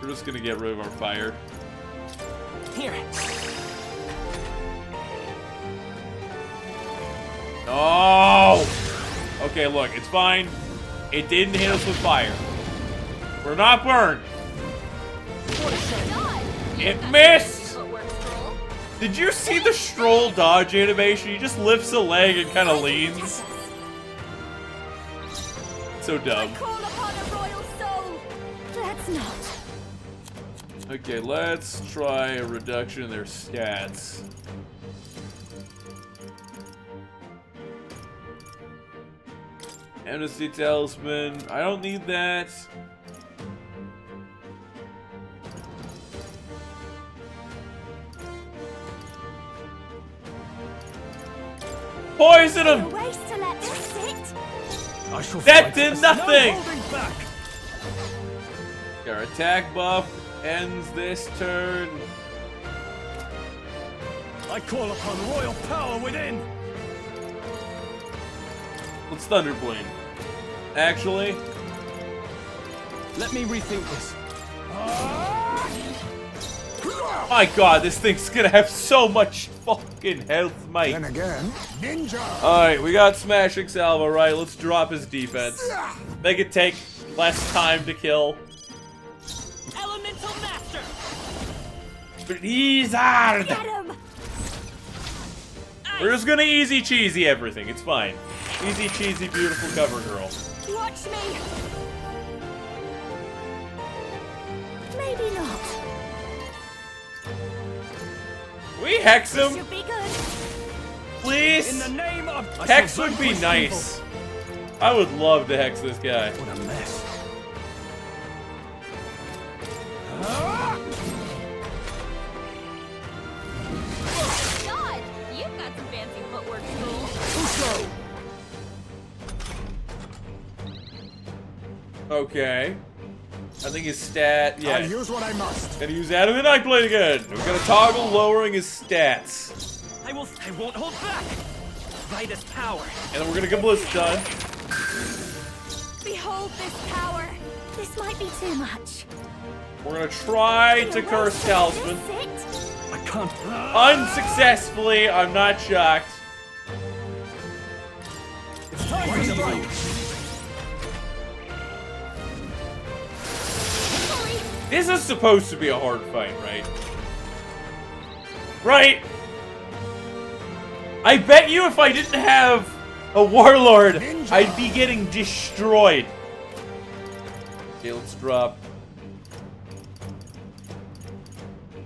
We're just gonna get rid of our fire. Here. No! Okay, look, it's fine. It didn't hit us with fire. We're not burned. God, It missed! footwork scroll. Did you see the stroll dodge animation? He just lifts a leg and kind of leans. So dumb. Call upon a royal soul. Let's not. Okay, let's try a reduction in their stats. Amnesty Talisman. I don't need that. Poison A him! waste to let this sit. I shall That fight. did No nothing! holding back. Our attack buff ends this turn. I call upon royal power within. Let's Thunderblade. Actually, Let me rethink this. my god, this thing's gonna have so much fucking health, mate. Then again, ninja. Alright, we got Smashing Salvo, right? Let's drop his defense. Make it take less time to kill. Elemental Master! Blizzard! Get him. We're just gonna easy cheesy everything. It's fine. Easy cheesy, beautiful cover girl. Watch me. Maybe not. We hex him, Should be good. please. In the name of I Hex shall would be vanquish nice. I would love to hex this guy. evil. What a mess. God, you've got some fancy footwork scroll. Okay. I think his stat, I'll yeah. use what I must. Gonna use Adam the Nightblade again. We're gonna toggle lowering his stats. I won't hold back! Vitus power! And then we're gonna get Blizzard done. Behold this power. This might be too much. We're gonna try to curse Talisman. Sit. I can't. Unsuccessfully, I'm not shocked. It's time for strike. This is supposed to be a hard fight, right? Right? I bet you if I didn't have a warlord, Ninja. I'd be getting destroyed. Okay, let's drop.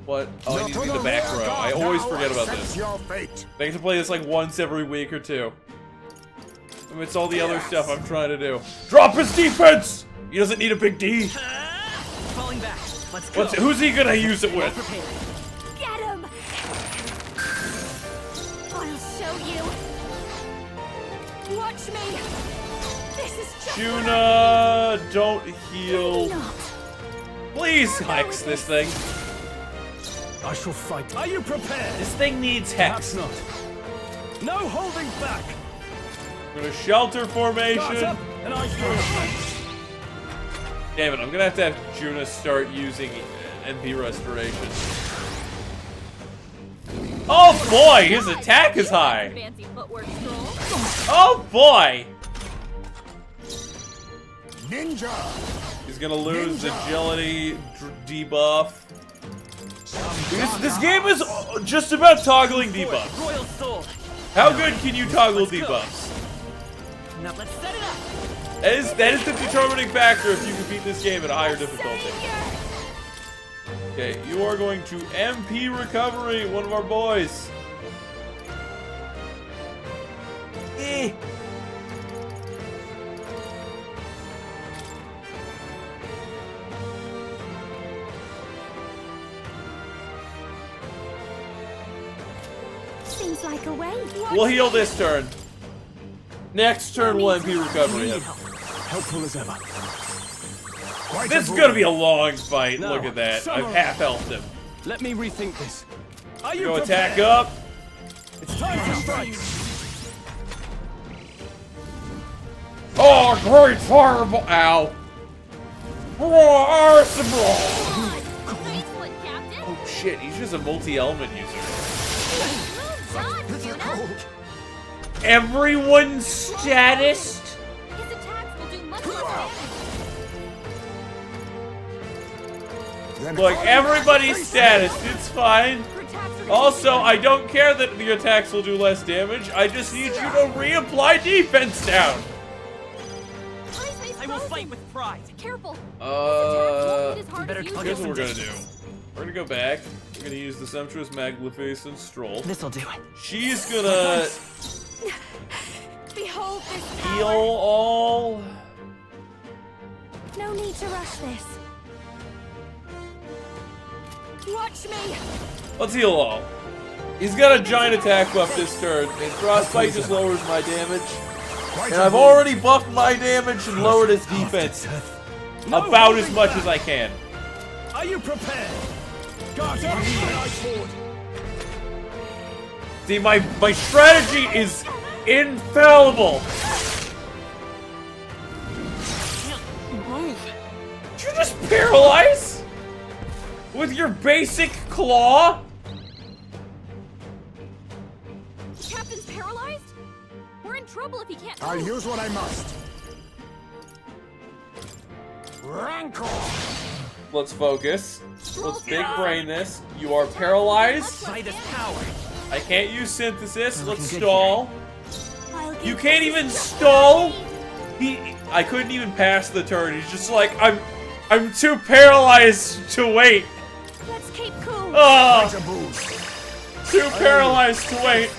What? Oh, I need to be the back row. I always forget about this. Your fate. I get to play this like once every week or two. Amidst all the other stuff I'm trying to do. Drop his defense! He doesn't need a big D. Falling back. Let's go. Who's he gonna use it with? Prepared. Get him. I'll show you. Watch me. This is just Juna, don't Maybe heal. not. Please hex this thing. I shall fight. Are you prepared? This thing needs Perhaps hex. not. No holding back. We're gonna shelter Guard formation. up, and I throw. Damn it, I'm gonna have to have Juna start using MP restoration. Oh boy, his attack is high. Fancy footwork stroll. Oh boy. Ninja! He's gonna lose agility debuff. This game is just about toggling debuffs. Royal Soul. How good can you toggle Let's go. debuffs? Now let's set it up. That is the determining factor if you can beat this game at a higher difficulty. Okay, you are going to MP Recovery, one of our boys. Eh. Seems like a way. We'll heal this turn. Next turn, we'll MP Recovery him. Helpful as ever. This is gonna be a long fight. Now, Look at that. I've summarize. half-healthed him. Let me rethink this. Are you Go prepared? attack up. It's time to strike. Oh, great fireball! Ow. Oh, Nice one, Captain. oh shit, he's just a multi-element user. Well done, Juna. Everyone's status? His attacks will do much less damage. Look, everybody's status, it's fine. Your attacks are Also, I don't care that the attacks will do less damage. I just need you to reapply defense down. I will fight with pride. Careful. Better Here's what we're gonna do. We're gonna go back. We're gonna use the Sumptuous Magnificent Stroll. This'll do it. She's gonna Behold this heal power. all. No need to rush this. Watch me. Let's heal all. He's got a giant attack buff this turn, and Frostbite just lowers my damage. And I've already buffed my damage and lowered his defense about as much as I can. Are you prepared? Guard up, strike forward. See, my strategy is infallible. Did you just paralyze? With your basic claw? Captain's paralyzed? We're in trouble if he can't I'll move. use what I must. Rancor! Let's focus. Let's big brain this. You are paralyzed. By this power. I can't use synthesis. Let's stall. I'll You give can't this even a stall. I couldn't even pass the turn. He's just like, I'm too paralyzed to wait. Let's keep cool. Oh, To boost. too paralyzed to wait.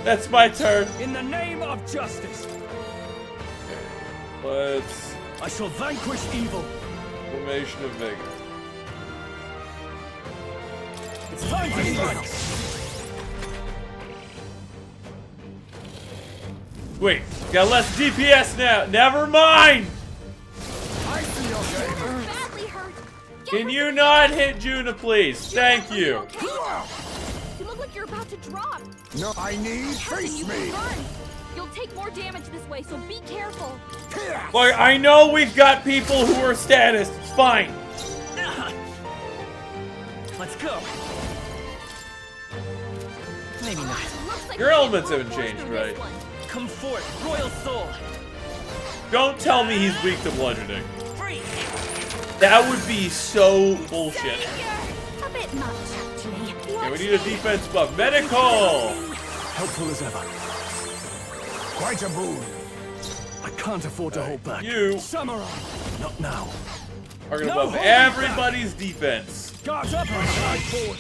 That's my turn. In the name of justice, Let's I shall vanquish evil. formation of vigor. It's time to strike. Wait, got less DPS now. Never mind. I see your game. Badly hurt. Can you not hit Juna, please? Thank you. Okay? You look like you're about to drop. No, I need Captain, face you me. can run. You'll take more damage this way, so be careful. Look, I know we've got people who are status. It's fine. Let's go. Maybe not. Looks like Your we can elements brute haven't force changed, through this right? one. Come forth, Royal Soul. Don't tell me he's weak to bludgeoning. Free. That would be so bullshit. A bit much, actually. Okay, we need a defense buff. Medical! Helpful as ever. Quite a boon. I can't afford to hold back. You Samurai, not now. are gonna No buff holding everybody's defense. Guard up and strike forward.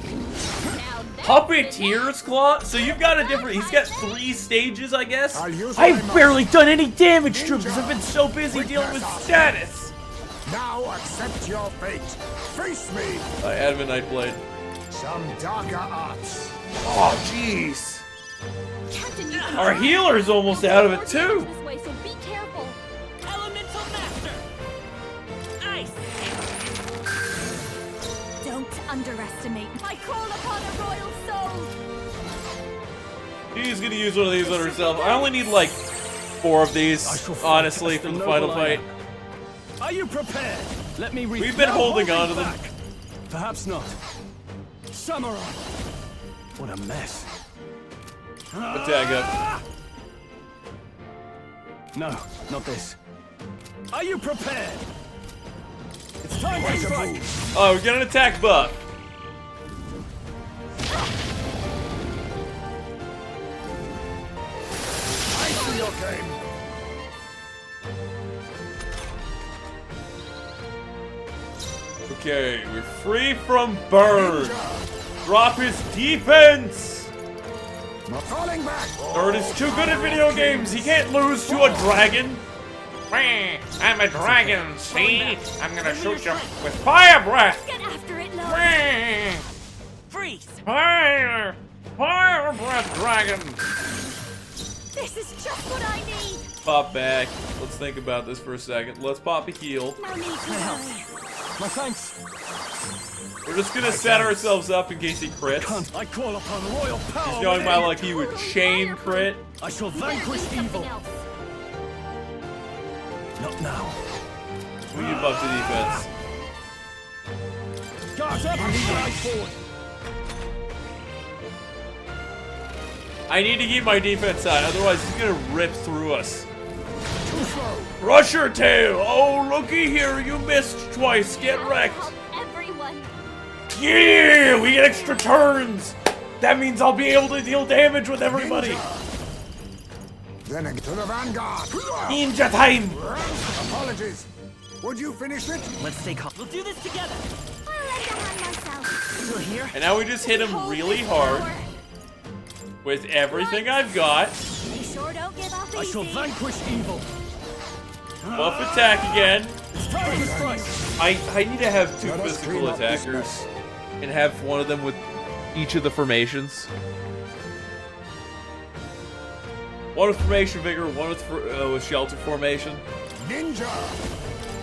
Now that's Puppeteer's Claw? So you've got a different... He's got 3 stages, I guess? I'll use what I I've must. barely done any damage to him because I've been so busy dealing with status. Now accept your fate. Face me. Adamant Nightblade. Some darker arts. Oh, jeez. Captain, you can Our run. healer's almost out of it, More too. damage This way, so be careful. Elemental Master. Ice. Don't underestimate. I call upon a royal soul. She's gonna use one of these on herself. I only need like 4 of these, honestly, for the final fight. Are you prepared? Let me We've been No holding on to them. back. Perhaps not. samurai. What a mess. Attack up. No, not this. Are you prepared? It's time to strike. Oh, we get an attack buff. I see your game. Okay, we're free from burn. Drop his defense. Falling back. Bird is too good at video games. He can't lose to a dragon. I'm a dragon, see? I'm gonna shoot you with fire breath. Get after it, Lord. Freeze! Fire breath dragon. This is just what I need. Pop back. Let's think about this for a second. Let's pop a heal. No need to worry. My thanks. We're just gonna set ourselves up in case he crits. I call upon royal power. He's going by like he would chain crit. I shall We gotta do vanquish something evil. else. Not now. We need buff to defense. Guards up and right forward. I need to keep my defense on, otherwise he's gonna rip through us. Too slow. Rush your tail! Oh, looky here, you missed twice. Get I'll wrecked. help everyone. Yeah, we get extra turns. That means I'll be able to deal damage with everybody. Then to the vanguard. Ninja time. Apologies. Would you finish it? Let's stay calm. We'll do this together. I'll lend a hand myself. Still here? And now we just hit him really hard with everything I've got. We sure don't give up I shall easy. vanquish evil. Buff attack again. It's time to strike. I need to have two Let us physical clean up this attackers and have one of them with each of the formations. One with formation vigor, one with shelter formation. Ninja.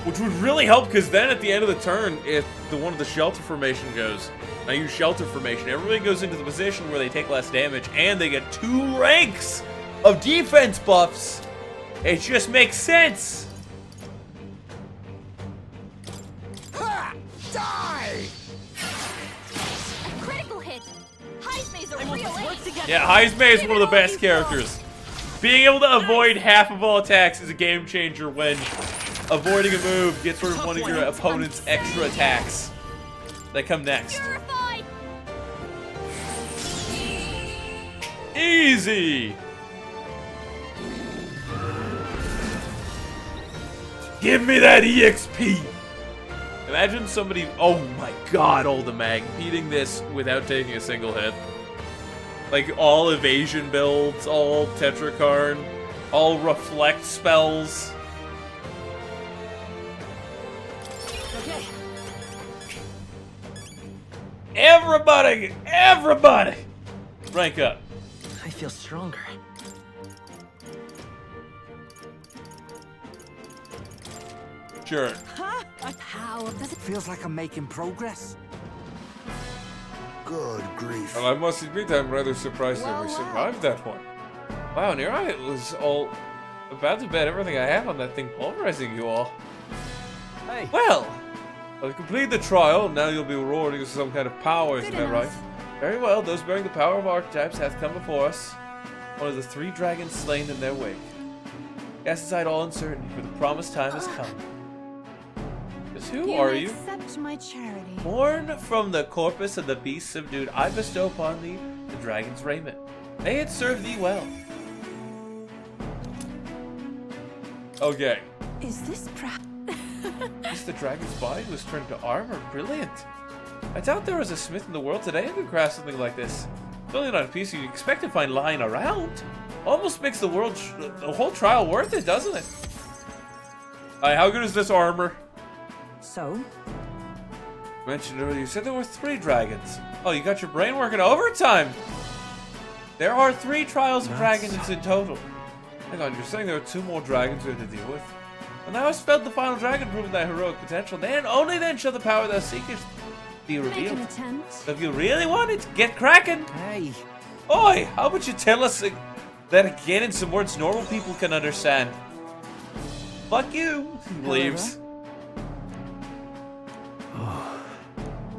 Which would really help, because then at the end of the turn, if the one of the shelter formation goes, I use shelter formation, everybody goes into the position where they take less damage, and they get 2 ranks of defense buffs. It just makes sense. Ha! Die! A critical hit. Heismay's a And we'll real just work ace. together. Yeah, Heismay is one of the best characters. Being able to avoid half of all attacks is a game changer when avoiding a move gets rid of one of your opponent's extra attacks that come next. Purified. Easy! Give me that EXP! Imagine somebody, oh my god, Oldemag, beating this without taking a single hit. Like, all evasion builds, all Tetrakarn, all reflect spells. Okay. Everybody! Rank up. I feel stronger. Sure. Huh? How does it Feels like I'm making progress. Good grief. Well, I must admit I'm rather surprised that we survived that one. Wow, near I was all about to bet everything I have on that thing pulverizing you all. Hey. Well, I've completed the trial, now you'll be rewarded with some kind of power, isn't that right? Very well, those bearing the power of archetypes hath come before us. One of the 3 dragons slain in their wake. Cast aside all uncertainty, for the promised time has come. Just who are you? accept my charity. Born from the corpus of the beast subdued, I bestow upon thee the dragon's raiment. May it serve thee well. Okay. Is this This the dragon's body was turned to armor. Brilliant. I doubt there was a smith in the world today who could craft something like this. It's only not a piece you'd expect to find lying around. Almost makes the whole trial worth it, doesn't it? Alright, how good is this armor? So? Mentioned earlier, you said there were 3 dragons. Oh, you got your brain working overtime. There are 3 trials of dragons in total. Hang on, you're saying there are 2 more dragons we have to deal with? And thou hast felled the final dragon, proving thy heroic potential. Then, only then shall the power thou seekest be revealed. attempt? So if you really want it, get cracking. Hey. Oi, how about you tell us that again in some words normal people can understand? Fuck you. He leaves.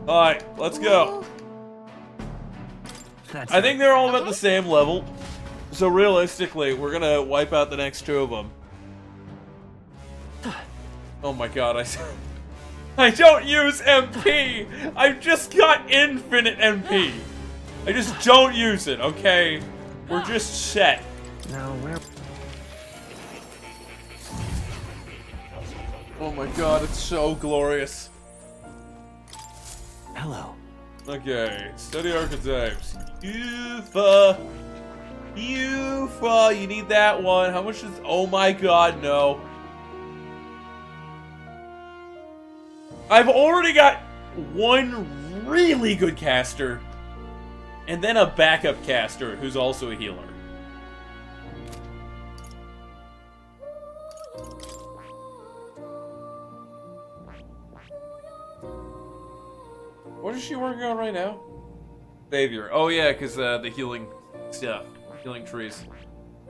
Alright, let's go. That's I think they're all about the same level. So realistically, we're gonna wipe out the next two of them. Oh my god, I don't use MP! I've just got infinite MP! I just don't use it, okay? We're just set. Now where? Oh my god, it's so glorious. Hello. Okay, study archetypes. Yufa! Yufa! You need that one. How much is... Oh my god, no. I've already got one really good caster. And then a backup caster who's also a healer. What is she working on right now? Savior. Oh yeah, because the healing stuff. Healing trees.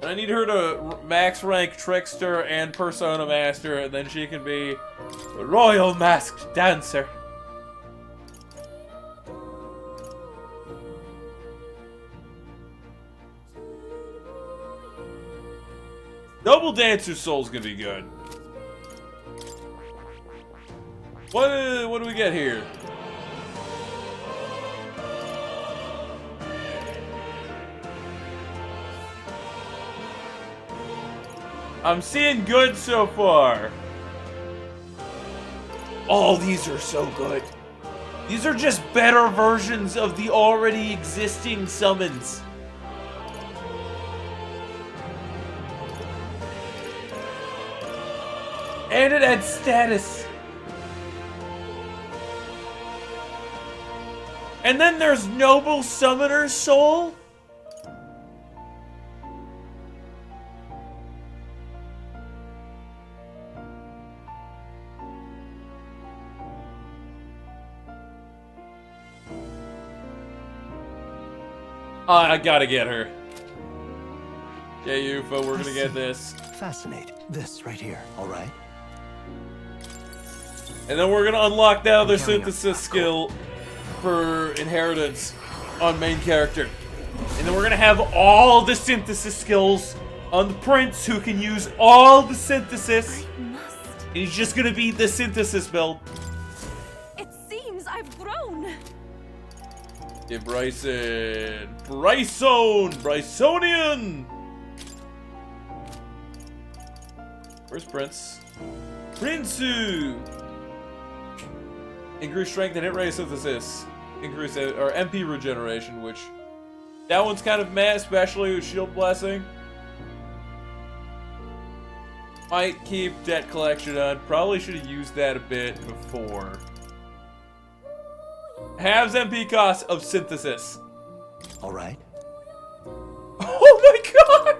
And I need her to max rank Trickster and Persona Master, and then she can be the Royal Masked Dancer. Double Dancer Soul's gonna be good. What do we get here? I'm seeing good so far. Oh, these are so good. These are just better versions of the already existing summons. And it adds status. And then there's Noble Summoner's Soul. I gotta get her. Yeah, UFO, we're gonna get this. Fascinating. This right here. All right. And then we're gonna unlock that other carrying a synthesis skill for inheritance on main character. And then we're gonna have all the synthesis skills on the prince who can use all the synthesis. I must. And he's just gonna be the synthesis build. It seems I've grown. Yeah, Bryson. Brysonian! Where's Prince? Prinsu! Increase strength and hit rate synthesis. Increase or MP regeneration, which that one's kind of meh, especially with Shield Blessing. Might keep Debt Collection on. Probably should have used that a bit before. Halves MP cost of synthesis. All right. Oh my god!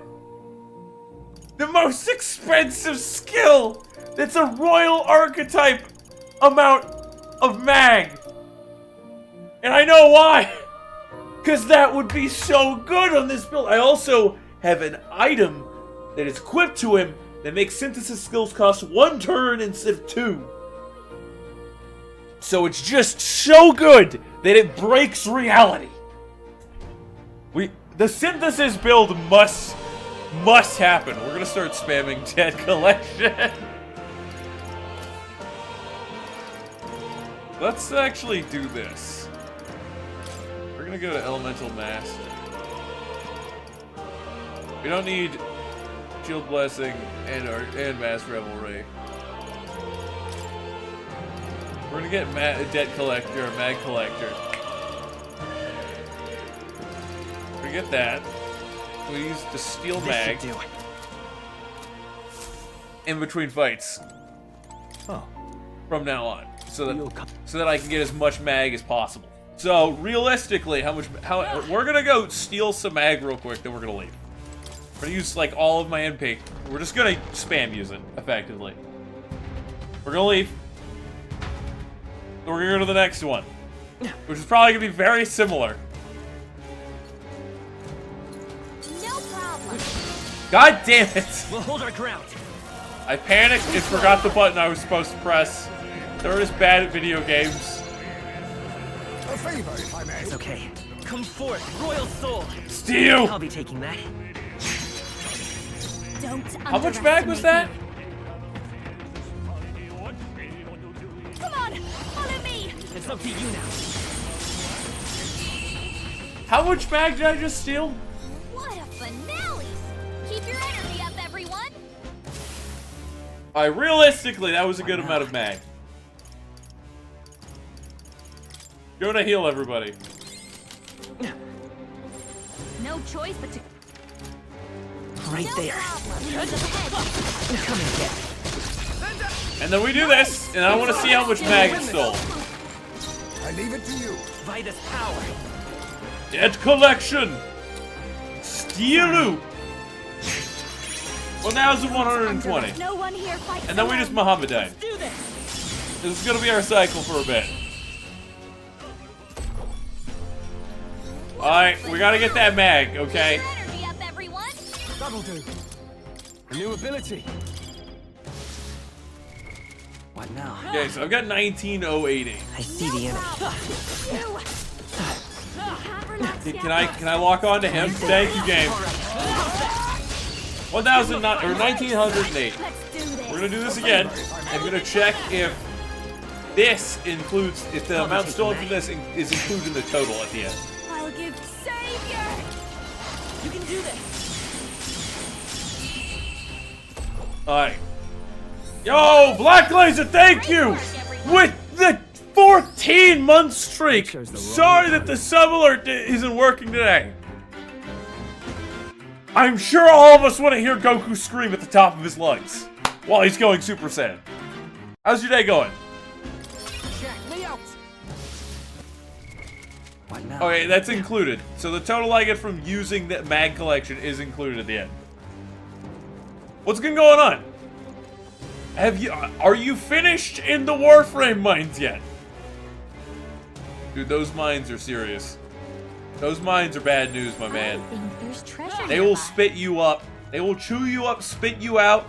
The most expensive skill! That's a royal archetype amount of mag. And I know why! Because that would be so good on this build. I also have an item that is equipped to him that makes synthesis skills cost 1 turn instead of 2. So it's just so good that it breaks reality. The synthesis build must happen. We're gonna start spamming Debt Collection. Let's actually do this. We're gonna go to Elemental Master. We don't need Shield Blessing and Mass Revelry. We're gonna get Debt Collector or Mag Collector. We get that. We use the Steel Mag in between fights. Oh. From now on, so that I can get as much mag as possible. So realistically, we're gonna go steal some mag real quick, then we're gonna leave. We're gonna use like all of my MP. We're just gonna spam use it effectively. We're gonna leave. Then we're gonna go to the next one, which is probably gonna be very similar. No problem. God damn it! We'll hold our ground. I panicked and forgot the button I was supposed to press. They're just bad at video games. A favor, if I may. It's okay. Come forth, royal soul. Steel! I'll be taking that. Don't How much mag was that? Come on, follow me. It's up to you now. How much mag did I just steal? What a finale! Keep your energy up, everyone! Alright, realistically, that was a good amount of mag. Go to heal everybody. No choice but to. Right No there. problem. Lead us ahead. Come and get. And then we do this, and I want to see how much mag it stole. I leave it to you. Vitus power. Debt collection! Steelu! 1,120. No one here fights And then we just alone. Mohammedan. Do this. This is gonna be our cycle for a bit. Alright, we gotta get that mag, okay? Keep your energy up, everyone! That'll do. A new ability. What now? Okay, so I've got 19,080. I see the enemy. You. Can't relax yet. Can I lock on to him? Thank you, game. 1,1908. Let's do this. We're gonna do this again. I'm gonna check if this includes, if the amount stolen from this is included in the total at the end. I'll give savior. You can do this. Alright. Yo, Black Laser, thank you! With the 14-month streak. Sorry that the sub alert isn't working today. I'm sure all of us want to hear Goku scream at the top of his lungs while he's going Super Saiyan. How's your day going? Check me out. What now? Okay, that's included. So the total I get from using the mag collection is included at the end. What's been going on? Are you finished in the Warframe mines yet? Dude, those mines are serious. Those mines are bad news, my man. I think there's treasure. They will spit you up. They will chew you up, spit you out.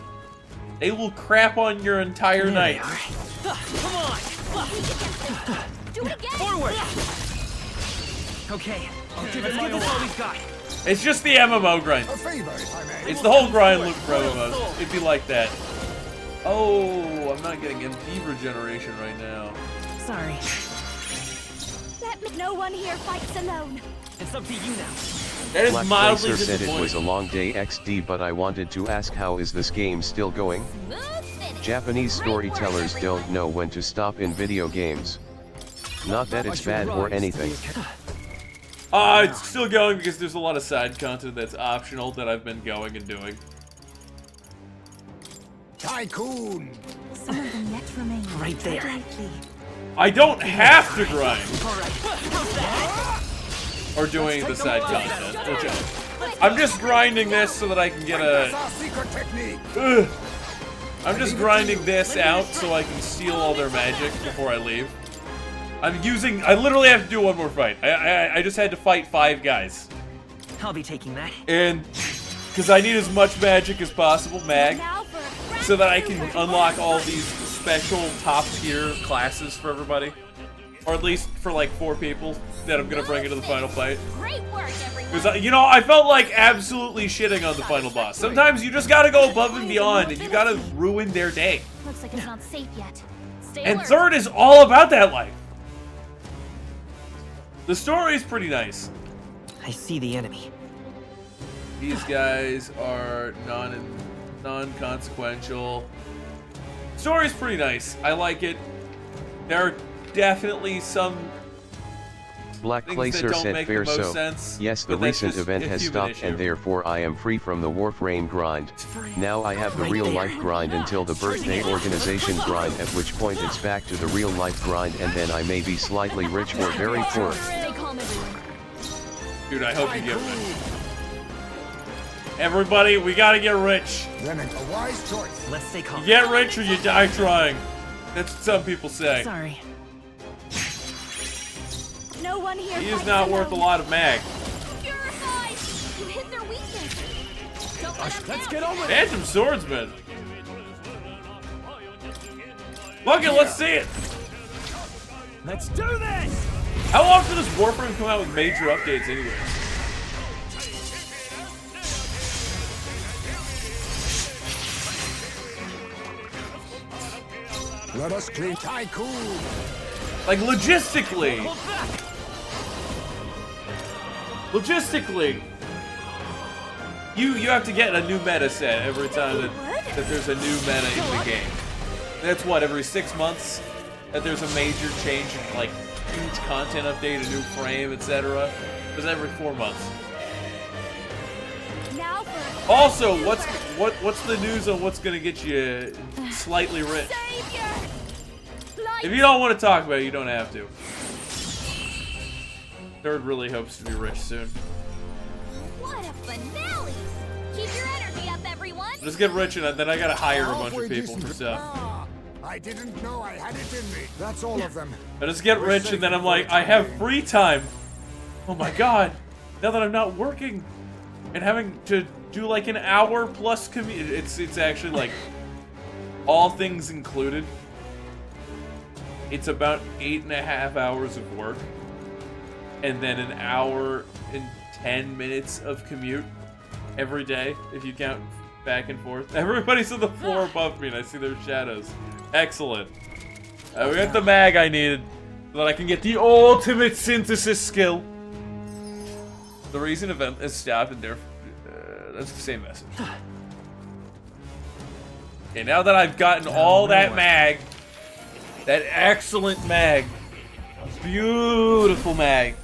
They will crap on your entire night. Come on. Do it again! Forward. Okay. Let's give this all we've got. It's just the MMO grind. A favor, if I may. It's the whole grind loop for MMOs. It'd be like that. Oh, I'm not getting MP regeneration right now. Sorry. No one here fights alone. It's up to you now. That is Black mildly Placer said it was a disappointing. long day XD, but I wanted to ask, how is this game still going? Smooth finish! Japanese Great work, storytellers don't everyone. know when to stop in video games. Not that it's bad or anything. It's still going because there's a lot of side content that's optional that I've been going and doing. Tycoon. Some of them yet remain. Right there. Tread lightly. I don't have to grind. All right. How's that? Or doing the side content. Which I'm just grinding this so that I can get That's a... our secret technique. Ugh. I'm just grinding this out so I can steal all their magic before I leave. I literally have to do one more fight. I just had to fight 5 guys. I'll be taking that. And because I need as much magic as possible, mag, Now for a grand so that I can finale. unlock all these special top tier classes for everybody. Or at least for like 4 people that I'm gonna bring into the final fight. Great work, everyone! Because, you know, I felt like absolutely shitting on the final boss. Sometimes you just gotta go above and beyond and you gotta ruin their day. Looks like it's not safe yet. Stay And alert. third is all about that life. The story is pretty nice. I see the enemy. These guys are non-consequential. Story's pretty nice. I like it. There are definitely some Black things Placer that don't said make fair the most so. sense, Yes, the but that's recent just event a has human stopped issue. and therefore I am free from the Warframe grind. Now I have the real life grind until the birthday organization grind, at which point it's back to the real life grind, and then I may be slightly rich or very poor. Stay calm, everyone. Dude, I hope you get rich. Everybody, we gotta get rich. Then a wise choice. Let's stay calm. You get rich or you die trying. That's what some people say. Sorry. No one here He is fights not worth a alone. lot of mag. Purify! You hit their weakness! Don't let them Let's down. get on with it. Phantom Swordsman. Look it, let's see it. Let's do this. How often does Warframe come out with major updates anyways? Let us clean Tycoon. Like, logistically, you have to get a new meta set every time that there's a new meta in the game. That's what, every 6 months that there's a major change in, like, huge content update, a new frame, etc. It was every 4 months. Now for Also, what's the news on what's gonna get you slightly rich? savior. If you don't want to talk about it, you don't have to. Third really hopes to be rich soon. What a finale! Keep your energy up, everyone! Just get rich and then I gotta hire a bunch of people for stuff. Ah, I didn't know I had it in me. That's all of them. I just get rich and then I'm like, I have free time. Oh my god. Now that I'm not working and having to do like an hour plus commute, it's actually like all things included. It's about 8.5 hours of work and then an hour and 10 minutes of commute every day, if you count back and forth. Everybody's on the floor above me and I see their shadows. Excellent. We got the mag I needed so that I can get the ultimate synthesis skill. The reason event is stopped and there. That's the same message. Okay, now that I've gotten all that mag, that excellent mag, beautiful mag,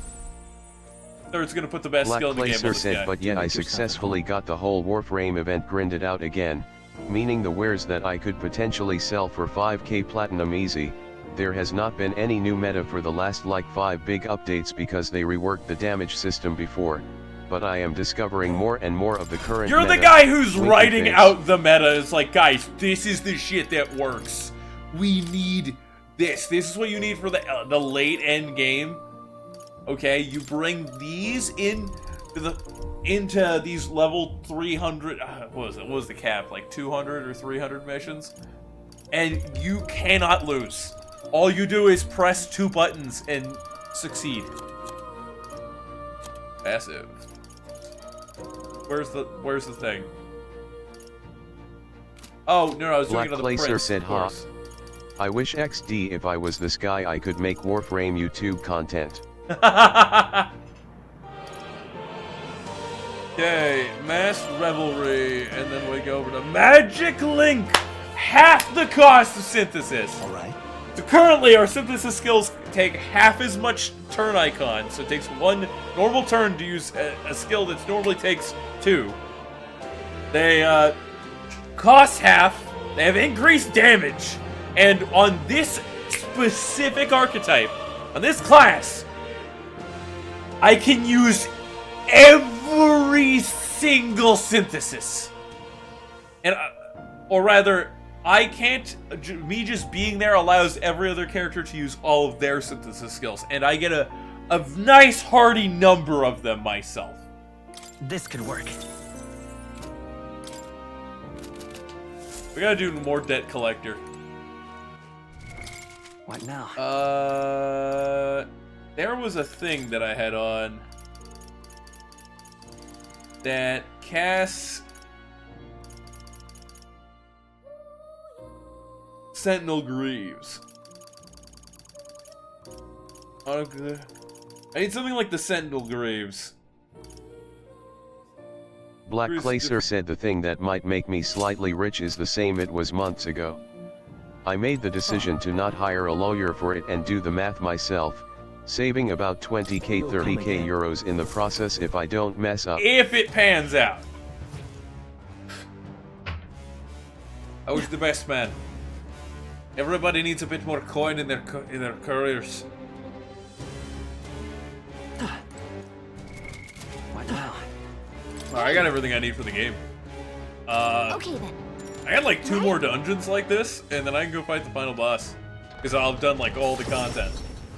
Third's gonna put the best skill in the game on this said, guy. but yet I successfully got the whole Warframe event grinded out again, meaning the wares that I could potentially sell for 5k platinum easy. There has not been any new meta for the last like 5 big updates because they reworked the damage system before, but I am discovering more and more of the current You're meta. the guy who's Winky writing face. out the meta. It's like, guys, this is the shit that works. We need this. This is what you need for the late end game. Okay, you bring these into these level 300. What was the cap? Like 200 or 300 missions, and you cannot lose. All you do is press 2 buttons and succeed. Passive. Where's the thing? Oh no, I was doing another Black Placer prince, said, of "Ha. course. I wish XD if I was this guy I could make Warframe YouTube content." Okay, Mass Revelry, and then we go over to Magic Link. Half the cost of synthesis. All right. So currently, our synthesis skills take half as much turn icon. So it takes 1 normal turn to use a skill that normally takes 2. They cost half. They have increased damage, and on this specific archetype, on this class, I can use every single synthesis. And, or rather, I can't, me just being there allows every other character to use all of their synthesis skills. And I get a nice hearty number of them myself. This could work. We gotta do more debt collector. What now? There was a thing that I had on that casts Sentinel Greaves. Okay. I need something like the Sentinel Greaves. Black Placer said the thing that might make me slightly rich is the same it was months ago. I made the decision to not hire a lawyer for it and do the math myself, saving about 20k 30k euros in the process if I don't mess up. If it pans out. I was the best man. Everybody needs a bit more coin in their careers. What now? Alright, I got everything I need for the game. Okay then. I got like 2 more dungeons like this, and then I can go fight the final boss. Because I'll have done like all the content.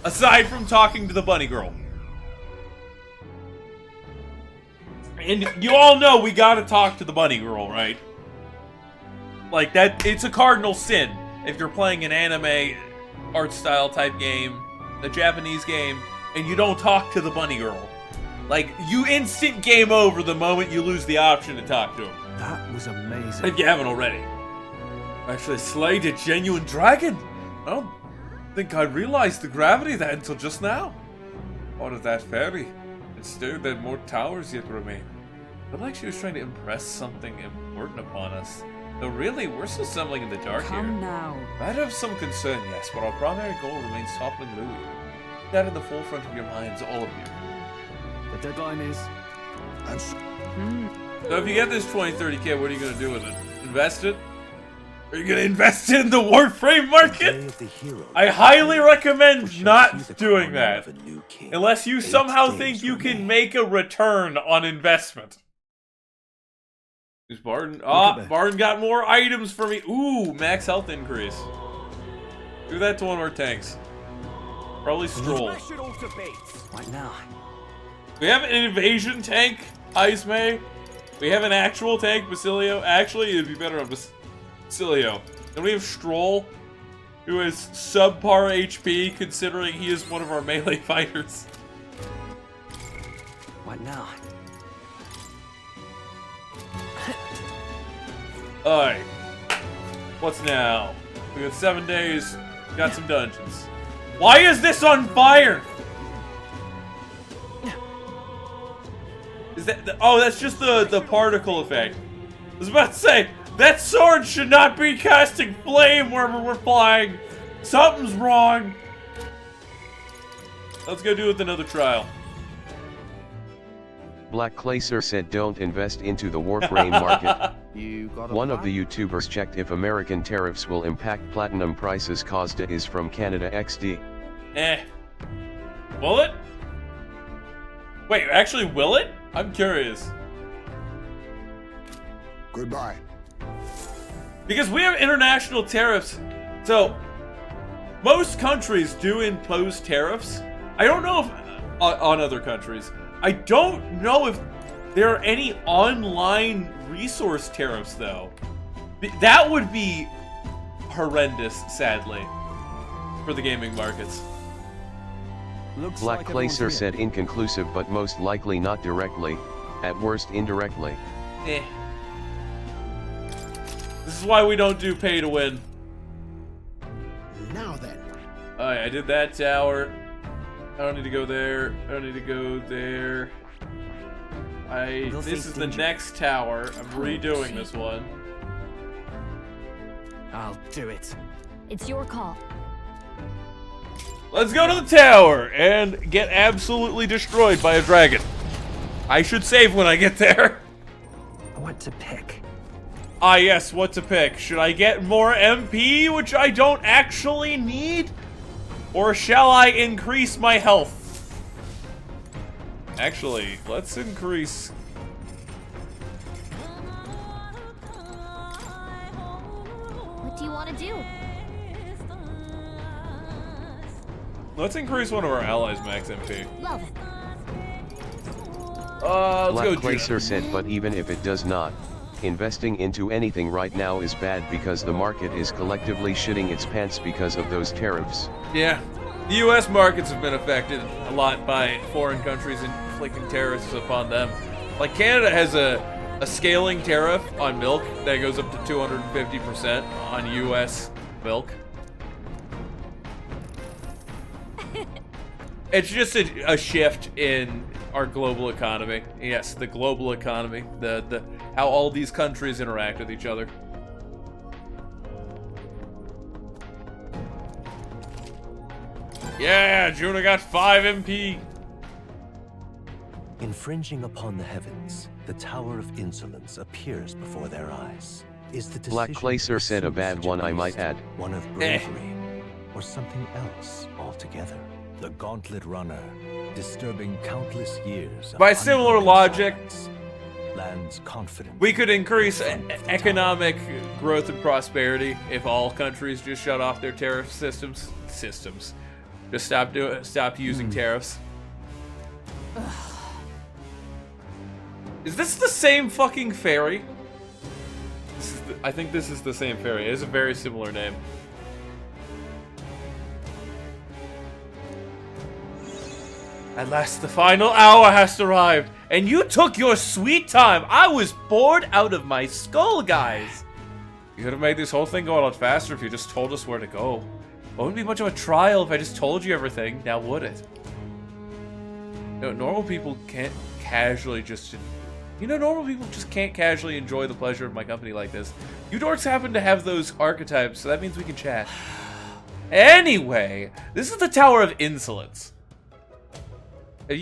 Aside from talking to the bunny girl. And you all know we gotta talk to the bunny girl, right? Like that, it's a cardinal sin. If you're playing an anime art style type game, a Japanese game, and you don't talk to the bunny girl. Like, you instant game over the moment you lose the option to talk to him. That was amazing. If you haven't already. Actually slayed a genuine dragon. I don't think I realized the gravity of that until just now. What of that fairy? Instead, that more towers yet remain. But like she was trying to impress something important upon us. Though really, we're still stumbling in the dark here. Come now. Matter of some concern, yes, but our primary goal remains toppling Louis. Keep that in the forefront of your minds, all of you. The deadline is... So if you get this 20-30K, what are you going to do with it? Invest it? Are you going to invest it in the Warframe market? I highly recommend not doing that. Unless you somehow think you can make a return on investment. Who's Barton? Ah, Barton got more items for me. Ooh, max health increase. Do that to one of our tanks. Probably Stroll. Right now. We have an invasion tank, Ice May. We have an actual tank, Basilio. Actually, it'd be better on Basilio. Then we have Stroll, who is subpar HP, considering he is one of our melee fighters. What now? Alright. What's now? We got 7 days. Got some dungeons. Why is this on fire? Is that oh, that's just the particle effect. I was about to say, that sword should not be casting flame wherever we're flying. Something's wrong. Let's go do it with another trial. Black Claser said don't invest into the Warframe market. You got a One of plan? the YouTubers checked if American tariffs will impact platinum prices. Costa is from Canada XD. Will it? Wait, actually will it? I'm curious. Goodbye. Because we have international tariffs. So, most countries do impose tariffs. I don't know if on other countries. I don't know if there are any online resource tariffs, though. That would be horrendous, sadly, for the gaming markets. Looks Black like everyone's Claser here. said inconclusive, but most likely not directly, at worst indirectly. This is why we don't do pay to win. Now then. Alright, I did that tower. I don't need to go there. I don't need to go there. This is the next tower. I'm redoing this one. I'll do it. It's your call. Let's go to the tower and get absolutely destroyed by a dragon. I should save when I get there. What to pick? Ah yes, what to pick? Should I get more MP, which I don't actually need? Or shall I increase my health? Actually, let's increase... What do you want to do? Let's increase one of our allies' max MP. Well then. Let's Black go Claser Juno. said, but even if it does not, investing into anything right now is bad because the market is collectively shitting its pants because of those tariffs. Yeah, the U.S. markets have been affected a lot by foreign countries inflicting tariffs upon them. Like Canada has a scaling tariff on milk that goes up to 250% on U.S. milk. It's just a shift in our global economy. Yes, the global economy, the how all these countries interact with each other. Yeah, Juno got 5 MP. Infringing upon the heavens, the Tower of Insolence appears before their eyes. Is the Black decision Claser said a to bad one, I might add. one of bravery, or something else altogether? The Gauntlet Runner, disturbing countless years. By similar logic, lands confident. we could increase economic growth and prosperity if all countries just shut off their tariff systems. Just stop using tariffs. Is this the same fucking ferry? I think this is the same ferry. It is a very similar name. At last, the final hour has arrived, and you took your sweet time. I was bored out of my skull, guys. You could have made this whole thing go a lot faster if you just told us where to go. It wouldn't be much of a trial if I just told you everything, now would it? You know, normal people can't casually just... You know, normal people just can't casually enjoy the pleasure of my company like this. You dorks happen to have those archetypes, so that means we can chat. Anyway, this is the Tower of Insolence. If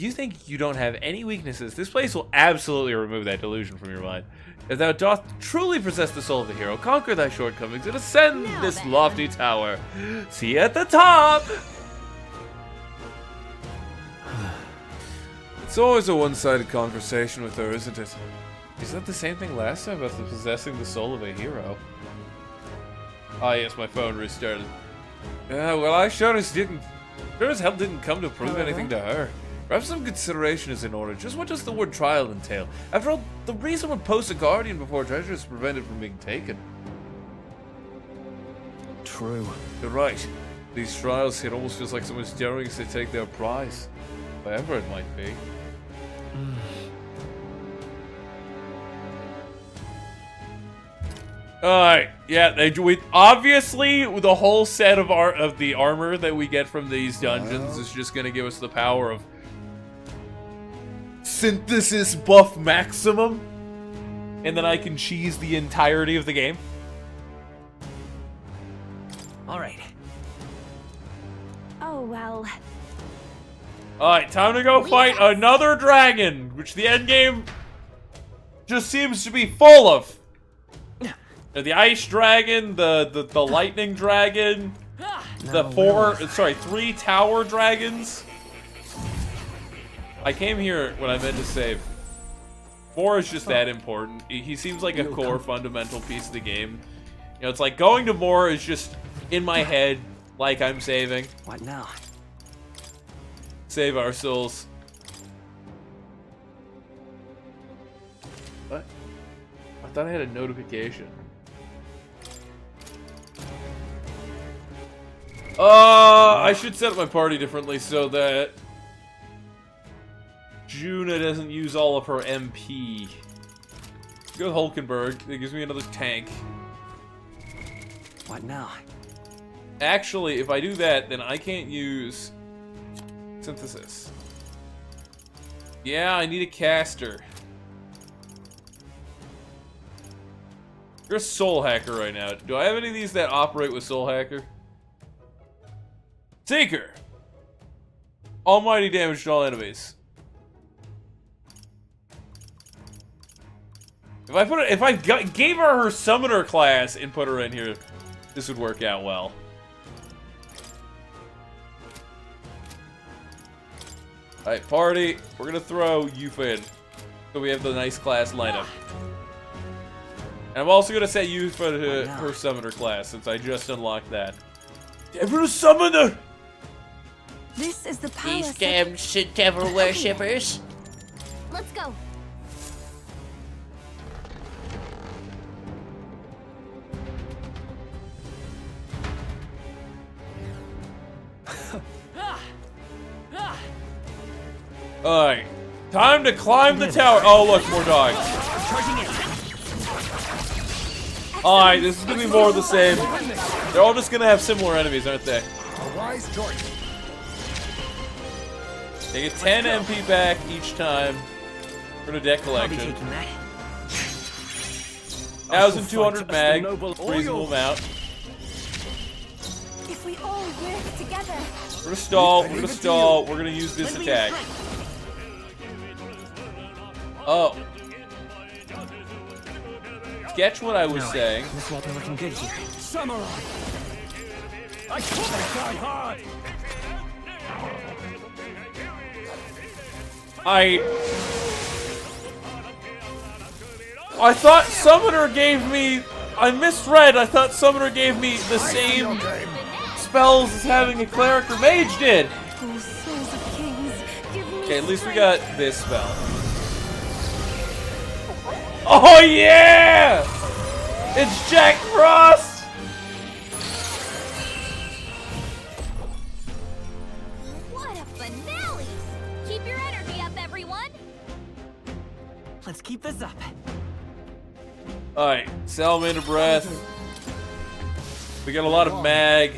you think you don't have any weaknesses, this place will absolutely remove that delusion from your mind. If thou dost truly possess the soul of a hero, conquer thy shortcomings and ascend this lofty tower. See you at the top! It's always a one-sided conversation with her, isn't it? You said the same thing last time about the possessing the soul of a hero. Ah, yes, my phone restarted. Yeah, well, I sure as hell didn't come to prove anything to her. Perhaps some consideration is in order. Just what does the word trial entail? After all, the reason would post a guardian before treasure is prevented from being taken. True. You're right. These trials, it almost feels like someone's daring us to take their prize. Whatever it might be. Alright, yeah, obviously the whole set of the armor that we get from these dungeons is just gonna give us the power of synthesis buff maximum, and then I can cheese the entirety of the game. Alright. Oh, well. Alright, time to go fight another dragon, which the endgame just seems to be full of. The ice dragon, the lightning dragon, the 3 tower dragons. I came here when I meant to save. 4 is just that important. He seems like a core fundamental piece of the game. You know, it's like going to more is just in my head, like I'm saving. What now? Save our souls. What? I thought I had a notification. I should set up my party differently so that Juna doesn't use all of her MP. Go with Hulkenberg. That gives me another tank. What now? Actually, if I do that, then I can't use synthesis. Yeah, I need a caster. You're a soul hacker right now. Do I have any of these that operate with soul hacker? Seeker! Almighty damage to all enemies. If I gave her summoner class and put her in here, this would work out well. Alright, party. We're gonna throw Yufa in. So we have the nice class lineup. And I'm also gonna set Yufa to her summoner class since I just unlocked that. Devil summoner! This is the power. These damn devil worshippers. Let's go. Alright. Time to climb the tower. Oh, look, more dogs. Alright, this is gonna be more of the same. They're all just gonna have similar enemies, aren't they? A wise choice. They get 10 MP back each time for the deck collection. 1,200 mag, reasonable amount. If we all work together. We're gonna stall, we're gonna stall, we're gonna use this attack. Oh. Sketch what I was saying. This won't be looking good here. Samurai! I can't die hard! I thought Summoner gave me... I misread. I thought Summoner gave me the same spells as having a Cleric or Mage did. Okay, at least we got this spell. Oh yeah! It's Jack Frost! What a finesse! Let's keep this up. Alright, salamander breath. We got a lot of mag.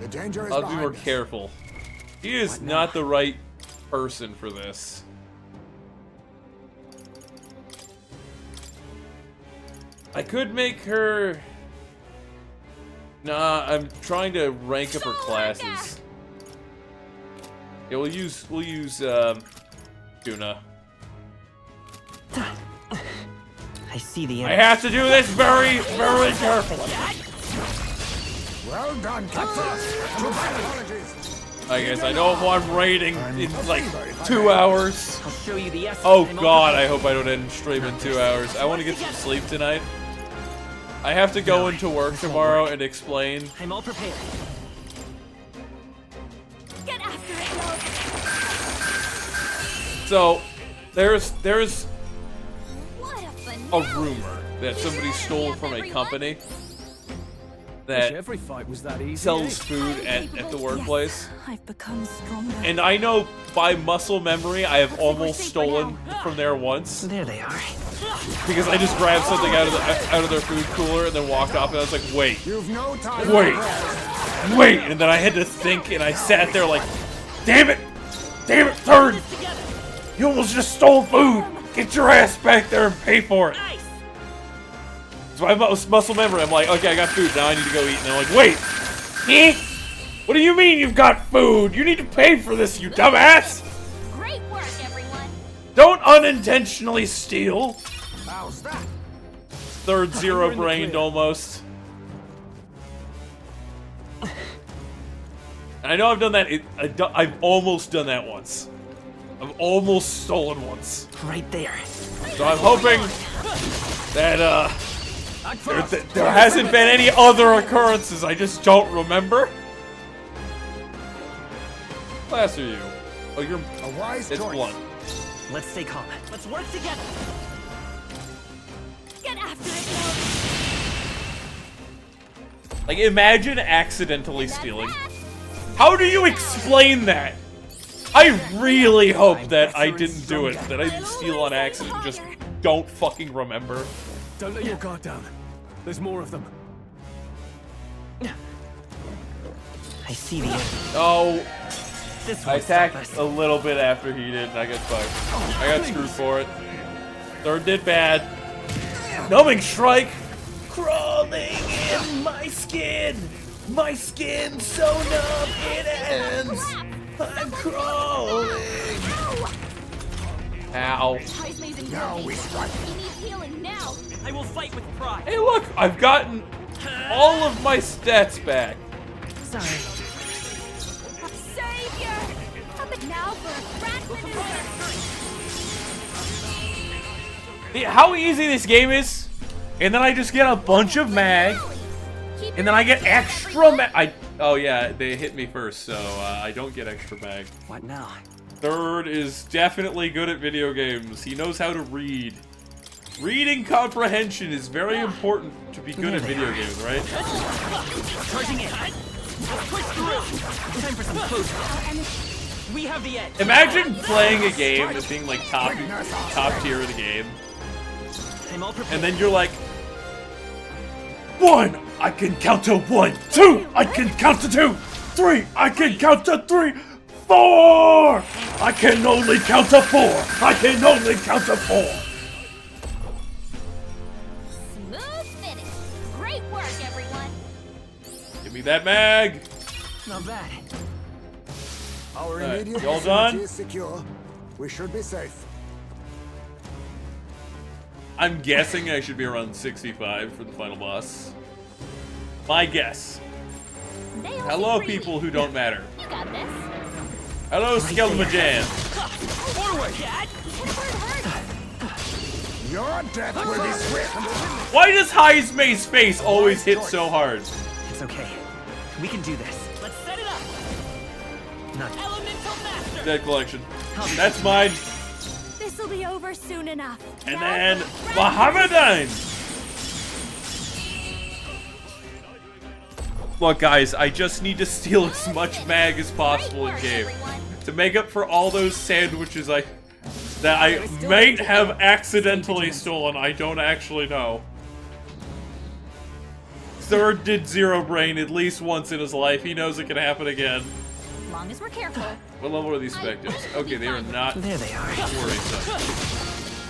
The danger is I'll be more behind us. careful. He is not the right person for this. I could make her... Nah, I'm trying to rank up her classes. Yeah, we'll use Tuna. I see the I have to do this very, very carefully. Well done, Captain. To my apologies. I guess I know if I'm raiding in like 2 hours. I'll show you the essence. Oh god, I hope I don't end stream in 2 hours. I want to get some sleep tonight. I have to go into work tomorrow and explain. I'm all prepared. Get after it, love. So, there's What a a finale. rumor that somebody stole from a company Wish that every fight was that easy. sells food at the workplace. I've become stronger. And I know by muscle memory I have almost stolen from there once. There they are. Because I just grabbed something out of their food cooler and then walked off and I was like, wait, You've no time. wait, and then I had to think and I sat there like, damn it, Third, you almost just stole food. Get your ass back there and pay for it. Nice. So I muscle memory. I'm like, okay, I got food. Now I need to go eat. And they're like, wait, eh? What do you mean you've got food? You need to pay for this, you dumbass. Great work, everyone. Don't unintentionally steal. How's that? Third zero-brained almost. And I know I've done that. I've almost done that once. I've almost stolen once. Right there. So I'm hoping that there hasn't been any other occurrences. I just don't remember. What class are you? Oh, you're A wise it's choice. blunt. Let's stay calm. Let's work together. Get after it, love. Like, imagine accidentally stealing. How do you explain that? I really hope that I didn't do it, that I didn't steal on accident, just don't fucking remember. Don't let your guard down. There's more of them. I see the end. Oh, This I will stop attacked us. a little bit after he did, and I got fucked. I got screwed for it. Third did bad. Numbing strike! Crawling in my skin! My skin so numb it ends! I'm crawling! Ow. Heismay's in Now we strike. He needs healing now. I will fight with pride. Hey look, I've gotten all of my stats back. Sorry. Savior! Now for a grand maneuver. How easy this game is, and then I just get a bunch of mag, and then I get extra mag. Oh yeah, they hit me first, so I don't get extra mag. What now? Third is definitely good at video games. He knows how to read. Reading comprehension is very important to be good at video games, right? Charging in. Let's push through. Time for some closure. We have the edge. Imagine playing a game and being like top tier of the game, I'm all prepared. and then you're like, 1, I can count to 1. 2, I can count to 2. 3, I can count to 3. 4, I can only count to 4. I can only count to 4. Smooth finish. Great work, everyone. Give me that mag. Not bad. Our Alright, immediate you all vicinity done? is secure. We should be safe. I'm guessing I should be around 65 for the final boss. My guess. They all Hello, seem people who don't matter. You got this. Hello, Skeleton Jam. Forward, Dad. Your death will be swift. Why does Heismay's face always hit so hard? It's okay. We can do this. Let's set it up. None. Elemental Master. Dead collection. That's mine. This'll be over soon enough. And Now then for Mohammedan. Look, guys, I just need to steal as much mag as possible in game to make up for all those sandwiches I that I might have accidentally stolen. I don't actually know. Third did Zero Brain at least once in his life. He knows it can happen again. As long as we're careful. What level are these specters? Okay, they are not There they are. worrisome.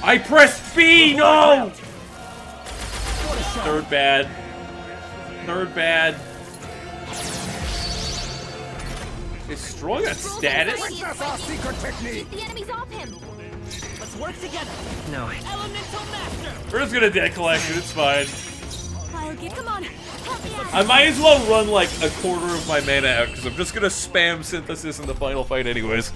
I pressed B! No! Third bad. Third bad. Is Stroy on status? That's our secret technique. Keep the enemies off him. Let's work together. No. Elemental Master. We're just gonna dead collection, it's fine. I'll get. Come on. Help me out. I might as well run like a quarter of my mana out, because I'm just gonna spam synthesis in the final fight anyways.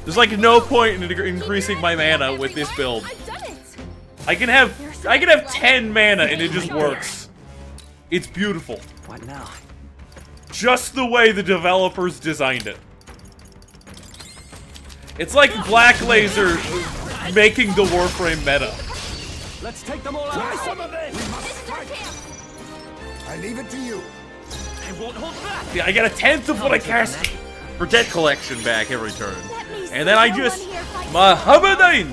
There's like no point in increasing my mana with this build. I've done it. I can have 10 mana and it just works. It's beautiful. What now? Just the way the developers designed it. It's like Black Laser making the Warframe meta. Let's take them all out. Some of it. We must fight. I leave it to you. I won't hold back. Yeah, I get a tenth of what I cast for debt collection back every turn. And then I just Muhammadine!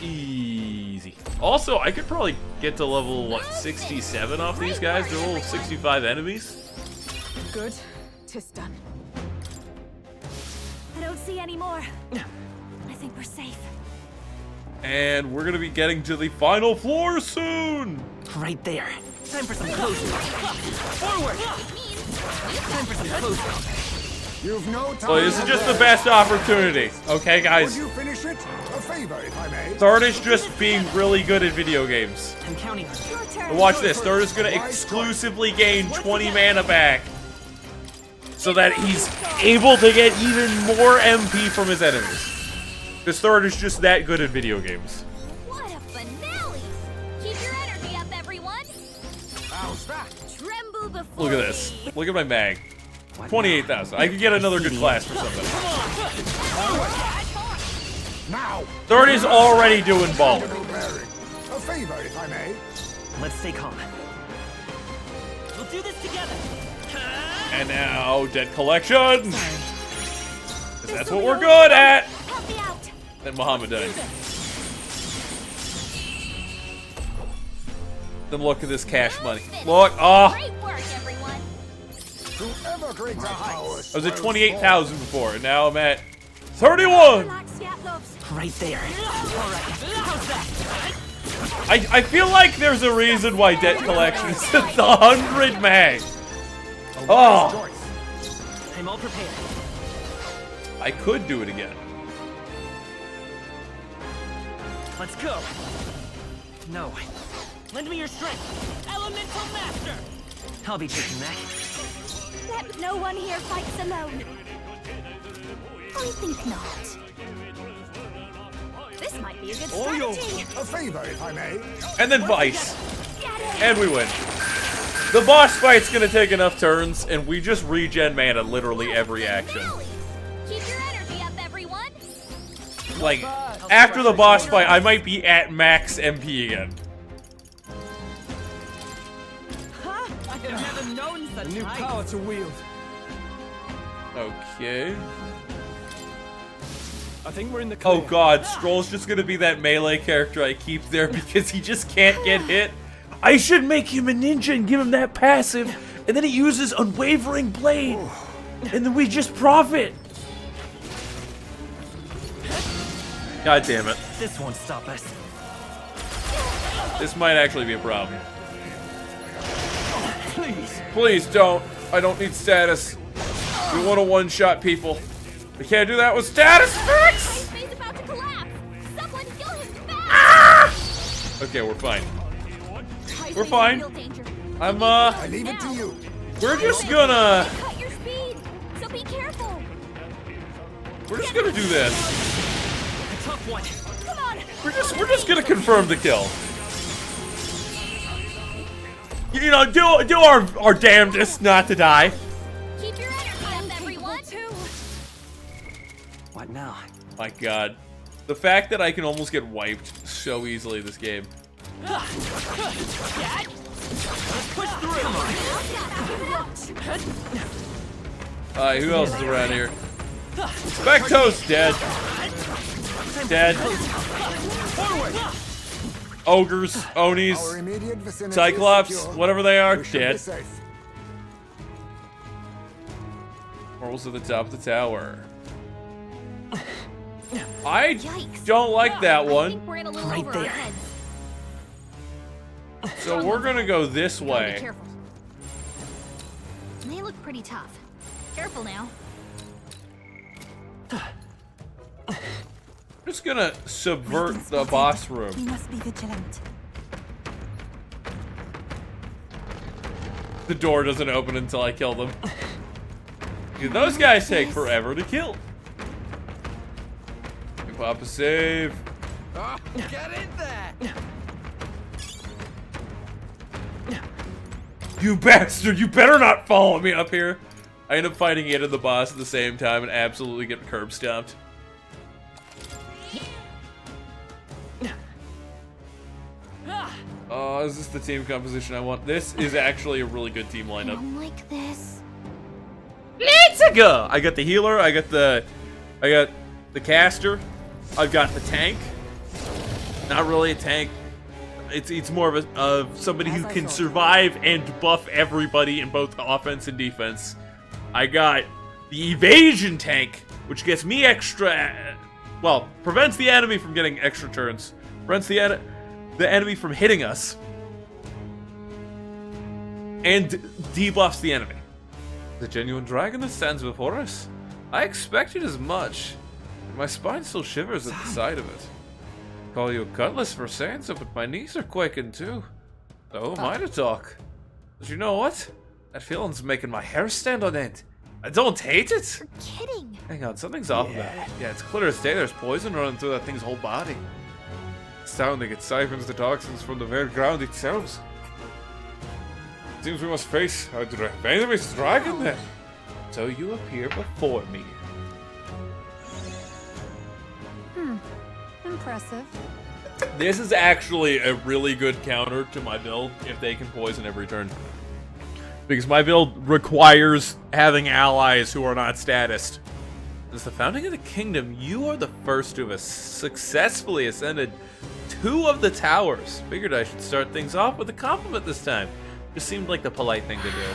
Easy. Also, I could probably get to level, what, 67 off these guys? They're level 65 enemies. Good. Tis done. I don't see any more. I think we're safe. And we're gonna be getting to the final floor soon! Right there. Time for some closing. Forward. Time for some closing. You've no time. So this is just the best opportunity, okay, Would guys? you finish it? A favor, if I may. Third is just being really good at video games. I'm counting on you. Your turn. And watch this, Third is gonna exclusively gain 20 mana back, so that he's able to get even more MP from his enemies. This Third is just that good at video games. What a finale! Keep your energy up, everyone. How's that? Tremble before Look at this. me. Look at my mag. 28,000. I could get another good class for somebody. Now. Third is already doing ball. A favor, if I may. Let's stay calm. We'll do this together. And now, debt collection. 'Cause that's what we're good at. Help me out. Then Muhammad died. Then look at this cash money. Look, Great work, everyone. To ever greater heights. I was at 28,000 before, and now I'm at 31. Relax, Scat loves. Right there. All right. How's that? I feel like there's a reason why debt collection is at the 100 mag. Oh, I'm all prepared. I could do it again. Let's go. No. Lend me your strength. Elemental Master. I'll be taking that. Let no one here fights alone. I think not. This might be a good Oh, strategy. a favor, if I may. And then Vice. Get it. And we win. The boss fight's gonna take enough turns, and we just regen mana literally every action. Keep your energy up, everyone. Like, after the boss fight, I might be at max MP again. Huh? I have never known such New power to wield. Okay. I think we're in the clear. Oh god, Stroll's just gonna be that melee character I keep there because he just can't get hit. I should make him a ninja and give him that passive, and then he uses Unwavering Blade, and then we just profit. God damn it. This won't stop us. This might actually be a problem. Please. Please don't. I don't need status. We want to one-shot people. We can't do that with status effects! He's about to collapse. Someone kill him fast. Okay, we're fine. Tyson We're is in fine. real danger. I'm, I leave it to you. we're just gonna Cut your speed, so be careful. do this. A tough one. Come on. We're just gonna confirm the kill. You know, do our damnedest not to die. Keep your energy up, everyone. What now? My god. The fact that I can almost get wiped so easily this game. Let's push through. Come on. Alright, who else is around here? Specto's dead. Dead. Ogres, Onis, Our immediate vicinity is Cyclops, secure. whatever they are, We should be dead. safe. Rolls at the top of the tower. I Yikes. don't like that I one. think we're in a little Right over our there. heads. So we're gonna go this Gotta be way. careful. They look pretty tough. Careful now. Just gonna subvert the boss room. We must be vigilant. The door doesn't open until I kill them. Dude, those guys take forever to kill. Pop a save. Get in there! You bastard! You better not follow me up here. I end up fighting it and the boss at the same time and absolutely get curb stomped. Is this the team composition I want? This is actually a really good team I lineup. don't like this. Let's go! I got the healer, I got the caster, I've got the tank. Not really a tank. It's more of somebody who can survive and buff everybody in both offense and defense. I got the evasion tank, which gets me extra, well, prevents the enemy from getting extra turns, prevents the enemy from hitting us, and debuffs the enemy. The genuine dragon that stands before us. I expected as much. My spine still shivers at the sight of it. Call you a cutlass for saying so, but my knees are quaking too. So am I to talk. But you know what? That feeling's making my hair stand on end. I don't hate it. You're kidding. Hang on, something's off about it. Yeah, it's clear as day there's poison running through that thing's whole body. Astounding, it siphons the toxins from the very ground itself. Seems we must face our enemy's dragon then. So you appear before me. Impressive. This is actually a really good counter to my build if they can poison every turn. Because my build requires having allies who are not statist. Since the founding of the kingdom, you are the first to have successfully ascended 2 of the towers. Figured I should start things off with a compliment this time. Just seemed like the polite thing to do.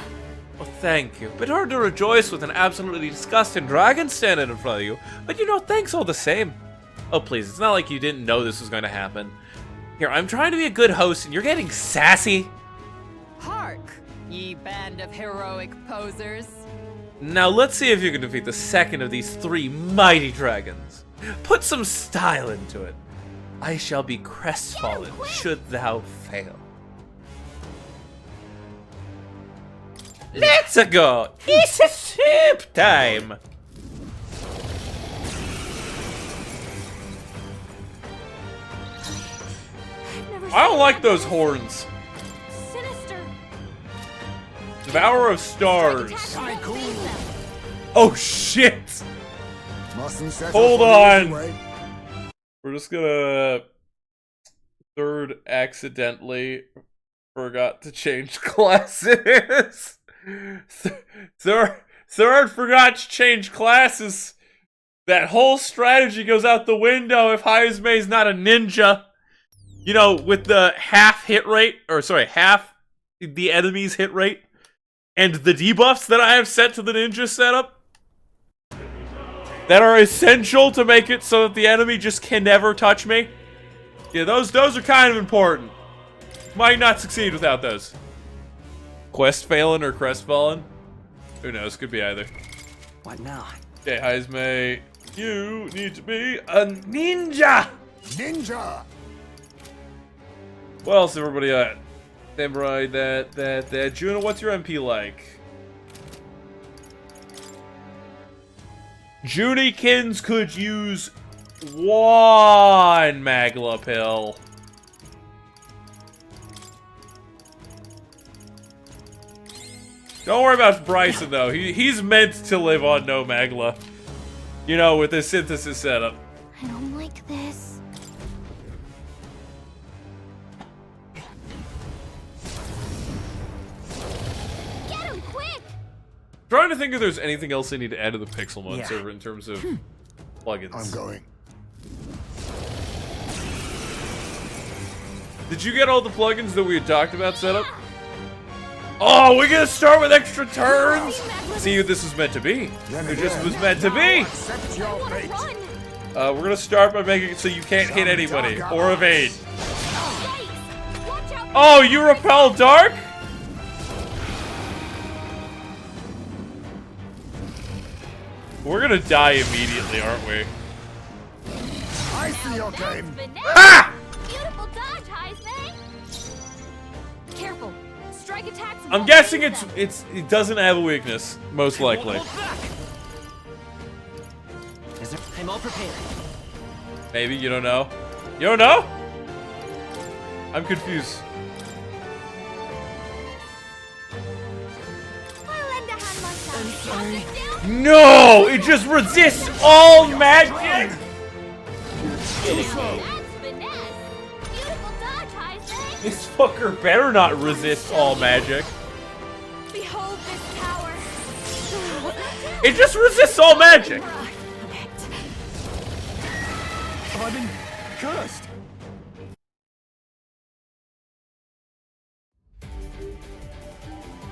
Well, thank you. Bit hard to rejoice with an absolutely disgusting dragon standing in front of you, but you know, thanks all the same. Oh, please, it's not like you didn't know this was going to happen. Here, I'm trying to be a good host, and you're getting sassy. Hark, ye band of heroic posers. Now, let's see if you can defeat the second of these 3 mighty dragons. Put some style into it. I shall be crestfallen should thou fail. Let's go! It's a soup time! I don't like those horns. Sinister. Devourer of Stars. Oh shit! Mustn't set Hold off the easy on. way. We're just gonna accidentally forgot to change classes. Third forgot to change classes. That whole strategy goes out the window if Haizme's not a ninja. You know, with the half hit rate, or sorry, half the enemy's hit rate, and the debuffs that I have set to the ninja setup, that are essential to make it so that the enemy just can never touch me. Yeah, those are kind of important. Might not succeed without those. Quest failing or crestfallen? Who knows? Could be either. What now? Okay, Haizme, you need to be a ninja! Ninja! What else everybody at? Samurai, that. Juno, what's your MP like? Junikins could use 1 Magla pill. Don't worry about Bryson, though. He's meant to live on no Magla. You know, with his synthesis setup. I don't like this. Get him quick! Trying to think if there's anything else I need to add to the Pixelmon Yeah. server in terms of plugins. I'm going. Did you get all the plugins that we had talked about set up? Oh, we're gonna start with extra turns! See what this is meant to be. It just was meant to be! Accept your fate. We're gonna start by making it so you can't hit anybody or evade. Oh, you repel dark? We're gonna die immediately, aren't we? I see your game. Ha! Beautiful dodge, Heisman. Careful. Strike attacks. I'm guessing it doesn't have a weakness, most likely. I'm all prepared. Maybe, you don't know. You don't know? I'm confused. I'm sorry. No! It just resists all magic! That's finesse. Beautiful dodge, Heisman. This fucker better not resist all magic. Behold this power. It just resists all magic. I've been cursed.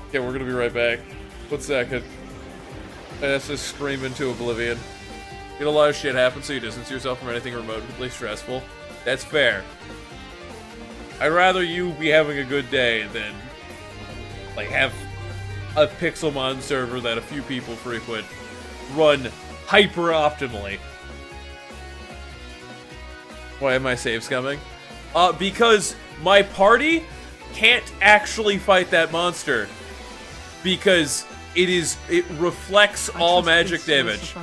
Okay, we're gonna be right back. 1 second. I have to scream into oblivion. Get a lot of shit happen, so you distance yourself from anything remotely stressful. That's fair. I'd rather you be having a good day than, like, have a Pixelmon server that a few people frequent run hyper-optimally. Why are my saves coming? Because my party can't actually fight that monster. Because it reflects all magic damage.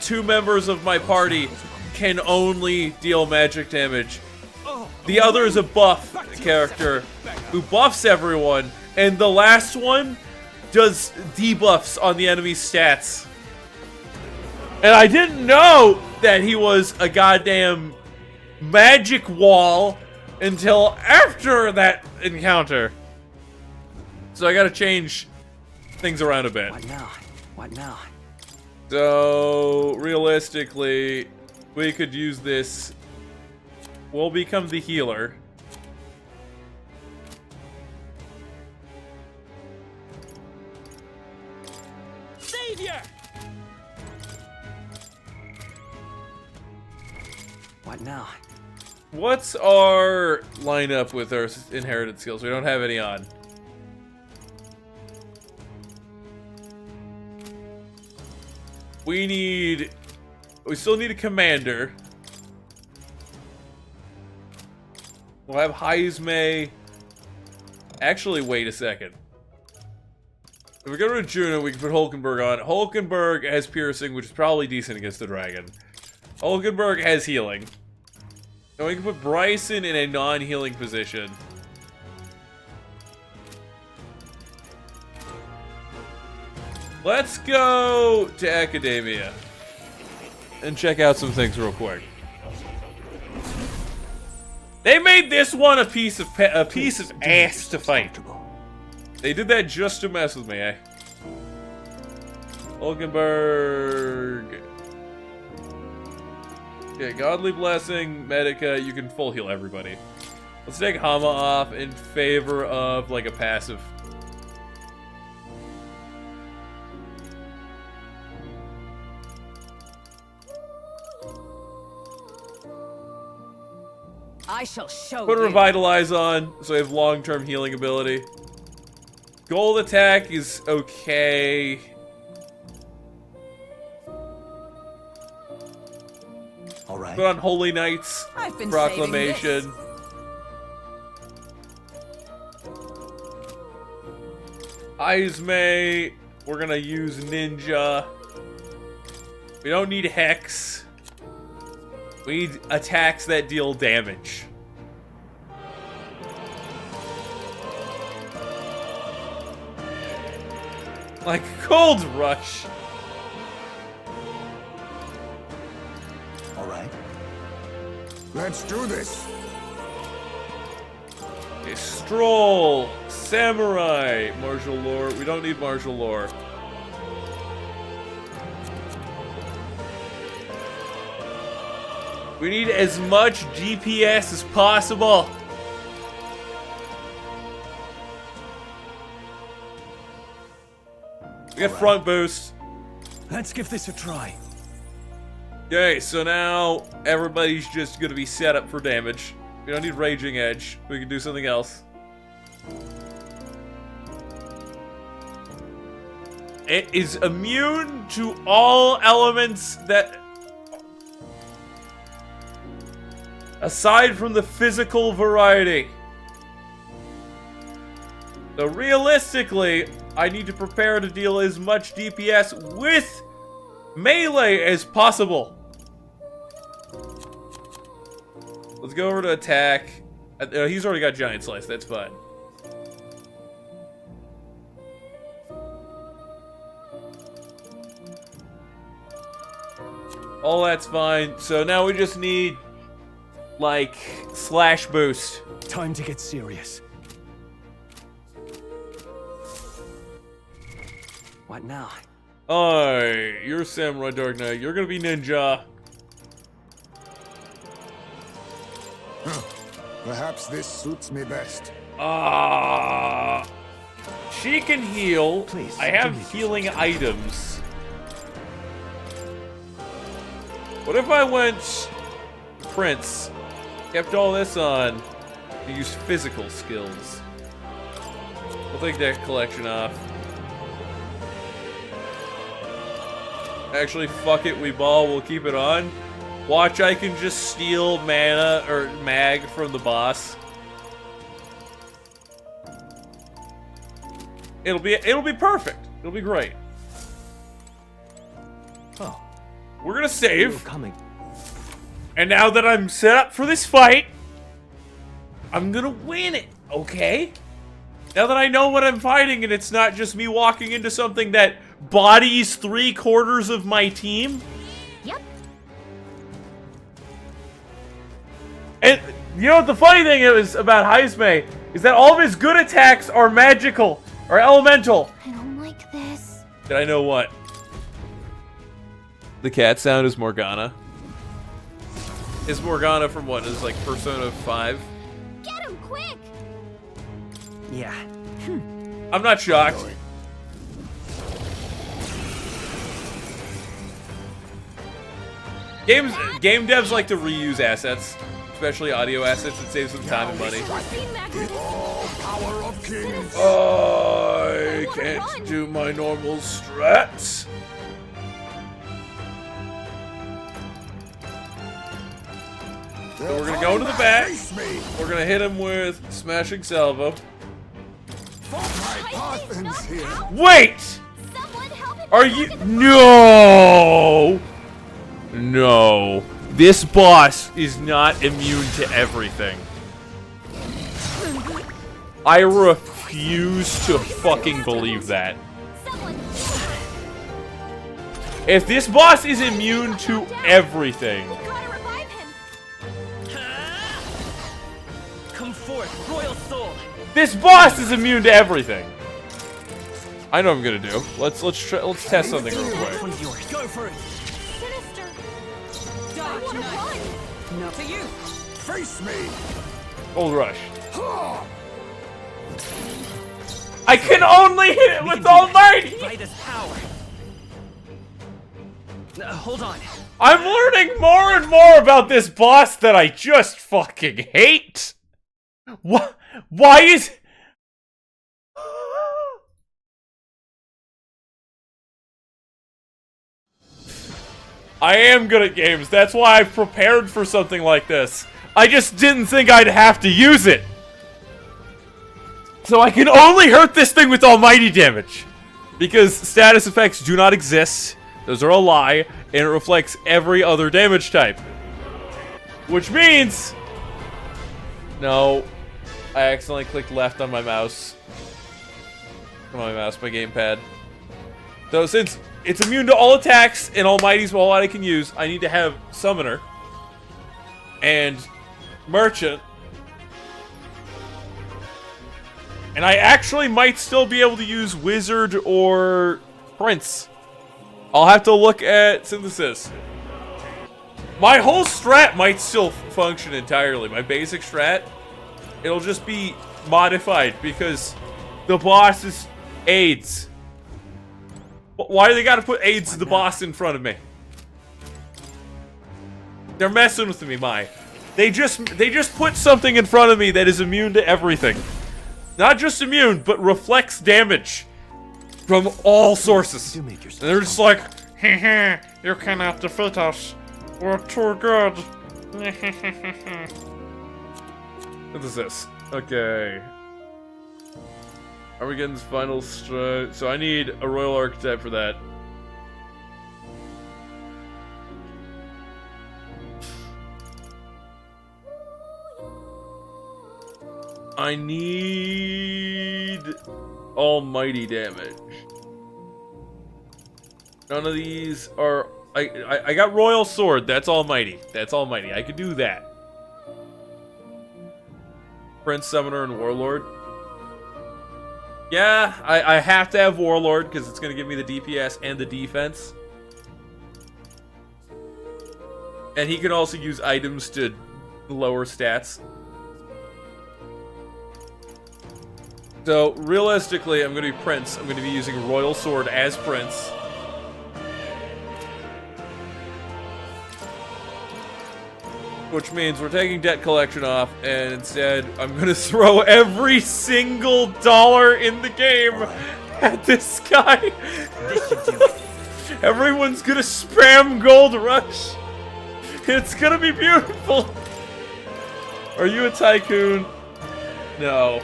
2 members of my party can only deal magic damage. The other is a buff character who buffs everyone, and the last one does debuffs on the enemy's stats. And I didn't know that he was a goddamn magic wall until after that encounter. So I gotta change things around a bit. What now? What now? So, realistically, we could use this. We'll become the healer. Savior! What now? What's our lineup with our inherited skills? We don't have any on. We still need a commander. We'll have Heisme. Actually, wait a second. If we go to Juno, we can put Hulkenberg on. Hulkenberg has piercing, which is probably decent against the dragon. Hulkenberg has healing. And we can put Bryson in a non-healing position. Let's go to Academia and check out some things real quick. They made this one a piece of ass to fight. They did that just to mess with me, eh? Hulkenberg. Okay, Godly Blessing, Medica, you can full heal everybody. Let's take Hama off in favor of, like, a passive. I shall show Put you. Revitalize on, so we have long-term healing ability. Gold attack is okay. All right. Put on Holy Knights I've been Proclamation. Heisme, we're gonna use Ninja. We don't need Hex. We need attacks that deal damage. Like Cold Rush. All right. Let's do this. Okay, Stroll, Samurai, Martial Lore. We don't need Martial Lore. We need as much DPS as possible. We got front boost. Let's give this a try. Okay, so now everybody's just gonna be set up for damage. We don't need Raging Edge. We can do something else. It is immune to all elements that... aside from the physical variety. So realistically, I need to prepare to deal as much DPS with melee as possible. Let's go over to attack. He's already got Giant Slice, that's fine. All that's fine. So now we just need, like, slash boost. Time to get serious. What now? Alright, you're Samurai Dark Knight. You're gonna be Ninja. Perhaps this suits me best. She can heal. Please, I have healing items. What if I went Prince, kept all this on, and used physical skills? We'll take that collection off. Actually, fuck it, we ball, we'll keep it on. Watch, I can just steal mana or mag from the boss. It'll be perfect. It'll be great. Oh, we're gonna save. Coming. And now that I'm set up for this fight, I'm gonna win it, okay? Now that I know what I'm fighting and it's not just me walking into something that bodies 3/4 of my team. Yep. And you know what the funny thing is about Heisme is that all of his good attacks are magical or elemental. I don't like this. Did I know what? The cat sound is Morgana. Is Morgana from what? Is like Persona 5? Get him quick! Yeah. I'm not shocked. Game devs like to reuse assets, especially audio assets. It saves them time and money. Power of kings. I can't do my normal strats. So we're gonna go to the back. We're gonna hit him with Smashing Salvo. Wait! Are you? No! No. This boss is not immune to everything. I refuse to fucking believe that. If this boss is immune to everything... Come forth, royal soul. This boss is immune to everything. I know what I'm gonna do. Let's test something real quick. One's yours. Go for it. Sinister. Dark Knight. No. To you. Face me. Gold Rush. I can only hit it with Almighty. By this power. Hold on. I'm learning more and more about this boss that I just fucking hate. What? Why is... I am good at games. That's why I've prepared for something like this. I just didn't think I'd have to use it. So I can only hurt this thing with almighty damage. Because status effects do not exist. Those are a lie. And it reflects every other damage type. Which means... No. I accidentally clicked left on my mouse. Not my mouse, my gamepad. So since it's immune to all attacks and Almighty's all I can use, I need to have Summoner and Merchant. And I actually might still be able to use Wizard or Prince. I'll have to look at Synthesis. My whole strat might still function entirely. My basic strat, it'll just be modified because the boss is AIDS. Why do they gotta put AIDS to the boss in front of me? They're messing with me, Mai. They just put something in front of me that is immune to everything. Not just immune, but reflects damage from all sources. And they're just like, heh, you cannot defeat us. We're too good. What is this? Okay. Are we getting final strike? So I need a Royal Archetype for that. I need almighty damage. None of these are... I got Royal Sword. That's almighty. That's almighty. I could do that. Prince, Summoner, and Warlord. Yeah, I have to have Warlord because it's going to give me the DPS and the defense. And he can also use items to lower stats. So, realistically, I'm going to be Prince. I'm going to be using Royal Sword as Prince. Which means we're taking Debt Collection off, and instead, I'm going to throw every single dollar in the game at this guy. Everyone's going to spam Gold Rush. It's going to be beautiful. Are you a tycoon? No.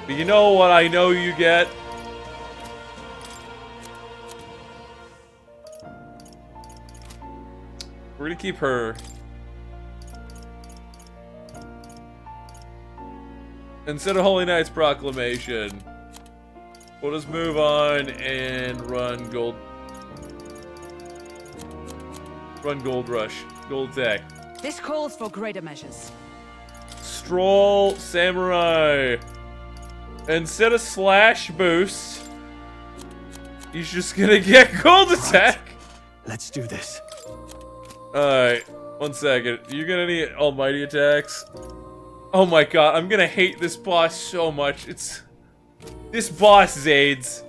But you know what I know you get? We're gonna keep her. Instead of Holy Knight's Proclamation, we'll just move on and run Gold Rush. Gold attack. This calls for greater measures. Stroll Samurai. Instead of slash boost, he's just gonna get gold attack. Let's do this. Alright, 1 second. You got any almighty attacks? Oh my god, I'm gonna hate this boss so much. This boss is AIDS.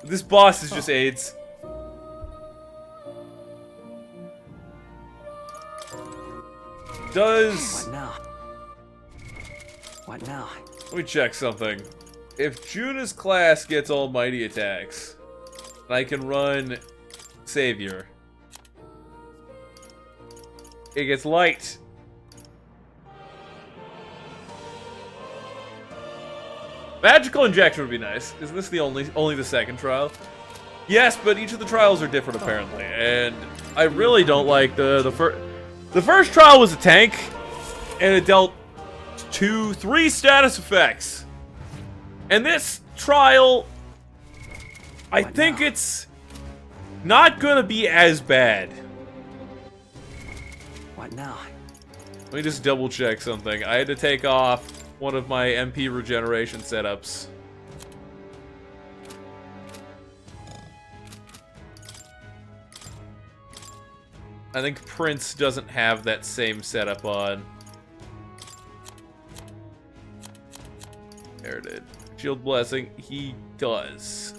This boss is just AIDS. What now? What now? Let me check something. If Juna's class gets almighty attacks, I can run Savior. It gets light. Magical injection would be nice. Isn't this the only the second trial? Yes, but each of the trials are different apparently, and I really don't like the first. The first trial was a tank, and it dealt 2-3 status effects. And this trial, I think it's not gonna be as bad. What now? Let me just double check something. I had to take off one of my MP regeneration setups. I think Prince doesn't have that same setup on. There it is. Shield Blessing, he does.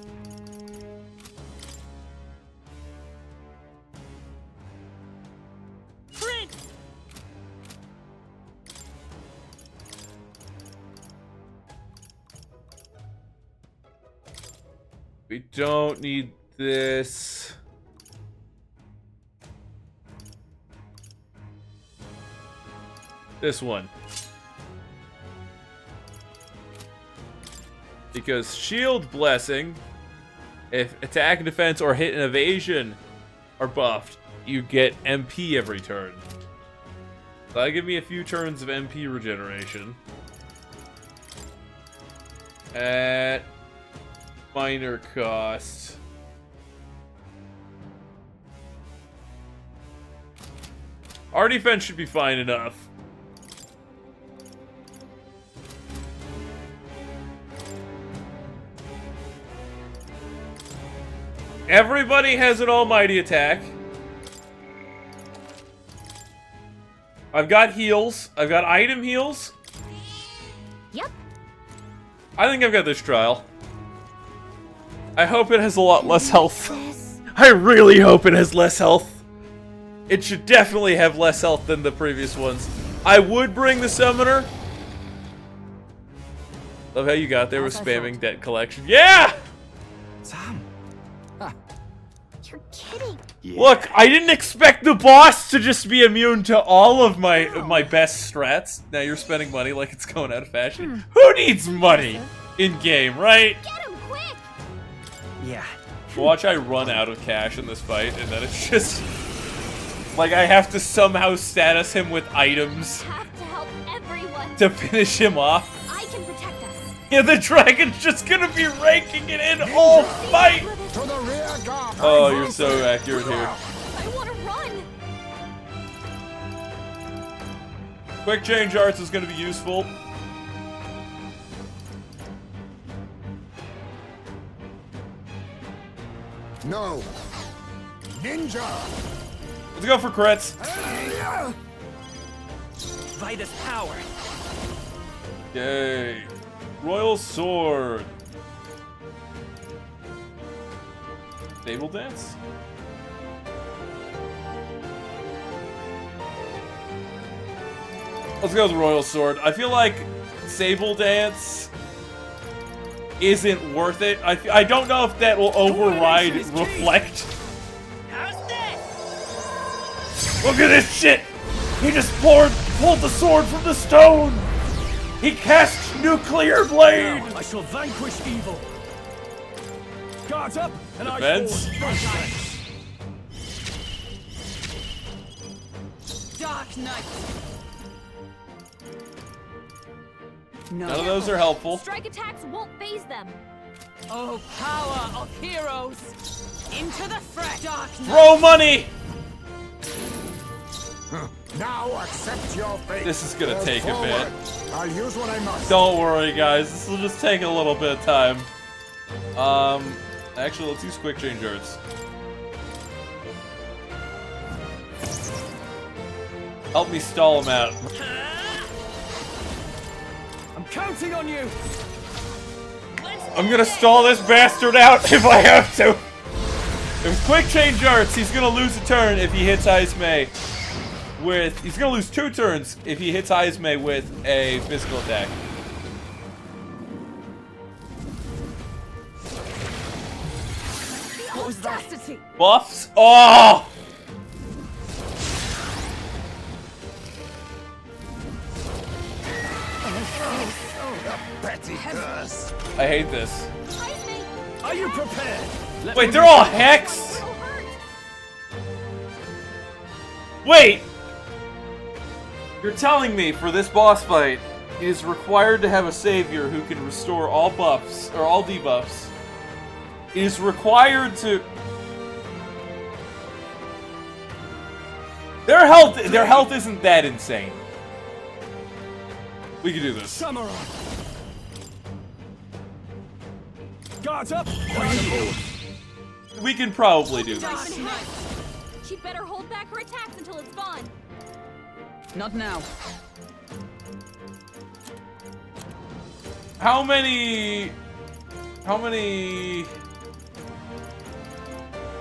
Prince! We don't need this. This one. Because Shield Blessing, if attack and defense or hit and evasion are buffed, you get MP every turn. So that'll give me a few turns of MP regeneration. At minor cost. Our defense should be fine enough. Everybody has an almighty attack. I've got heals. I've got item heals. Yep. I think I've got this trial. I hope it has a lot less health. I really hope it has less health. It should definitely have less health than the previous ones. I would bring the summoner. Love how you got there with spamming debt collection. Yeah! Sam. You're kidding. Yeah. Look, I didn't expect the boss to just be immune to all of my best strats. Now you're spending money like it's going out of fashion. Who needs money in game, right? Get him quick. Yeah. Watch I run out of cash in this fight, and then it's just like I have to somehow status him with items Have to help everyone. to finish him off. I can protect us. Yeah, the dragon's just gonna be raking it in all fight. To the rear guard. Oh, you're so accurate here. I want to run. Quick change arts is gonna be useful. No. Ninja. Let's go for crits. Vitus power. Yay. Royal sword. Stable dance? Let's go with Royal Sword. I feel like Sable Dance isn't worth it. I don't know if that will override Reflect. How's this? Look at this shit! He just pulled the sword from the stone! He cast Nuclear Blade! Now I shall vanquish evil. Guards up, and Defense. I fall. Dark Knight. None of those are helpful. Strike attacks won't phase them. Oh, power of heroes. Into the fray. Dark Knight. Throw money! Now accept your fate. This is gonna Go take a forward. bit. I'll use what I must. Don't worry, guys. This will just take a little bit of time. Actually, let's use quick change arts. Help me stall him out. I'm counting on you. I'm gonna stall this bastard out if I have to. With quick change arts, he's gonna lose a turn if he hits Ice May. He's gonna lose 2 turns if he hits Ice May with a physical attack. What was that? Buffs? Oh! Petty curse. I hate this. Are you prepared? Wait, they're all hexed? Wait! You're telling me for this boss fight, it is required to have a savior who can restore all buffs, or all debuffs. It is required to... Their health isn't that insane. We can do this. Samurai. Guards up. We can probably do this. She'd better hold back her attacks until it's gone. Not now. How many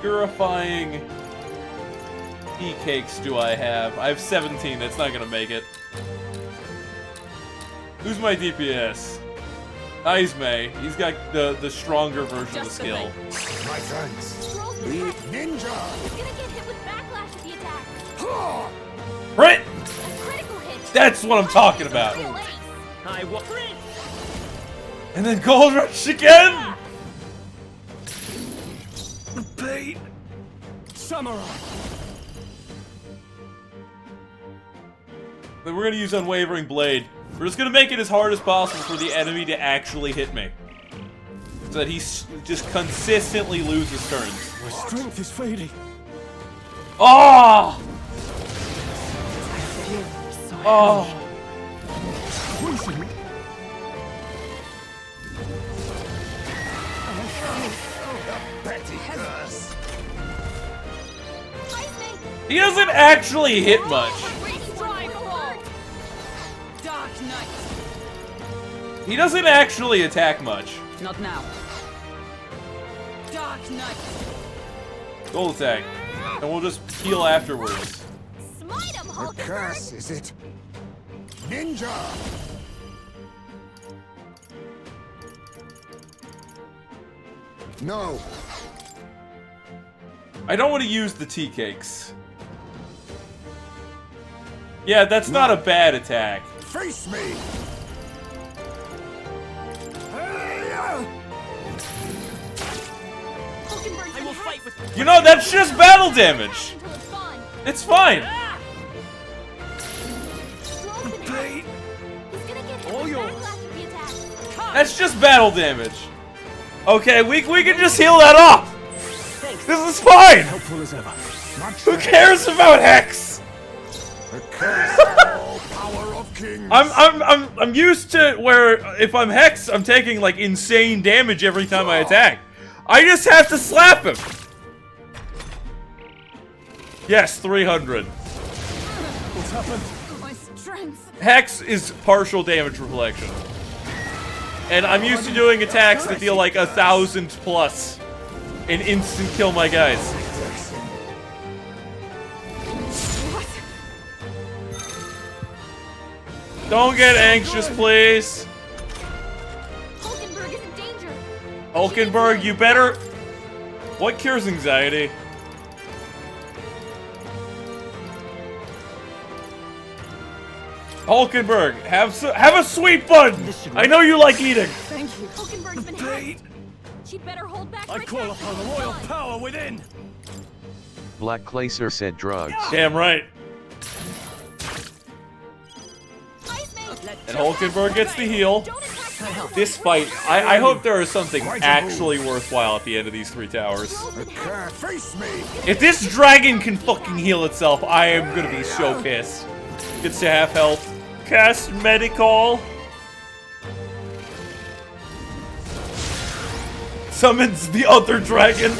purifying tea cakes do I have? I have 17. That's not gonna make it. Who's my DPS? Izme. He's got the stronger version of the skill. My friends. Scroll's The been hurt. ninja. He's gonna get hit with backlash if he attacks. Crit! A critical hit. That's what I'm talking about. Real ace. I will. And then Gold Rush again! The pain. Samurai. Then we're gonna use Unwavering Blade. We're just gonna make it as hard as possible for the enemy to actually hit me. So that he just consistently loses turns. My strength is fading. Oh! Oh! Poison. Petty curse. He doesn't actually hit much. Ready, strive for He doesn't actually attack much. Not now. Dark Knight. Gold attack. And we'll just heal afterwards. Smite him, A Hulkenberg! curse, is it? Ninja! No. I don't want to use the tea cakes. Yeah, that's not a bad attack. Face me! Hulkenberg's I will fight with. You know, that's just battle damage. until it's gone. It's fine. Stroll's been hacked. He's gonna get hit with backlash if he attacks. That's just battle damage. Okay, we can just heal that off. This is fine. Helpful as ever. Who cares about Hex? The curse of power of kings. I'm used to where if I'm Hex, I'm taking like insane damage every time I attack. I just have to slap him. Yes, 300. What's happened? My strength. Hex is partial damage reflection. And I'm used to doing attacks that deal like 1,000 plus and instant kill my guys. Don't get anxious, please. Hulkenberg is in danger. Hulkenberg, you better... What cures anxiety? Hulkenberg, have a sweet bun! I know you like eating. Thank you. Hulkenberg's been hacked. She'd better hold back. I call upon the royal power within. Black Clacer said drugs. Damn right. And Hulkenberg gets the heal. This fight, I hope there is something actually worthwhile at the end of these 3 towers. Face me! If this dragon can fucking heal itself, I am gonna be so pissed. Gets to half health. Cast Medical. Summons the other dragon.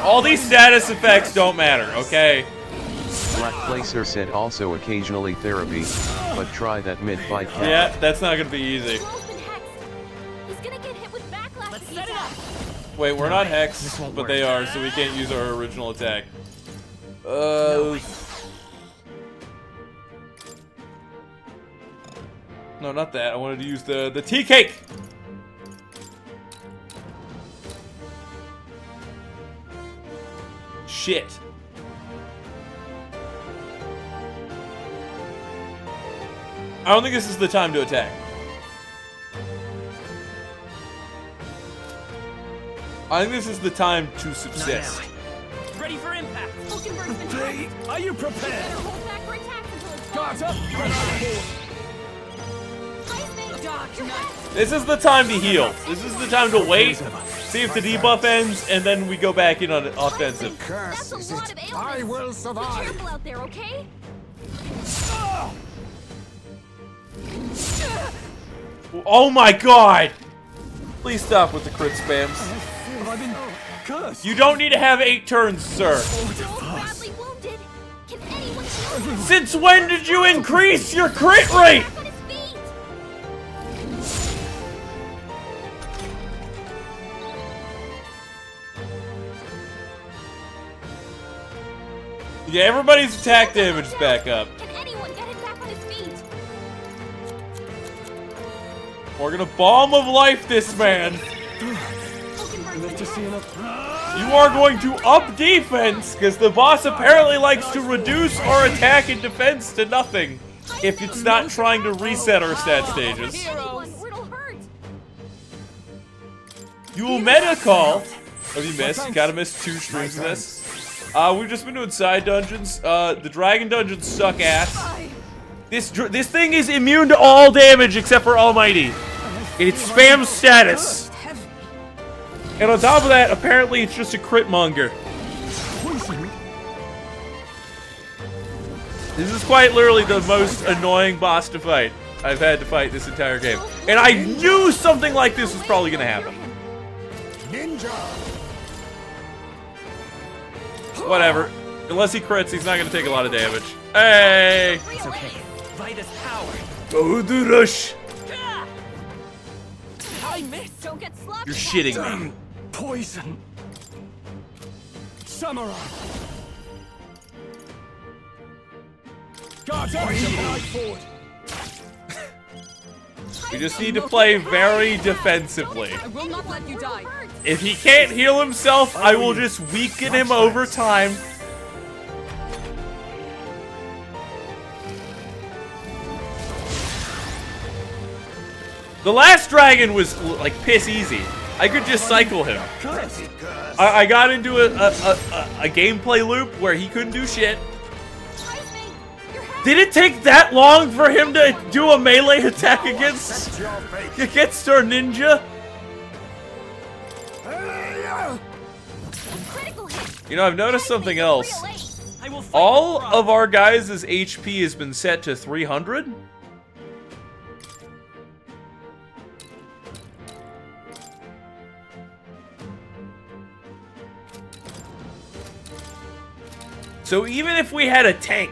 All these status effects don't matter, okay? Black Placer said also occasionally therapy, but try that mid-fight cap. Yeah, that's not gonna be easy. Stroll's been hexed. He's gonna get hit with backlash. Let's if he set it up. attacks. Wait, we're not hexed, but they are, so we can't use our original attack. No, not that. I wanted to use the tea cake! Shit. I don't think this is the time to attack. I think this is the time to subsist. Ready for impact. Hulkenberg's been hacked. Are you Better prepared? hold back for attacks until it's Guards gone. up! Dark Knight. This is the time to heal. This is the time to wait, see if the debuff ends, and then we go back in on offensive. Curse, That's is a lot it? of ailments. I will Be survive. careful out there, okay? Oh my god! Please stop with the crit spams. Have I been cursed? You don't need to have 8 turns, sir. Stroll's badly wounded. Can anyone heal him? Since when did you increase your crit rate? Back on his feet. Yeah, everybody's attack damage is back up. Can anyone get him back on his feet? We're gonna bomb of life this man. Hulkenberg's Enough to been see hacked. enough. You are going to up defense, because the boss apparently likes to reduce our attack and defense to nothing if it's not trying to reset our stat stages. Anyone, or it'll hurt. You will meta call. Have you missed? You gotta miss 2 streams of this. We've just been doing side dungeons. The dragon dungeons suck ass. This thing is immune to all damage except for Almighty. It spams status. And on top of that, apparently it's just a crit monger. This is quite literally the most annoying boss to fight I've had to fight this entire game. And I knew something like this was probably gonna happen. Ninja! Whatever. Unless he crits, he's not gonna take a lot of damage. Hey! It's okay. Vitus power. Go do rush! I missed. Don't get sloppy. You're shitting me. Poison. Samurai. Guards up. Forward. We just need to play very defensively. I will not let you die. If he can't heal himself, I will just weaken him over time. The last dragon was like piss easy. I could just cycle him. I got into a gameplay loop where he couldn't do shit. Did it take that long for him to do a melee attack against our ninja? You know, I've noticed something else. All of our guys' HP has been set to 300. So even if we had a tank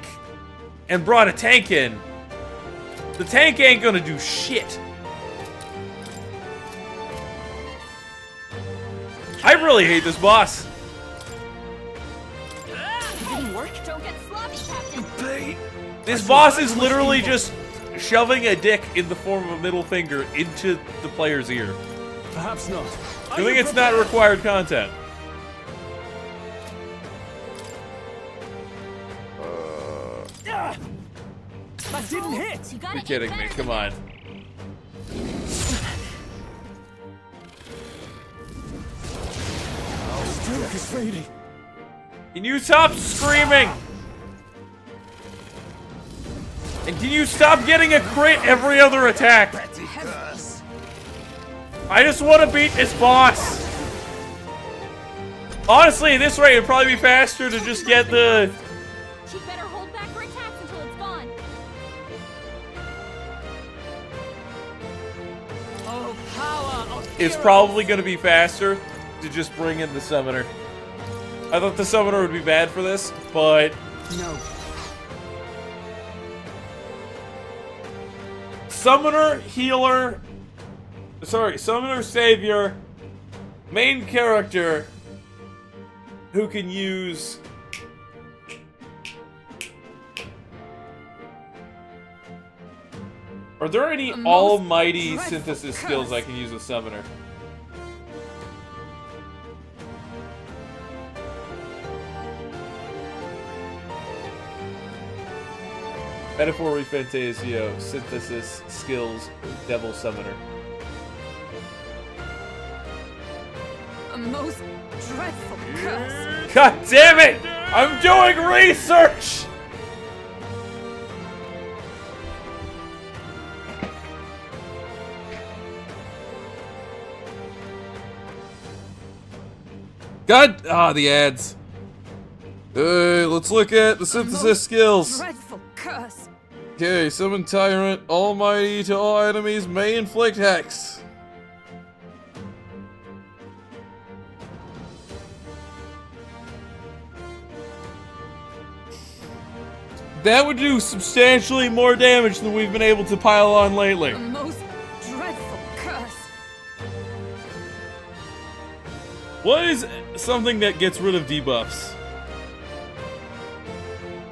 and brought a tank in, the tank ain't gonna do shit. I really hate this boss. Didn't work. Don't get sloppy, Captain. This boss is literally just shoving a dick in the form of a middle finger into the player's ear. Perhaps not. I think it's not required content. That didn't hit. You're kidding me, come on. Stroke is fading. Can you stop screaming? And can you stop getting a crit every other attack? I just want to beat this boss. Honestly, at this rate, it'd probably be faster to just get the... She better hold back her attacks until it's gone. Oh, power of It's heroes. probably going to be faster to just bring in the summoner. I thought the summoner would be bad for this, but... No. Summoner, healer... Sorry, summoner, savior, main character who can use... Are there any almighty synthesis skills I can use with summoner? Metaphor Refantazio, synthesis, skills, devil summoner. A most dreadful curse. God damn it! I'm doing research! God, the ads. Let's look at the synthesis skills. Dreadful curse. Okay, summon tyrant, almighty to all enemies, may inflict hex. That would do substantially more damage than we've been able to pile on lately. A most dreadful curse. What is something that gets rid of debuffs?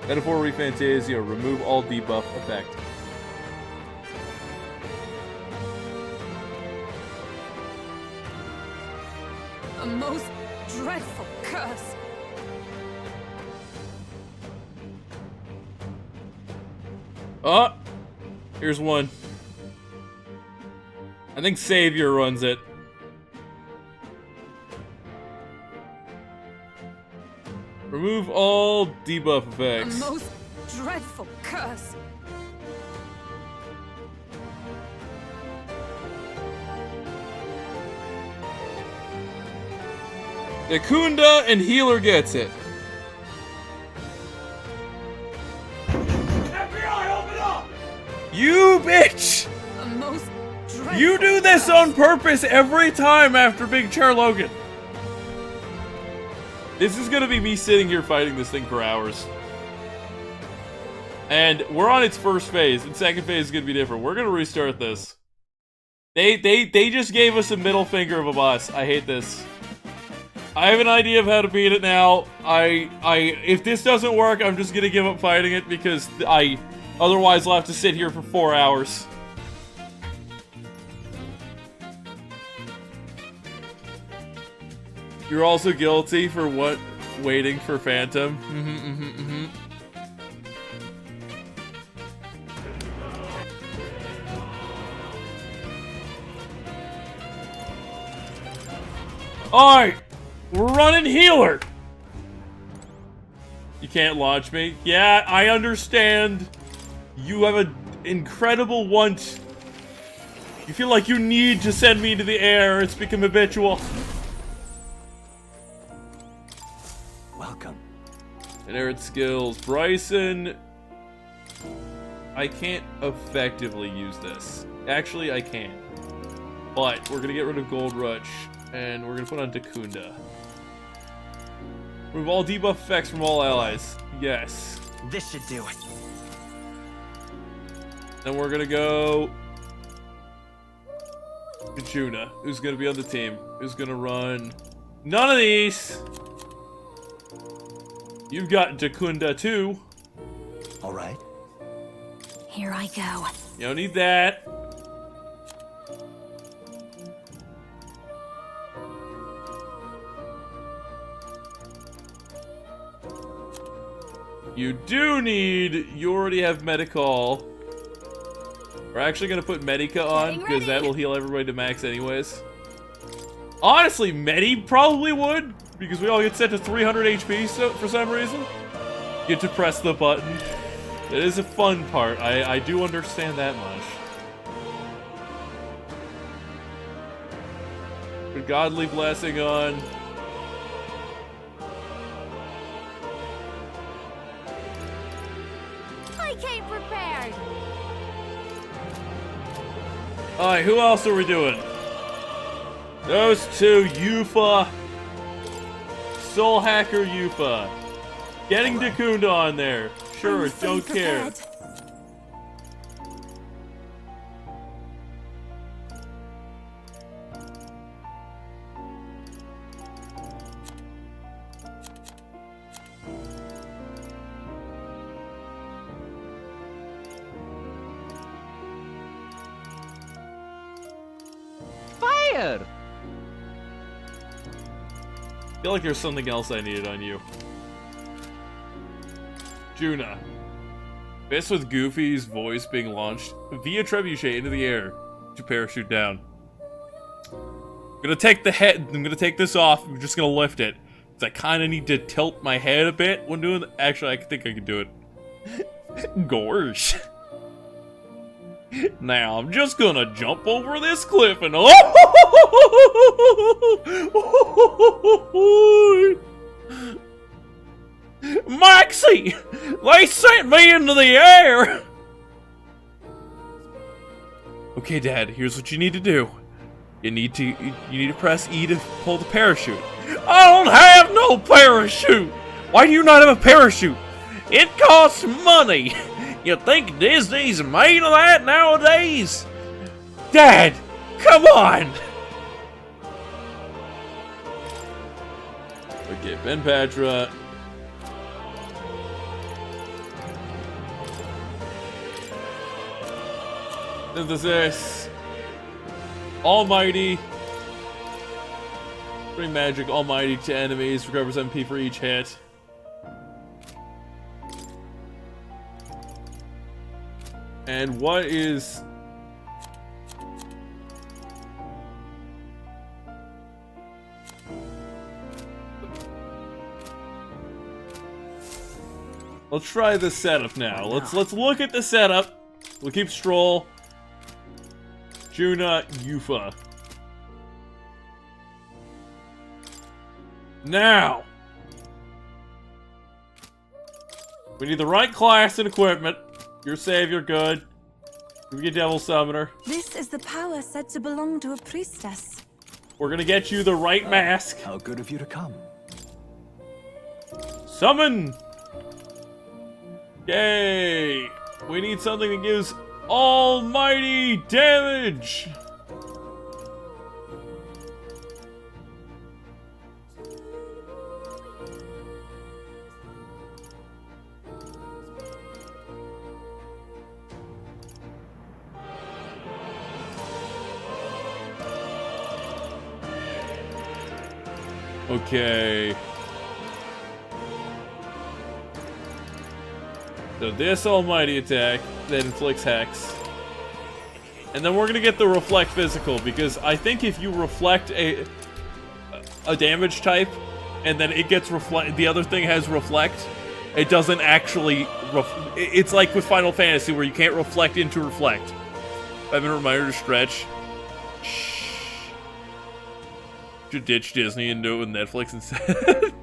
Metaphor Refantazio, remove all debuff effect. A most dreadful curse. Oh, here's one. I think Savior runs it. Remove all debuff A effects. most dreadful curse. Nakunda and Healer gets it. FBI, open up! You bitch! A most dreadful You do this on purpose every time after Big Chair Logan. This is gonna be me sitting here fighting this thing for hours. And we're on its first phase, and second phase is gonna be different. We're gonna restart this. They just gave us a middle finger of a boss. I hate this. I have an idea of how to beat it now. If this doesn't work, I'm just gonna give up fighting it because otherwise I'll have to sit here for 4 hours. You're also guilty for what? Waiting for Phantom. Alright! We're running healer! You can't launch me? Yeah, I understand. You have an incredible want. You feel like you need to send me into the air. It's become habitual. Welcome. Inherit skills. Bryson. I can't effectively use this. Actually, I can. But we're gonna get rid of Gold Rush. And we're gonna put on Dakunda. Remove all debuff effects from all allies. Yes. This should do it. Then we're gonna go Juna, who's gonna be on the team. Who's gonna run none of these. You've got Dakunda too. All right. Here I go. You don't need that. You do need... You already have Medical. We're actually going to put Medica on, because that will heal everybody to max anyways. Honestly, Medi probably would, because we all get set to 300 HP for some reason. You get to press the button. It is a fun part. I do understand that much. Put Godly Blessing on. I came prepared. Alright, who else are we doing? Those two, Yufa. Soul Hacker Yufa. Getting Dakunda on there. Sure, don't care. Fire! I feel like there's something else I needed on you. Juna. Fist with Goofy's voice being launched via trebuchet into the air to parachute down. I'm gonna take the head. I'm gonna take this off. I'm just gonna lift it. Cause I kind of need to tilt my head a bit when doing. Actually, I think I can do it. Gorsh. Now I'm just gonna jump over this cliff and Maxie! They sent me into the air! Okay, Dad, here's what you need to do. You need to press E to pull the parachute. I don't have no parachute! Why do you not have a parachute? It costs money! You think Disney's made of that nowadays? Dad, come on! Okay, Ben Patra. Synthesis. Almighty. Bring magic Almighty to enemies. Recovers MP for each hit. And what is... Let's try the setup now. Let's look at the setup. We'll keep Stroll. Juna, Yufa. Now! We need the right class and equipment. Your savior, good. We get Devil Summoner. This is the power said to belong to a priestess. We're gonna get you the right mask. How good of you to come. Summon! Yay! We need something that gives almighty damage! Okay. So this almighty attack that inflicts hex. And then we're gonna get the reflect physical, because I think if you reflect a damage type, and then it gets reflect, the other thing has reflect, it doesn't actually it's like with Final Fantasy where you can't reflect into reflect. I have a reminder to stretch. Should ditch Disney and do it with Netflix instead.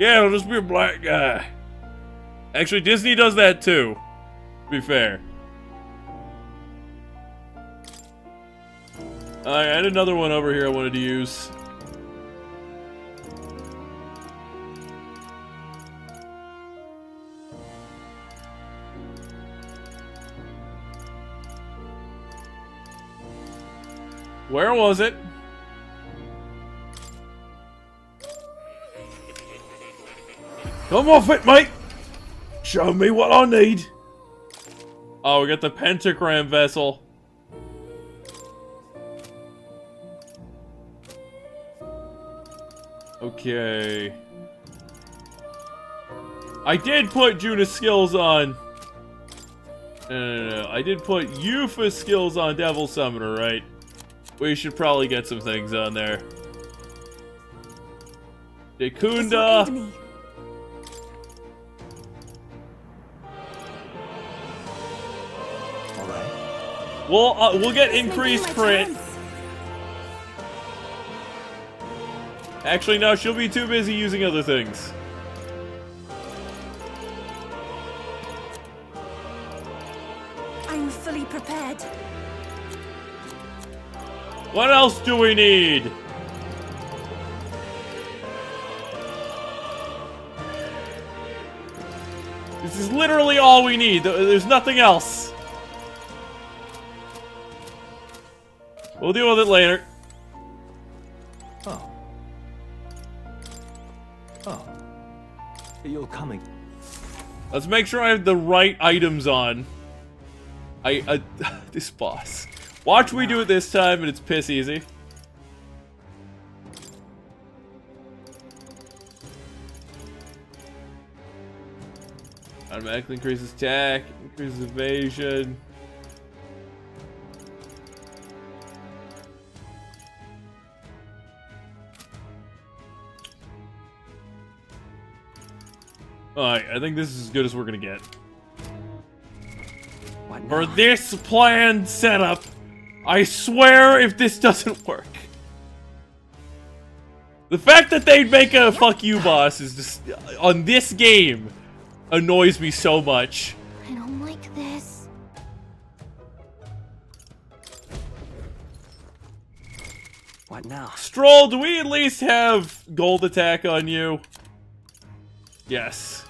Yeah, it'll just be a black guy. Actually, Disney does that too, to be fair. I had another one over here I wanted to use. Where was it? Come off it, mate! Show me what I need. Oh, we got the pentagram vessel. Okay. I did put Juna's skills on. No. I did put Yufa's skills on Devil Summoner, right? We should probably get some things on there. Dekunda. We'll get increased crit. Actually, no, she'll be too busy using other things. I'm fully prepared. What else do we need? This is literally all we need. There's nothing else. We'll deal with it later. Oh. You're coming. Let's make sure I have the right items on. This boss. Watch me do it this time, and it's piss easy. Automatically increases attack, increases evasion. Alright, I think this is as good as we're gonna get. For this planned setup, I swear if this doesn't work. The fact that they'd make a fuck you boss is just, on this game, annoys me so much. I don't like this. What now? Stroll, do we at least have gold attack on you? Yes.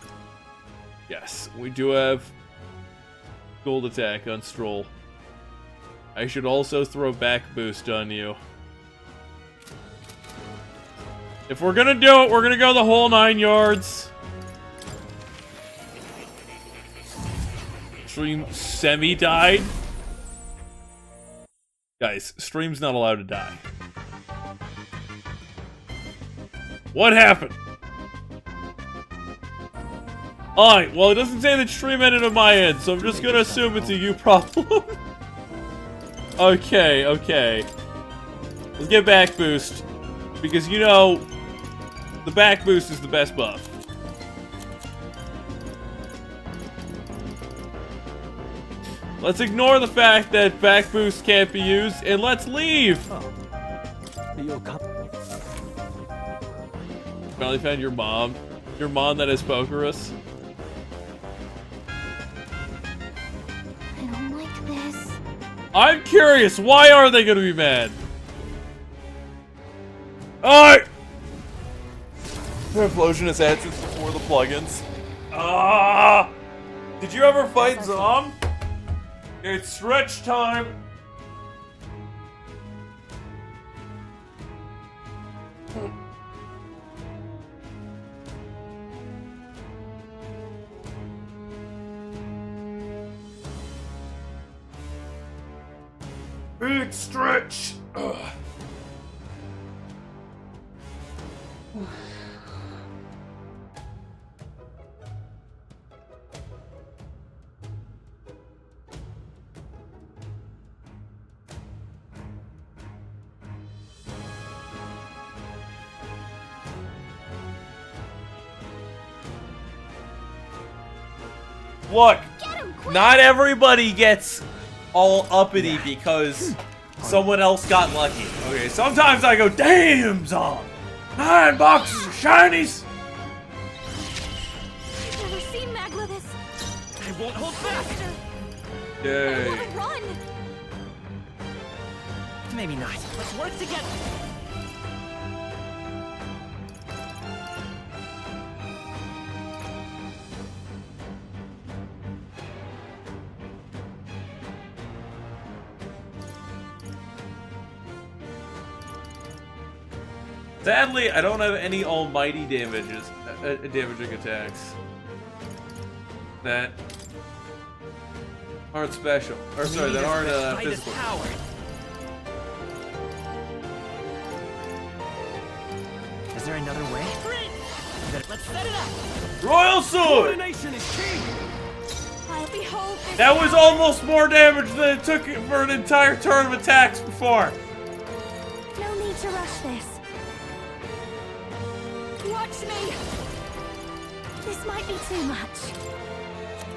Yes, we do have gold attack on Stroll. I should also throw back boost on you. If we're gonna do it, we're gonna go the whole 9 yards. Stream semi-died. Guys, stream's not allowed to die. What happened? Alright, well, it doesn't say that stream ended on my end, so I'm just gonna assume it's a you problem. Okay. Let's get back boost. Because, you know, the back boost is the best buff. Let's ignore the fact that back boost can't be used, and let's leave! Finally found your mom. Your mom that has Pokerus. I don't like this. I'm curious, why are they gonna be mad? Alright! Explosion has had since before the plugins. Ah! Did you ever fight Zom? It's stretch time. Big stretch. Ugh. Look, not everybody gets all uppity because someone else got lucky. Okay, sometimes I go, damn, Zom! 9 boxes of shinies! I've never seen Magla this. I won't hold back! Yay. I want to run! Maybe not. Let's work together! Sadly, I don't have any almighty damages, damaging attacks that aren't special. Or sorry, that aren't physical. Is there another way? Let's set it up! Royal Sword! Coordination is key! I'll behold this. That was almost more damage than it took for an entire turn of attacks before. No need to rush this. Watch me! This might be too much.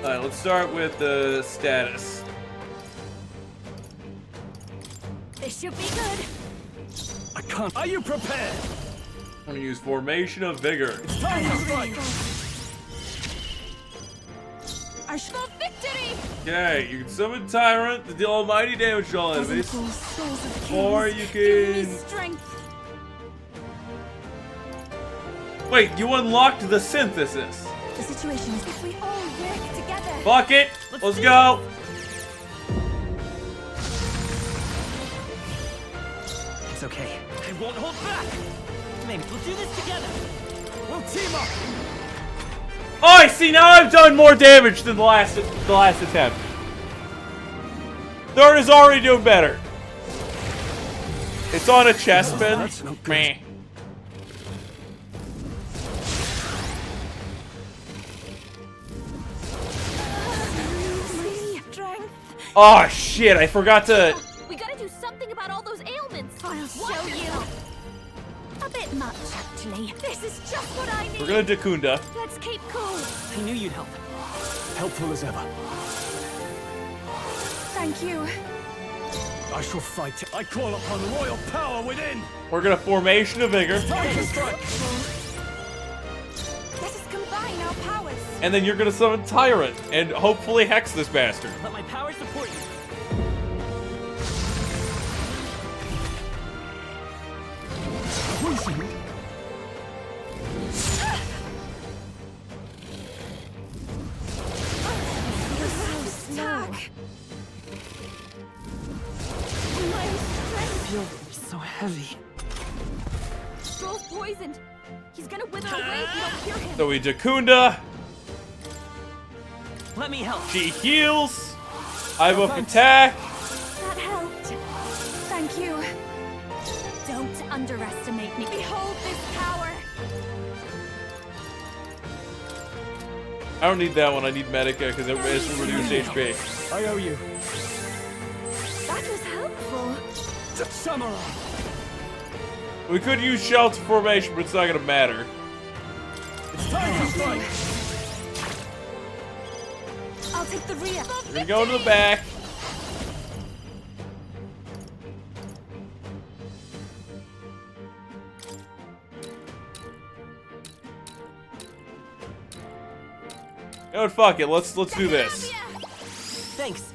Alright, let's start with the status. This should be good. I can't. Are you prepared? I'm gonna use Formation of Vigor. It's time to strike! I shall have victory! Okay, you can summon Tyrant to deal almighty damage to all enemies. Or you can... Strength. Wait, you unlocked the synthesis. The situation is if we all work together. Fuck it! Let's go! It's okay. I won't hold back! Maybe we'll do this together! We'll team up! Oh, I see, now I've done more damage than the last attempt. Third is already doing better. It's on a chest spin. Meh. Oh shit, I forgot to... We gotta do something about all those ailments. I'll show you. A bit much, actually. This is just what I need. We're gonna Dakunda. Let's keep cool. I knew you'd help. Helpful as ever. Thank you. I shall fight. I call upon royal power within. We're gonna Formation of Vigor. Time to strike. Let us combine our powers. And then you're gonna summon Tyrant and hopefully hex this bastard. Let my power support you. So heavy. Stroll's poisoned. He's gonna wither away if you don't cure him. So we Dakunda. Let me help. She heals. I buff attack. That helped. Thank you. Don't underestimate me. Behold this power. I don't need that one. I need Medica because it is reduced HP. I owe you. That was helpful. Samurai. We could use Shelter Formation, but it's not gonna matter. It's time to strike. I'll take the rear. We're gonna go to the back. You know what, fuck it, let's do this. Thanks.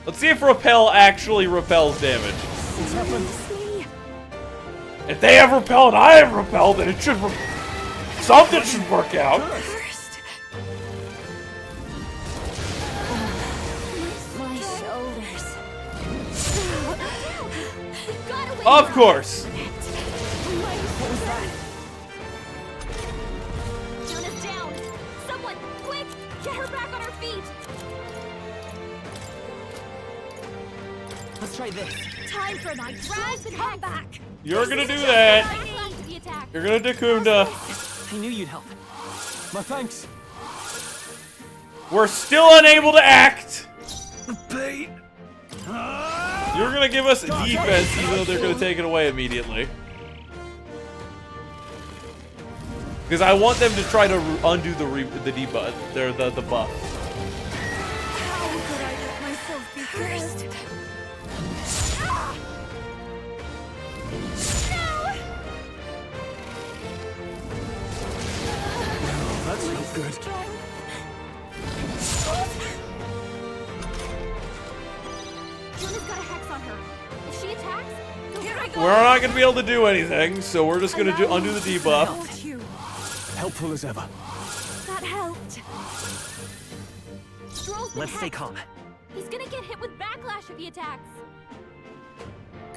Let's see if Repel actually repels damage. It's happened. If they have repel and I have repel, then it should something should work out. My shoulders. Of course. Juna's down. Someone, quick, get her back on her feet. Let's try this. Time for my drag comeback. You're gonna do that. Backlash to the attack. You're gonna Dakunda. I knew you'd help. My thanks. We're still unable to act. Bait. You're gonna give us defense, even though they're gonna take it away immediately. Because I want them to try to undo the debuff, the buff. How could I let myself be cursed? That's not good. Juna's got a hex on her. If she attacks, here I go. We're not gonna be able to do anything, so we're just gonna undo the debuff. Helpful as ever. That helped. Stroll's been Let's stay hexed. calm. He's gonna get hit with backlash if he attacks.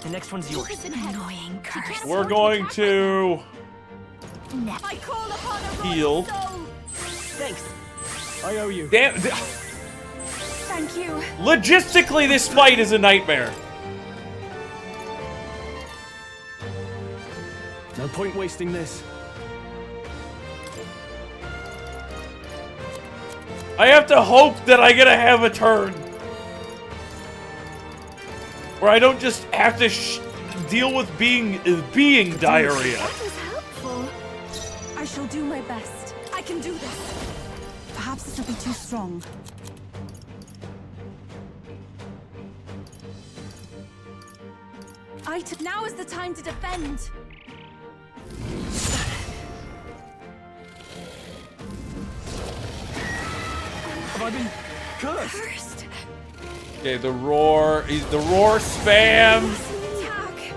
The next one's yours. She's been hexed. Annoying She can't curse. afford We're to going attack to I call upon a heal. royal soul. Thanks. I owe you. Damn. Thank you. Logistically, this fight is a nightmare. No point wasting this. I have to hope that I get to have a turn where I don't just have to deal with being diarrhea. That was helpful. I shall do my best. I can do this. Perhaps this will be too strong. Now is the time to defend. Have I been cursed? Okay, the roar spam. Attack.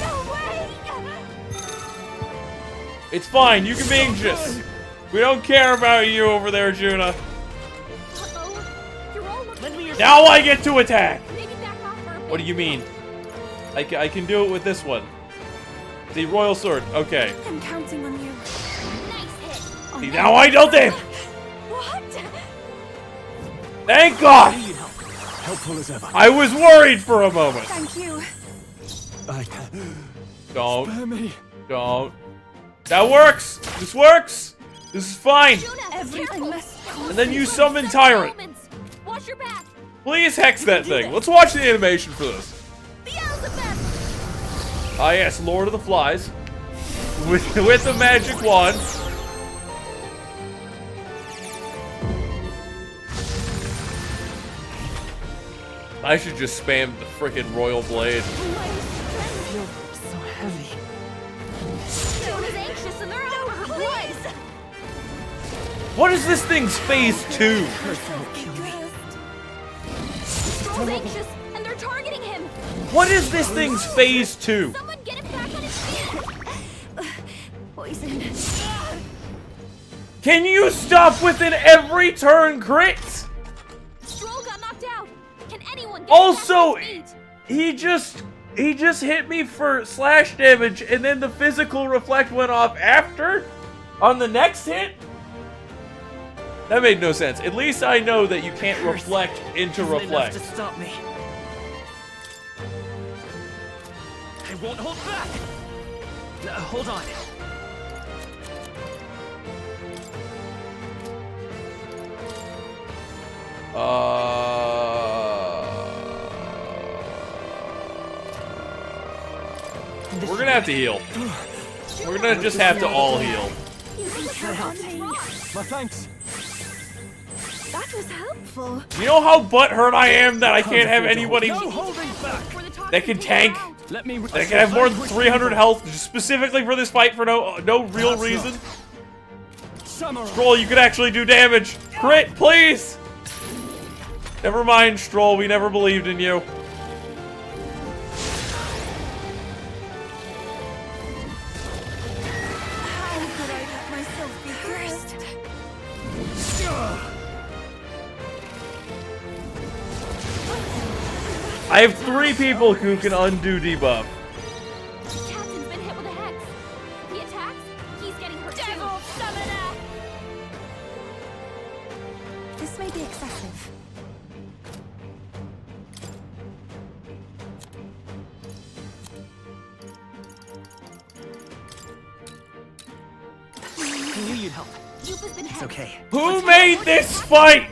No way! It's fine. You can be anxious. We don't care about you over there, Juna. Now I get to attack. What do you mean? I can do it with this one. The royal sword. Okay. I'm counting on you. See, now I don't think. What? Thank God. Helpful as ever. I was worried for a moment. Thank you. Don't. Don't. That works. This works. This is fine. Everything must. And then you summon Tyrant. Watch your back. Please hex that thing. Let's watch the animation for this. Ah yes, Lord of the Flies. With the magic wand. I should just spam the frickin' Royal Blade. So heavy. Jona's anxious and they're over her boys. What is this thing's phase 2? Stroll's anxious and they're targeting him. What is this thing's phase 2? Someone get him back on his feet. Poison. Can you stop with an every turn crit? Stroll got knocked out. Can anyone get Also, him back on his feet? he just hit me for slash damage and then the physical reflect went off after? On the next hit? That made no sense. At least I know that you can't reflect into Isn't reflect. enough to stop me. I won't hold back. Hold on. We're gonna have to heal. We're gonna just have to all heal. My thanks. That was helpful. You know how butthurt I am that I can't have anybody No holding back. that can tank, Let me. that can have more than 300 health specifically for this fight for no real reason? Samurai. Stroll, you could actually do damage. Crit, please! Never mind, Stroll, we never believed in you. I have 3 people who can undo debuff. Captain's been hit with a hex. If he attacks, he's getting hurt Devil too. Summoner! This may be excessive. I knew you'd help. Yupa's been It's hexed. okay. Who made this fight?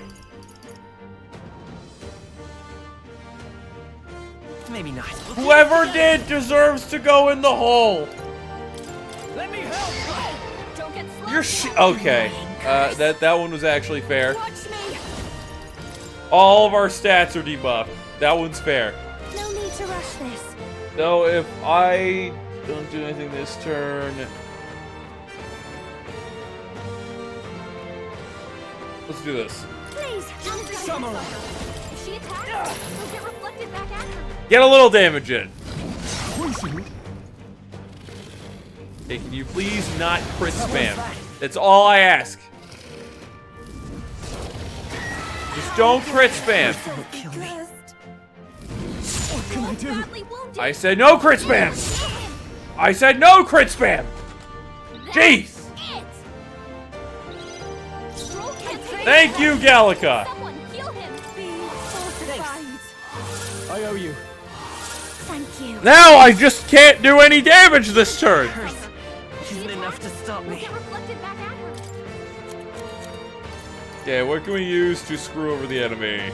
Maybe not. Whoever did deserves to go in the hole. Let me help! Don't get slow. You're okay. That one was actually fair. Watch me! All of our stats are debuffed. That one's fair. No need to rush this. So if I don't do anything this turn, let's do this. Please! Samurai! If she attacks, he'll get reflected back at her. Get a little damage in. Hey, can you please not crit spam? That's all I ask. Just don't crit spam. Kill me. What can I do? Badly wounded. I said no crit spam. I said no crit spam. Jeez. It. Stroll can't take Thank you, Gallica. Someone heal him. Be fortified. I owe you. Thank you. Now I just can't do any damage this turn. Curse isn't enough to stop He'll me. get reflected back at her. Okay, what can we use to screw over the enemy?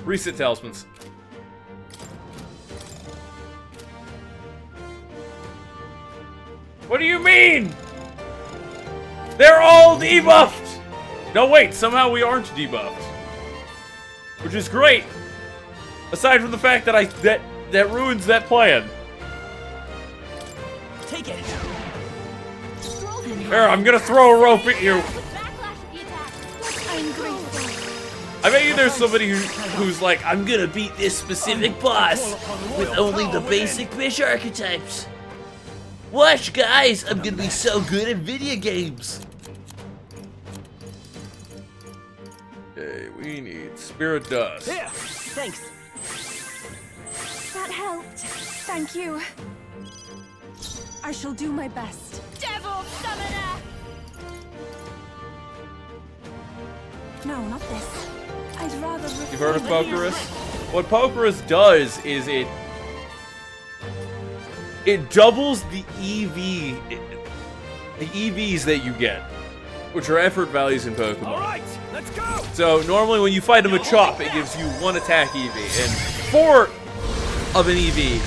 Reset talismans. What do you mean? They're all debuffed! No, wait, somehow we aren't debuffed. Which is great. Aside from the fact that that ruins that plan. Take it. Stroll can Here, I'm gonna throw a rope at you. with backlash if he attacks. I'm grateful. I bet you there's somebody who's like, I'm gonna beat this specific boss with only the basic fish archetypes. Watch, guys, I'm gonna be so good at video games. Okay, we need spirit dust. Here. Thanks. That helped. Thank you. I shall do my best. Devil Summoner. No, not this. I'd rather. You've heard of Pokerus? What Pokerus does is it doubles the EVs that you get, which are effort values in Pokemon. All right, let's go. So normally when you fight a Machop, it gives you 1 attack EV, and 4 of an EV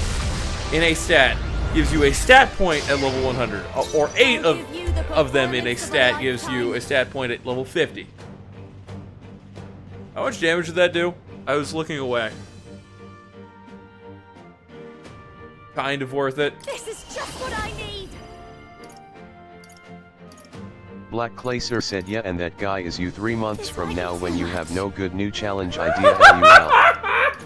in a stat gives you a stat point at level 100, or 8 of them in a stat gives you a stat point at level 50. How much damage did that do? I was looking away. Kind of worth it. This is just what I need. Black Claser said yeah, and that guy is you 3 months from now when you have no good new challenge idea how you help.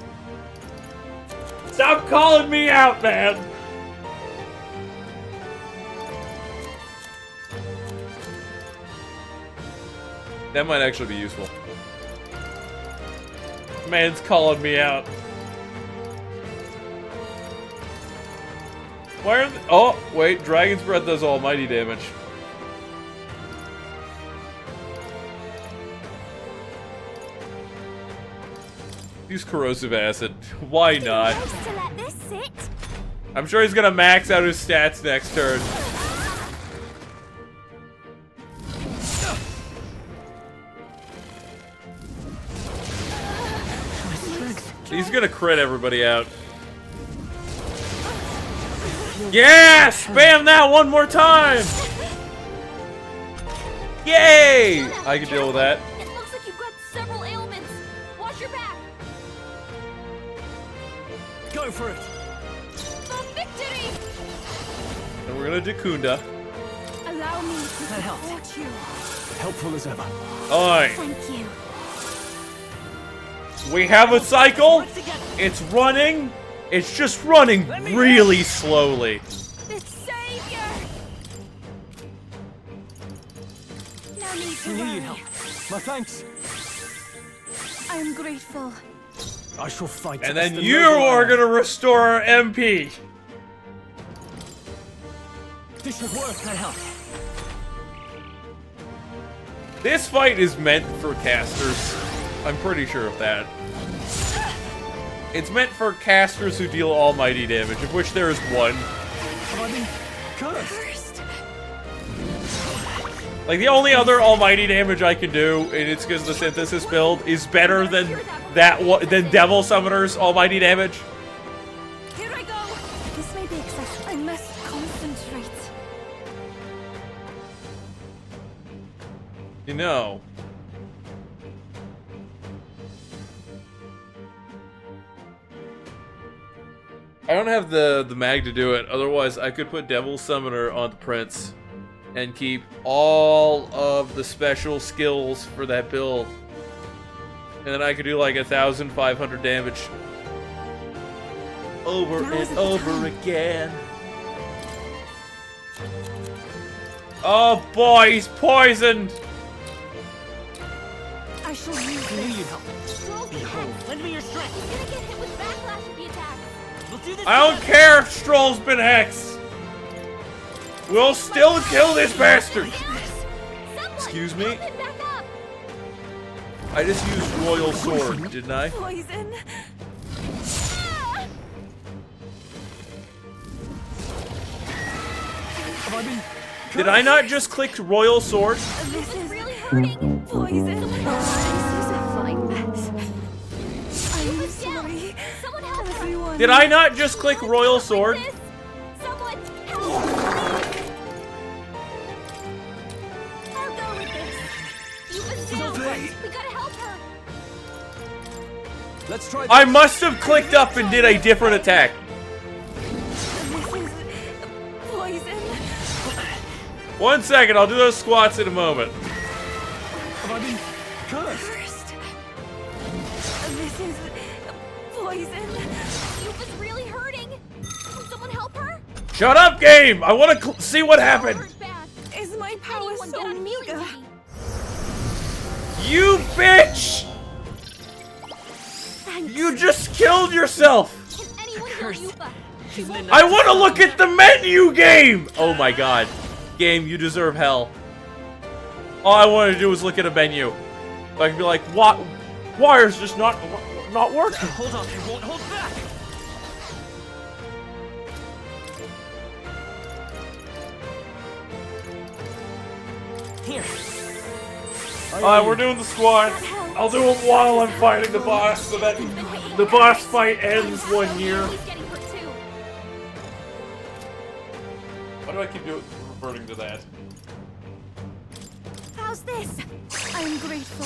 Stop calling me out, man! That might actually be useful. Man's calling me out. Why are oh, wait, Dragon's Breath does almighty damage. Use corrosive acid. Why not? Nice to let this sit. I'm sure he's gonna max out his stats next turn. He's gonna crit everybody out. Yeah! Spam that one more time! Yay! I can deal with that. It looks like you've got several ailments. Watch your back. Go for it. For victory! And we're gonna Dakunda. Allow me to That helped. support you. Helpful as ever. Alright. Thank you. We have a cycle. It's running. It's just running really slowly. The savior. No need to I knew worry. you'd help. My thanks. I'm grateful. I shall fight. And as then the you noble are I am. gonna restore our MP. This should work. That helped. This fight is meant for casters. I'm pretty sure of that. It's meant for casters who deal almighty damage, of which there is one. Have I been cursed? Like, the only other almighty damage I can do, and it's because the synthesis build is better than than Devil Summoner's almighty damage. Here I go. This may be excessive. I must concentrate. You know. I don't have the mag to do it, otherwise I could put Devil Summoner on the Prince and keep all of the special skills for that build. And then I could do like 1,500 damage. Over and over again. Oh boy, he's poisoned! I shall use I knew this. you'd help. Behold, lend me your strength. He's gonna get hit with backlash if he attacks. We'll do this I don't together. care if Stroll's been hexed! We'll still kill this bastard! Excuse me? Help him back up. I just used Royal Sword, didn't I? Poison. Have I been Did I not just click Royal Sword? This is Really hurting. poison. This is a fine mess. I'm Put down. sorry. Someone help him. Everyone. Did I not just click Royal Sword? This. Someone help him. I'll go with this. Yuba's down. We gotta help her. Let's try. I must have clicked up and did a different attack. This is poison. 1 second, I'll do those squats in a moment. Have I been cursed? Cursed. This is poison. Yuba's really hurting. Can someone help her? Shut up, game! I want to see what happened. Hurt bad. Is my power Anyone so get on healing meager? duty. You bitch! Thanks. You just killed yourself! Can anyone heal curse. Yuba? She's in I want to look at the menu, game! Oh my god. Game, you deserve hell. All I wanted to do was look at a menu. So I can be like, what? Wire's just not working. Hold on, I won't hold back. Here. Alright, we're doing the squad. I'll do it while I'm fighting the boss, so that the boss fight ends 1 year. He's getting hurt too. Why do I keep reverting to that? How's this? I'm grateful.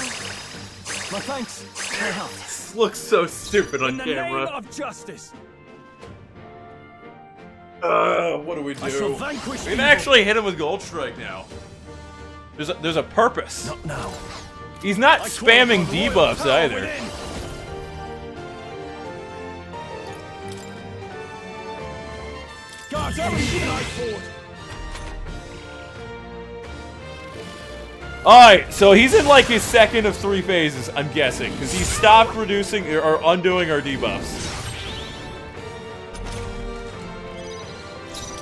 My thanks. That helped. This looks so stupid on In the name camera. of justice. What do we I shall do? vanquish We can evil. actually hit him with Gold Strike now. There's a purpose. Not now. He's not I call spamming upon royal debuffs power either. within. Guards up and unite forward. Alright, so he's in like his second of 3 phases, I'm guessing, because he stopped reducing or undoing our debuffs.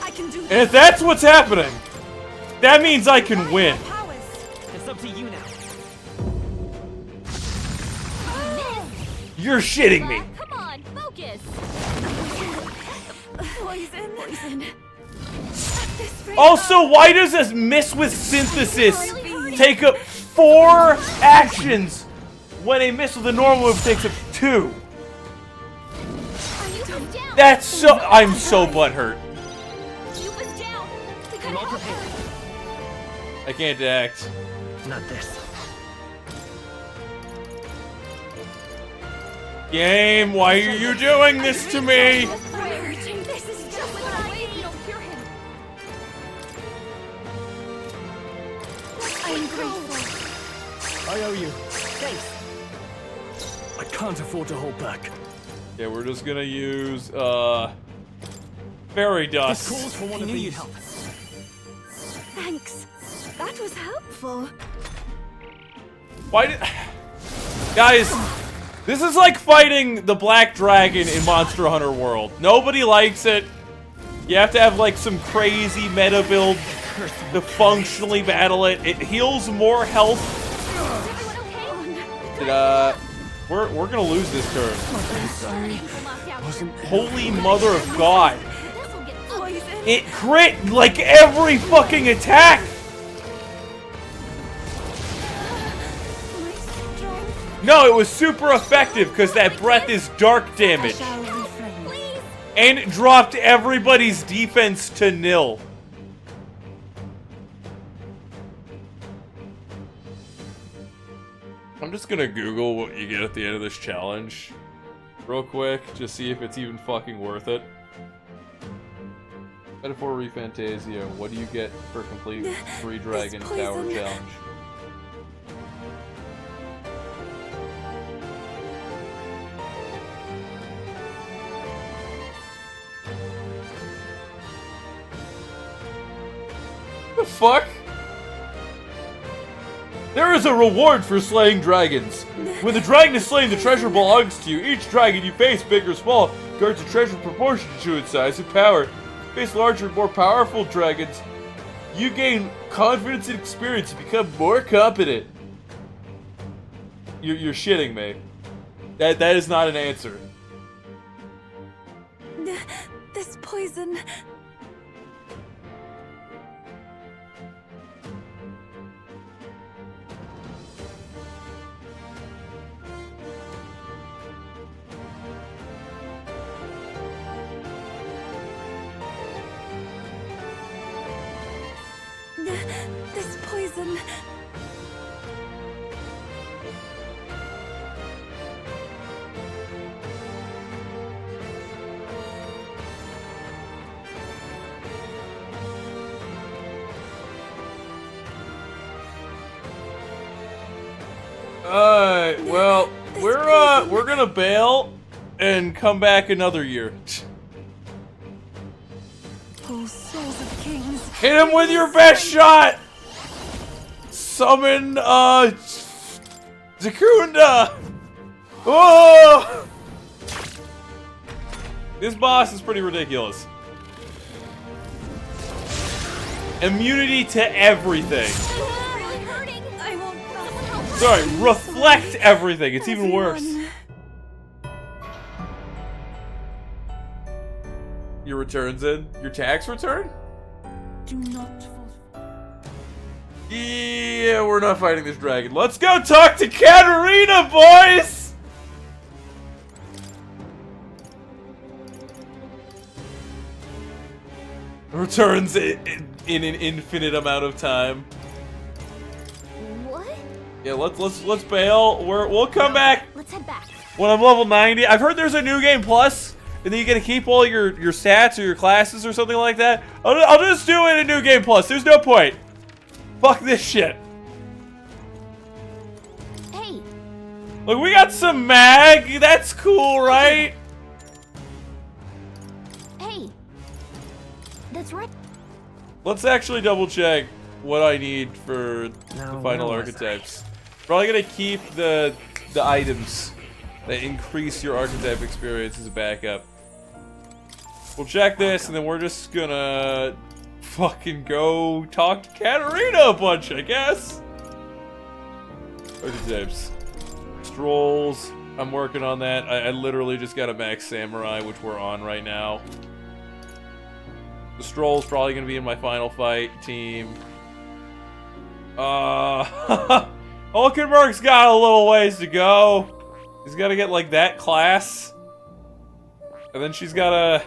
I can do And if that's what's happening, that means I can win. powers. It's up to you now. You're shitting me. Come on, focus. Poison. Poison. This rate Also, why does this miss with synthesis take up 4 actions when a miss with a normal move takes up 2? Yuba's down. That's so. I'm so butthurt. Yuba's down. We gotta I'm all help prepared. her. I can't act. Not this. Game, why are you doing this to me? This is just what I Wait, you don't cure him. I'm grateful. I owe you. Thanks. I can't afford to hold back. Yeah, we're just gonna use fairy dust. This calls for one of these. Help. Thanks. That was helpful. Why did... Guys, this is like fighting the Black Dragon in Monster Hunter World. Nobody likes it. You have to have like some crazy meta build to functionally battle it. It heals more health. We're gonna lose this turn. Holy mother of God. It crit like every fucking attack! No, it was super effective because that breath is dark damage. And it dropped everybody's defense to nil. I'm just gonna Google what you get at the end of this challenge. Real quick, just see if it's even fucking worth it. Metaphor Refantazio, what do you get for completing 3 Dragon Tower Challenge? The fuck? There is a reward for slaying dragons. When the dragon is slain, the treasure belongs to you. Each dragon you face, big or small, guards a treasure proportional to its size and power. Face larger and more powerful dragons, you gain confidence and experience and become more competent. You're shitting me. That is not an answer. This poison. This poison. Well, we're gonna bail and come back another year. Oh, souls of kings. Hit him with your best shot! Summon, Zakunda! Oh! This boss is pretty ridiculous. Immunity to everything. Sorry, reflect everything. It's even worse. Your returns in? Your tax return? Do not. Yeah, we're not fighting this dragon. Let's go talk to Katarina, boys! Returns in an infinite amount of time. What? Yeah, let's bail. We'll come back. Let's head back. When I'm level 90. I've heard there's a new game plus, and then you get to keep all your stats or your classes or something like that. I'll just do it in New Game Plus. There's no point. Fuck this shit. Hey. Look, we got some mag. That's cool, right? Hey. That's right. Let's actually double check what I need for the final archetypes. Probably gonna keep the items that increase your archetype experience as a backup. We'll check this, and then we're just gonna fucking go talk to Katarina a bunch, I guess. Archetypes. Strolls. I'm working on that. I literally just got a Max Samurai, which we're on right now. The Stroll's probably gonna be in my final fight team. Hulkenberg's got a little ways to go. He's gotta get like that class. And then he's gotta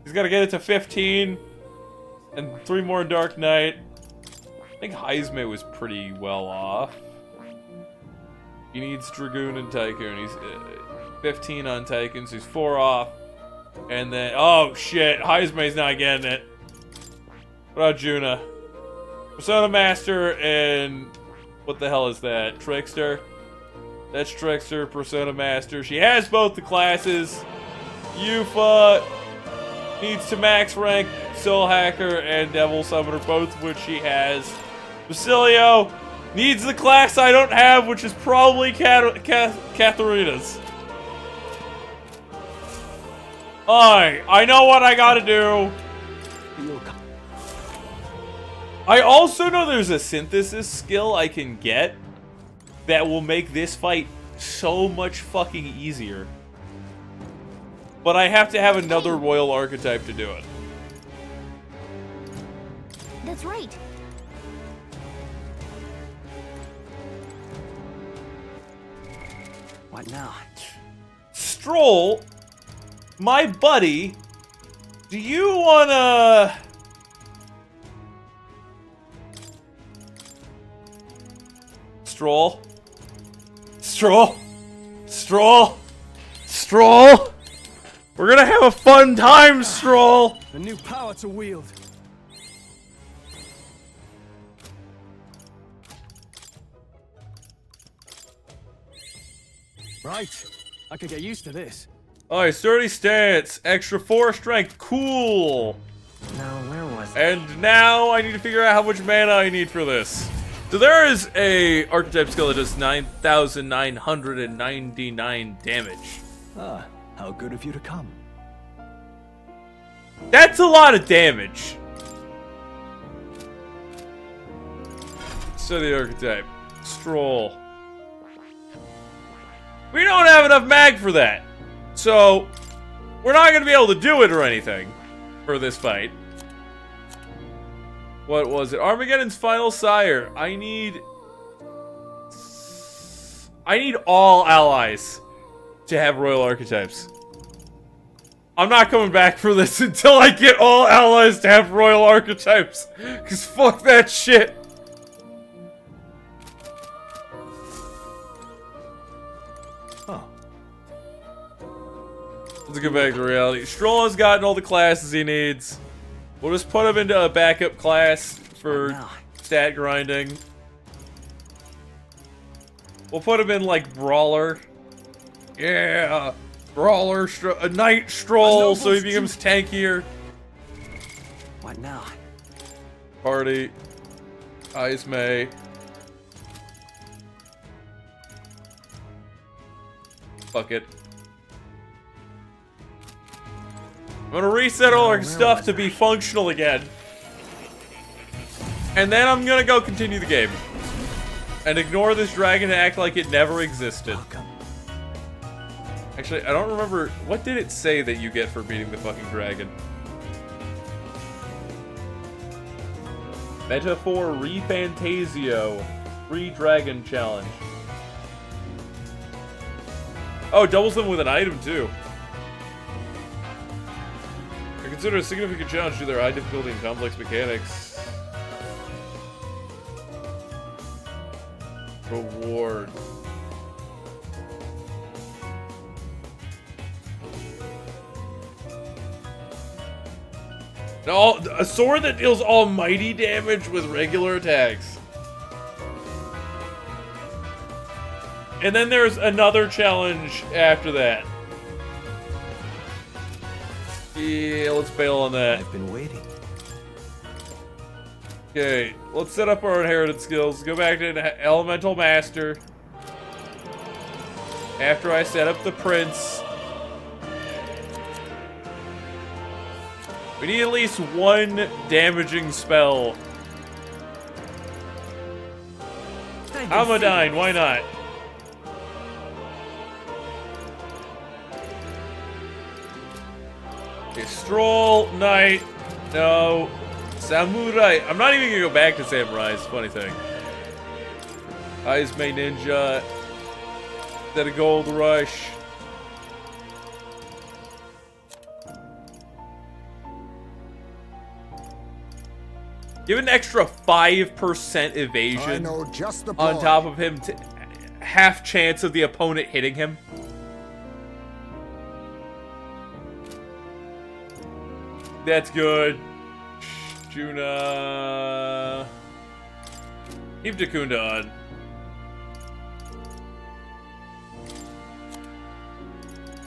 get it to 15. And 3 more Dark Knight. I think Heisme was pretty well off. He needs Dragoon and Tycoon. He's 15 on Tycoon, so he's 4 off. And then, oh shit, Heisme's not getting it. What about Juna? Persona Master and what the hell is that? Trickster. That's Trickster, Persona Master. She has both the classes. Yufa needs to max rank Soul Hacker and Devil Summoner, both of which she has. Basilio needs the class I don't have, which is probably Katharina's. I know what I gotta do. I also know there's a synthesis skill I can get that will make this fight so much fucking easier. But I have to have another royal archetype to do it. That's right. What now? Stroll, my buddy, do you wanna... Stroll? Stroll? Stroll? Stroll? We're gonna have a fun time, Stroll! A new power to wield. Right. I could get used to this. Alright, sturdy stance, extra 4 strength, cool! Now, where was And now I need to figure out how much mana I need for this. So there is a archetype skill that does 9,999 damage. Ah, how good of you to come. That's a lot of damage. So the archetype. Stroll. We don't have enough mag for that. So, we're not going to be able to do it or anything for this fight. What was it? Armageddon's final sire. I need all allies to have royal archetypes. I'm not coming back for this until I get all allies to have royal archetypes. Because fuck that shit. Oh. Let's get back to reality. Stroll has gotten all the classes he needs. We'll just put him into a backup class for stat grinding. We'll put him in, like, Brawler. Yeah! Brawler, a Knight Stroll, so he becomes tankier. What now? Party. Ice May. Fuck it. I'm gonna reset all our stuff to be functional again. And then I'm gonna go continue the game. And ignore this dragon and act like it never existed. Actually, I don't remember. What did it say that you get for beating the fucking dragon? Metaphor Refantazio. Free dragon challenge. Oh, doubles them with an item too. I consider a significant challenge to their high difficulty and complex mechanics. Reward. No, a sword that deals almighty damage with regular attacks. And then there's another challenge after that. Yeah, let's bail on that. I've been waiting. Okay, let's set up our inherited skills. Go back to Elemental Master. After I set up the Prince. We need at least one damaging spell. Amadine, why not? Okay, Stroll, Knight, no. Samurai. I'm not even gonna go back to Samurai, it's a funny thing. Izme Ninja. Instead of Gold Rush. Give an extra 5% evasion on top of him, half chance of the opponent hitting him. That's good. Juna. Keep Dakunda on.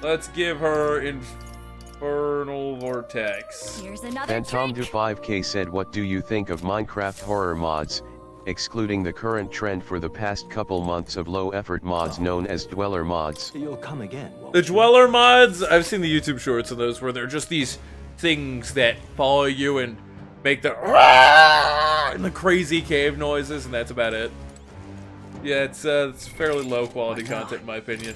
Let's give her Infernal Vortex. Here's another Phantom trick. to 5K said, what do you think of Minecraft horror mods, excluding the current trend for the past couple months of low-effort mods known as Dweller mods? You'll come again, The Dweller mods, I've seen the YouTube shorts of those where they're just these things that follow you and make the and the crazy cave noises, and that's about it. Yeah, it's fairly low quality content in my opinion.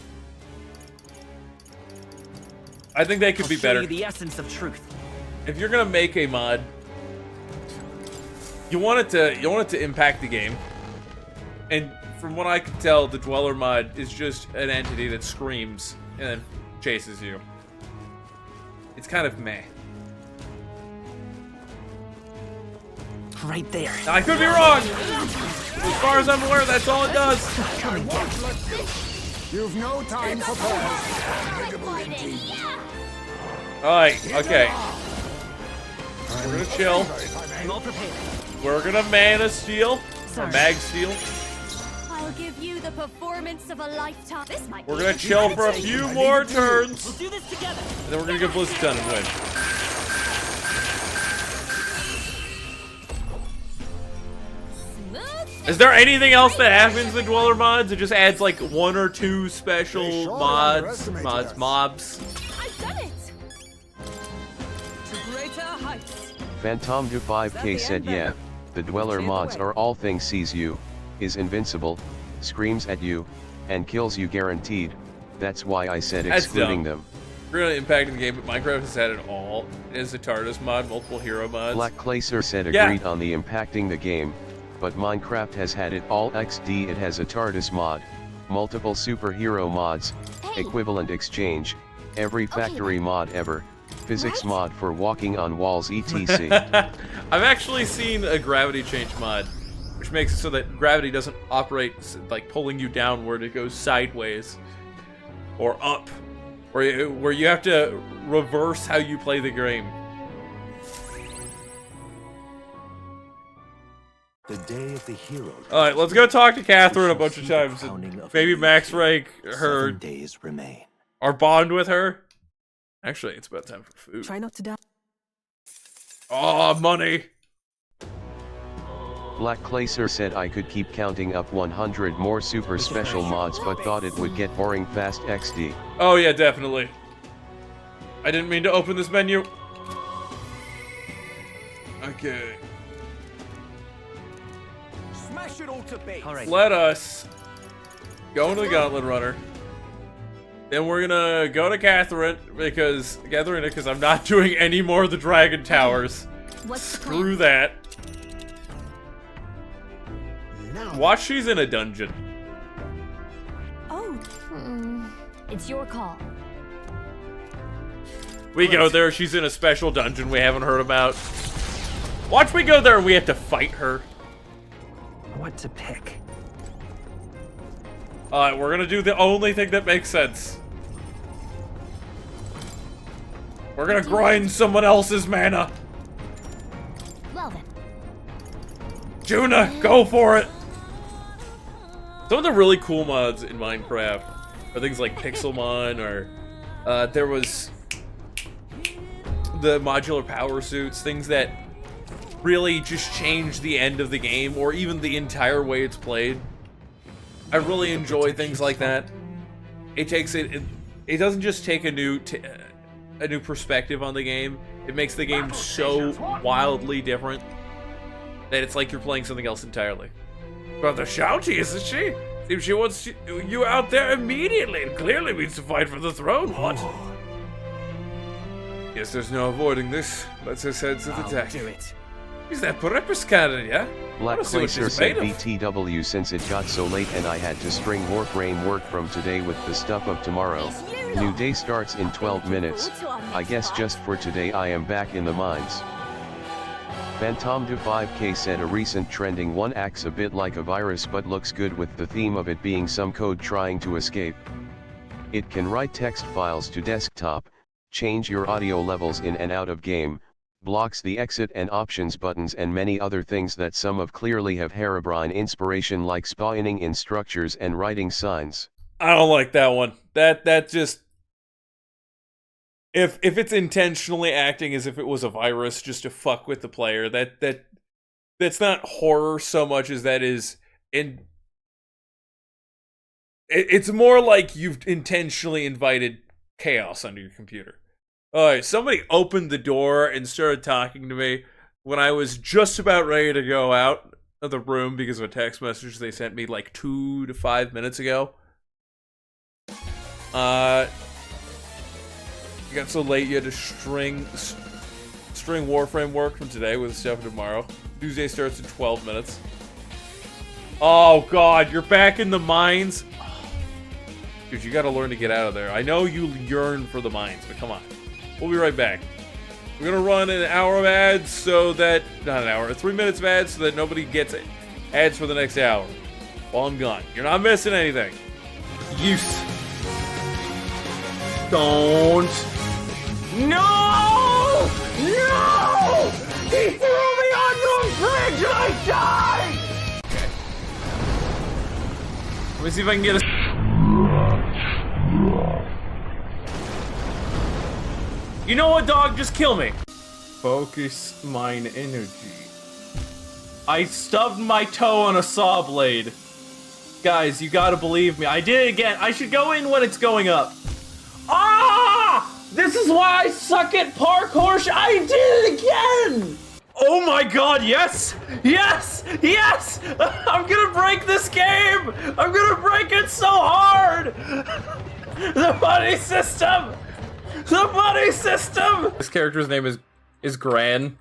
I think they could be better. Show you the essence of truth. If you're gonna make a mod, you want it to impact the game. And from what I can tell, the Dweller mod is just an entity that screams and then chases you. It's kind of meh. Right there. Now, I could be wrong. As far as I'm aware, that's all it does. You've no time for pause. Alright, okay. We're gonna chill. I'm all prepared. We're gonna mana steal. Or mag steal. I'll give you the performance of a lifetime. This might We're be gonna chill for a few more turns. We'll do this together. And then we're gonna get Blizzard done and win. Is there anything else that happens in Dweller mods? It just adds like 1 or 2 special mobs. I've done it. To greater heights. Phantom to 5K said, yeah, the Dweller mods are all things sees you, is invincible, screams at you, and kills you guaranteed. That's why I said That's excluding dumb. them. Really impacting the game, but Minecraft has had it all. It is a TARDIS mod, multiple hero mods. Black Placer said Yeah. agreed on the impacting the game, but Minecraft has had it all XD. It has a TARDIS mod, multiple superhero mods, equivalent exchange, every factory mod ever, physics mod for walking on walls etc. I've actually seen a gravity change mod, which makes it so that gravity doesn't operate like pulling you downward, it goes sideways or up, where you have to reverse how you play the game. The day of the hero. Alright, let's go talk to Catherine a bunch of times. Maybe max rank her. 7 days remain. Our bond with her. Actually, it's about time for food. Try not to die. Oh, money. Black Placer said I could keep counting up 100 more super special mods but thought it would get boring fast XD. Oh yeah, definitely. I didn't mean to open this menu. Okay. Smash it all to base. All right. Let us go into the Gauntlet Runner. Then we're gonna go to Catherine because I'm not doing any more of the Dragon Towers. What's the Screw plan? that. Watch, she's in a dungeon. Oh, it's your call. We go there, she's in a special dungeon we haven't heard about. Watch, we go there and we have to fight her. What to pick? Alright, we're gonna do the only thing that makes sense. We're gonna grind someone else's mana. Well then. Juna, go for it! Some of the really cool mods in Minecraft are things like Pixelmon, or there was the modular power suits, things that really just change the end of the game, or even the entire way it's played. I really enjoy things like that. It takes it doesn't just take a new perspective on the game. It makes the game so wildly different that it's like you're playing something else entirely. Rather shouty, isn't she? Seems she wants you out there immediately and clearly means to fight for the throne. What? Guess there's no avoiding this. Let's just head to the attack. Do it. Is that Peripus cannon, yeah? Black Placer said BTW since it got so late and I had to string Warframe work from today with the stuff of tomorrow. New day starts in 12 minutes. I guess just for today I am back in the mines. Phantom to 5K said a recent trending one acts a bit like a virus but looks good with the theme of it being some code trying to escape. It can write text files to desktop, change your audio levels in and out of game, blocks the exit and options buttons and many other things that some of clearly have Herobrine inspiration like spawning in structures and writing signs. I don't like that one. That just... If it's intentionally acting as if it was a virus just to fuck with the player, that's not horror so much as that is... It's more like you've intentionally invited chaos onto your computer. Alright, somebody opened the door and started talking to me when I was just about ready to go out of the room because of a text message they sent me like 2 to 5 minutes ago. You got so late you had to string Warframe work from today with stuff tomorrow. Tuesday starts in 12 minutes. Oh god, you're back in the mines? Dude, you gotta learn to get out of there. I know you yearn for the mines, but come on. We'll be right back. We're gonna run an hour of ads so that... Not an hour, 3 minutes of ads so that nobody gets ads for the next hour. While I'm gone. You're not missing anything. Use. Don't. No! No! He threw me on your bridge and I died! Okay. Let me see if I can get a... You know what, dog? Just kill me. Focus mine energy. I stubbed my toe on a saw blade. Guys, you gotta believe me. I did it again. I should go in when it's going up. Ah! This is why I suck at parkour. I did it again! Oh my god, yes! Yes! Yes! I'm gonna break this game! I'm gonna break it so hard! The buddy system! The buddy system! This character's name is Gran.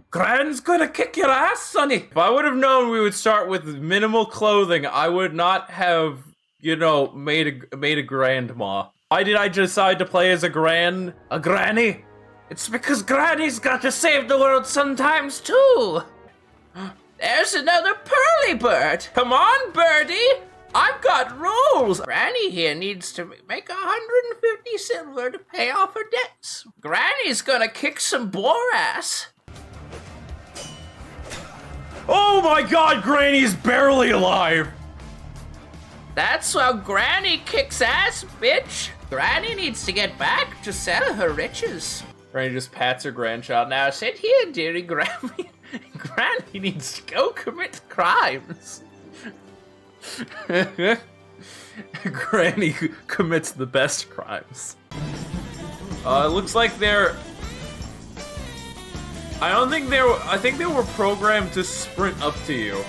Gran's gonna kick your ass, sonny! If I would have known we would start with minimal clothing, I would not have, you know, made a grandma. Why did I decide to play as a granny? It's because Granny's got to save the world sometimes, too! There's another pearly bird! Come on, birdie! I've got rules! Granny here needs to make 150 silver to pay off her debts. Granny's gonna kick some boar ass. Oh my god, Granny's barely alive! That's how Granny kicks ass, bitch! Granny needs to get back to sell her riches. Granny just pats her grandchild. Now sit here, dearie Granny. Granny needs to go commit crimes. Granny commits the best crimes. It looks like they're... I think they were programmed to sprint up to you.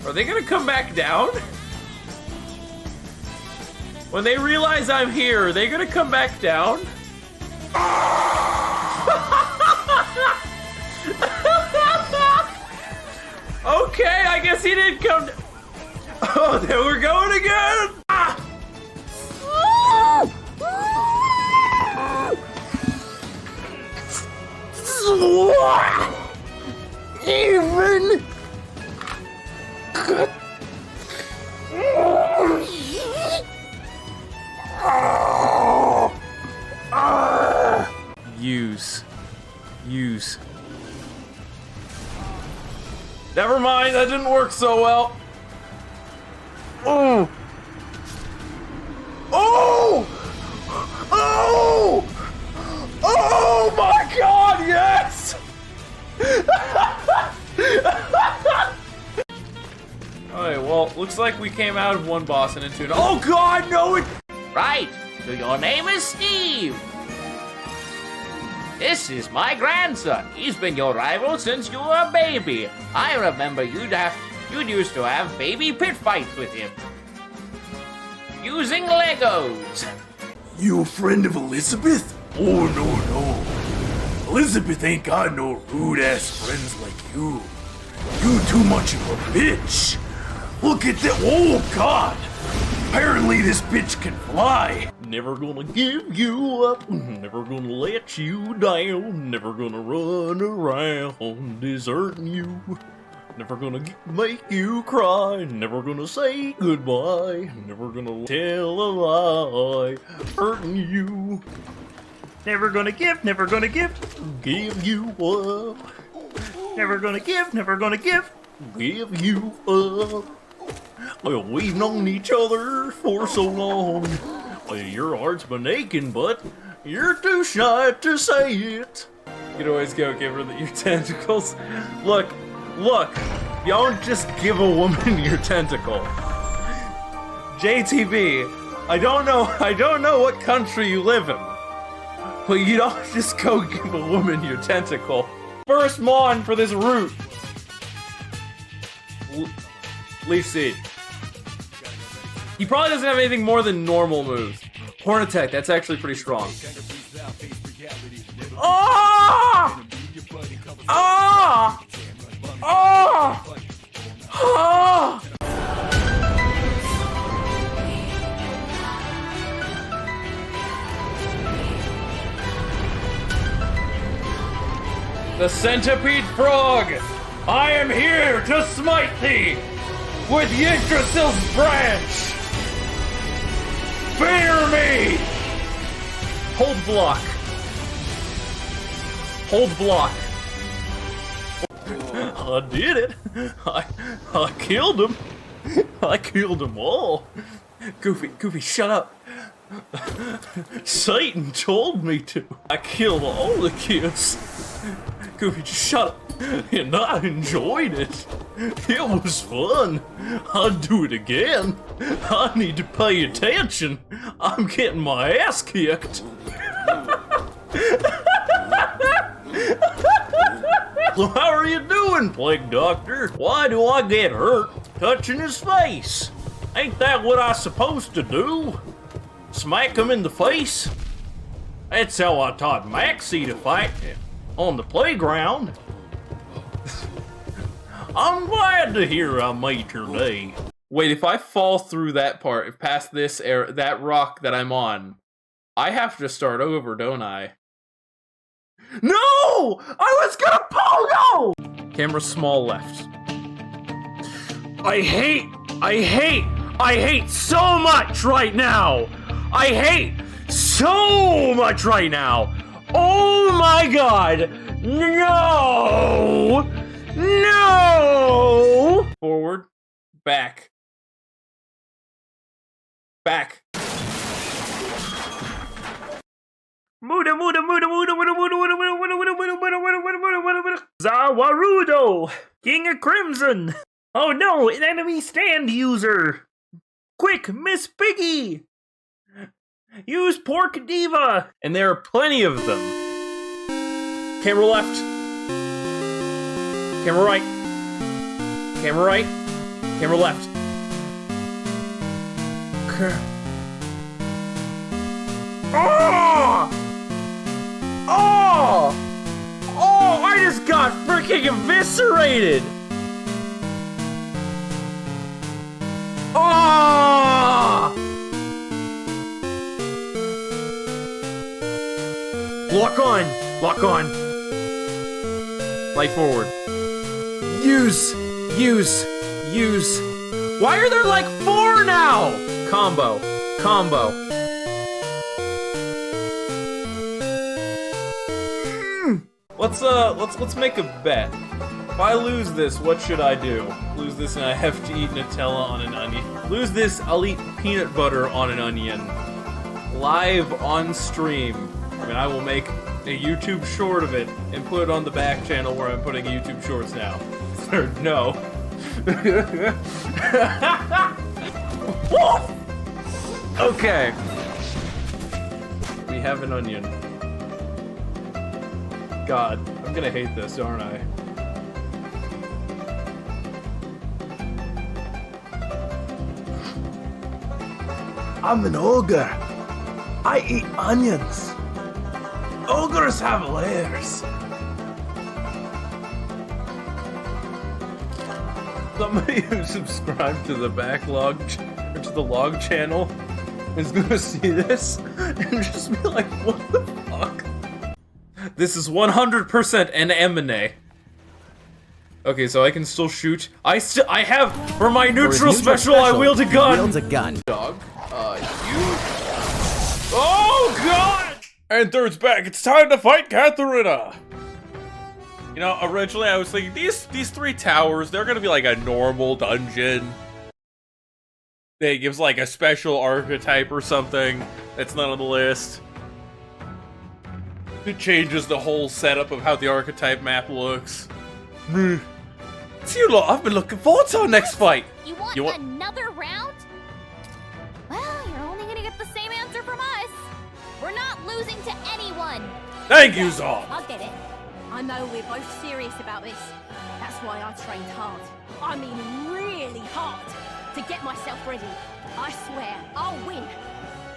Are they gonna come back down? When they realize I'm here, are they gonna come back down? Okay, I guess he didn't come. Oh, there we're going again! Ah! Even. Use. Never mind, that didn't work so well. Oh! Oh! Oh! Oh my god, yes! Alright, well, looks like we came out of one boss and into another. Oh god, no! Right, so your name is Steve. This is my grandson. He's been your rival since you were a baby. I remember you'd used to have baby pit fights with him. Using Legos. You a friend of Elizabeth? Oh, no. Elizabeth ain't got no rude-ass friends like you. You too much of a bitch. Look at that. Oh, God. Apparently this bitch can fly. Never gonna give you up, never gonna let you down, never gonna run around deserting you, never gonna make you cry, never gonna say goodbye, never gonna tell a lie, hurting you. Never gonna give, never gonna give you up. Never gonna give you up. Well, we've known each other for so long. Well, your heart's been aching, but you're too shy to say it. You can always go give her your tentacles. Look, you don't just give a woman your tentacle. JTB, I don't know what country you live in, but you don't just go give a woman your tentacle. First mon for this route. Leaf Seed. He probably doesn't have anything more than normal moves. Horn Attack, that's actually pretty strong. Oh! Oh! Oh! Oh! The Centipede Frog! I am here to smite thee with Yggdrasil's branch! Fear me! Hold block. Hold block. I did it. I killed him. I killed them all. Goofy, shut up. Satan told me to. I killed all the kids. Goofy, just shut up. And I enjoyed it. It was fun. I'd do it again. I need to pay attention. I'm getting my ass kicked. So how are you doing, Plague Doctor? Why do I get hurt touching his face? Ain't that what I'm supposed to do? Smack him in the face? That's how I taught Maxie to fight on the playground. I'm glad to hear I made your day. Wait, if I fall through that part, if past this that rock that I'm on, I have to start over, don't I? No! I was gonna pogo! Camera small left. I hate so much right now! I hate so much right now! Oh my god! No! No! Forward. Back. Back. Zawarudo! King of Crimson! Oh no, an enemy stand user! Quick, Miss Piggy! Use Pork Diva! And there are plenty of them. Camera left. Camera right. Camera right. Camera left. Oh! Oh! Oh, I just got freaking eviscerated! Oh! Lock on! Lock on! Light forward. Use! Why are there like 4 now? Combo. Let's make a bet. If I lose this, what should I do? Lose this and I have to eat Nutella on an onion. Lose this, I'll eat peanut butter on an onion. Live on stream. I mean, I will make a YouTube short of it and put it on the back channel where I'm putting YouTube shorts now. Third, no. Okay. We have an onion. God, I'm gonna hate this, aren't I? I'm an ogre. I eat onions. Ogres have layers. Somebody who subscribed to the backlog, or to the log channel, is gonna see this and just be like, what the fuck? This is 100% an M&A. Okay, so I can still shoot. I have, for my neutral special, I wield a gun! Wields a gun. Dog, you... Oh, God! And third's back. It's time to fight Katharina. You know, originally I was thinking these three towers, they're gonna be like a normal dungeon. It gives like a special archetype or something that's not on the list. It changes the whole setup of how the archetype map looks. It's you lot I've been looking forward to our next fight. You want another round? Well, you're only gonna get the same answer from us. We're not losing to anyone. Thank you, Zon. I get it. I know we're both serious about this. That's why I trained hard. I mean really hard to get myself ready. I swear I'll win.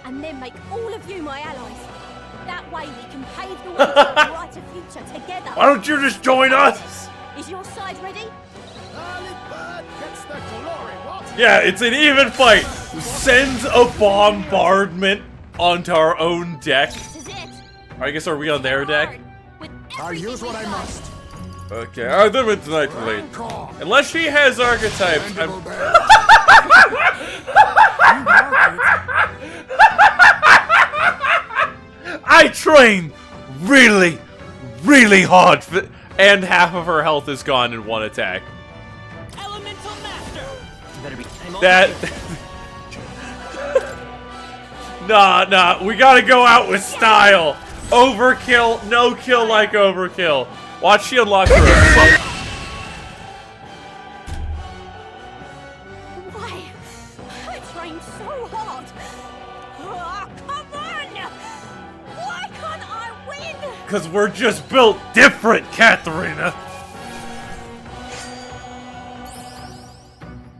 And then make all of you my allies. That way we can pave the way to a brighter future together. Why don't you just join us? Is your side ready? Yeah, it's an even fight. Sends a bombardment onto our own deck. Or I guess are we on their deck? I'll use what I must. Okay, I'll do it tonight, late. Unless she has archetypes. I train really, really hard, and half of her health is gone in one attack. Elemental Master. Better be. Nah, we gotta go out with style. Overkill, no kill like overkill. Watch she unlock her. Why? I trained so hard. Oh, come on! Why can't I win? Cause we're just built different, Katharina.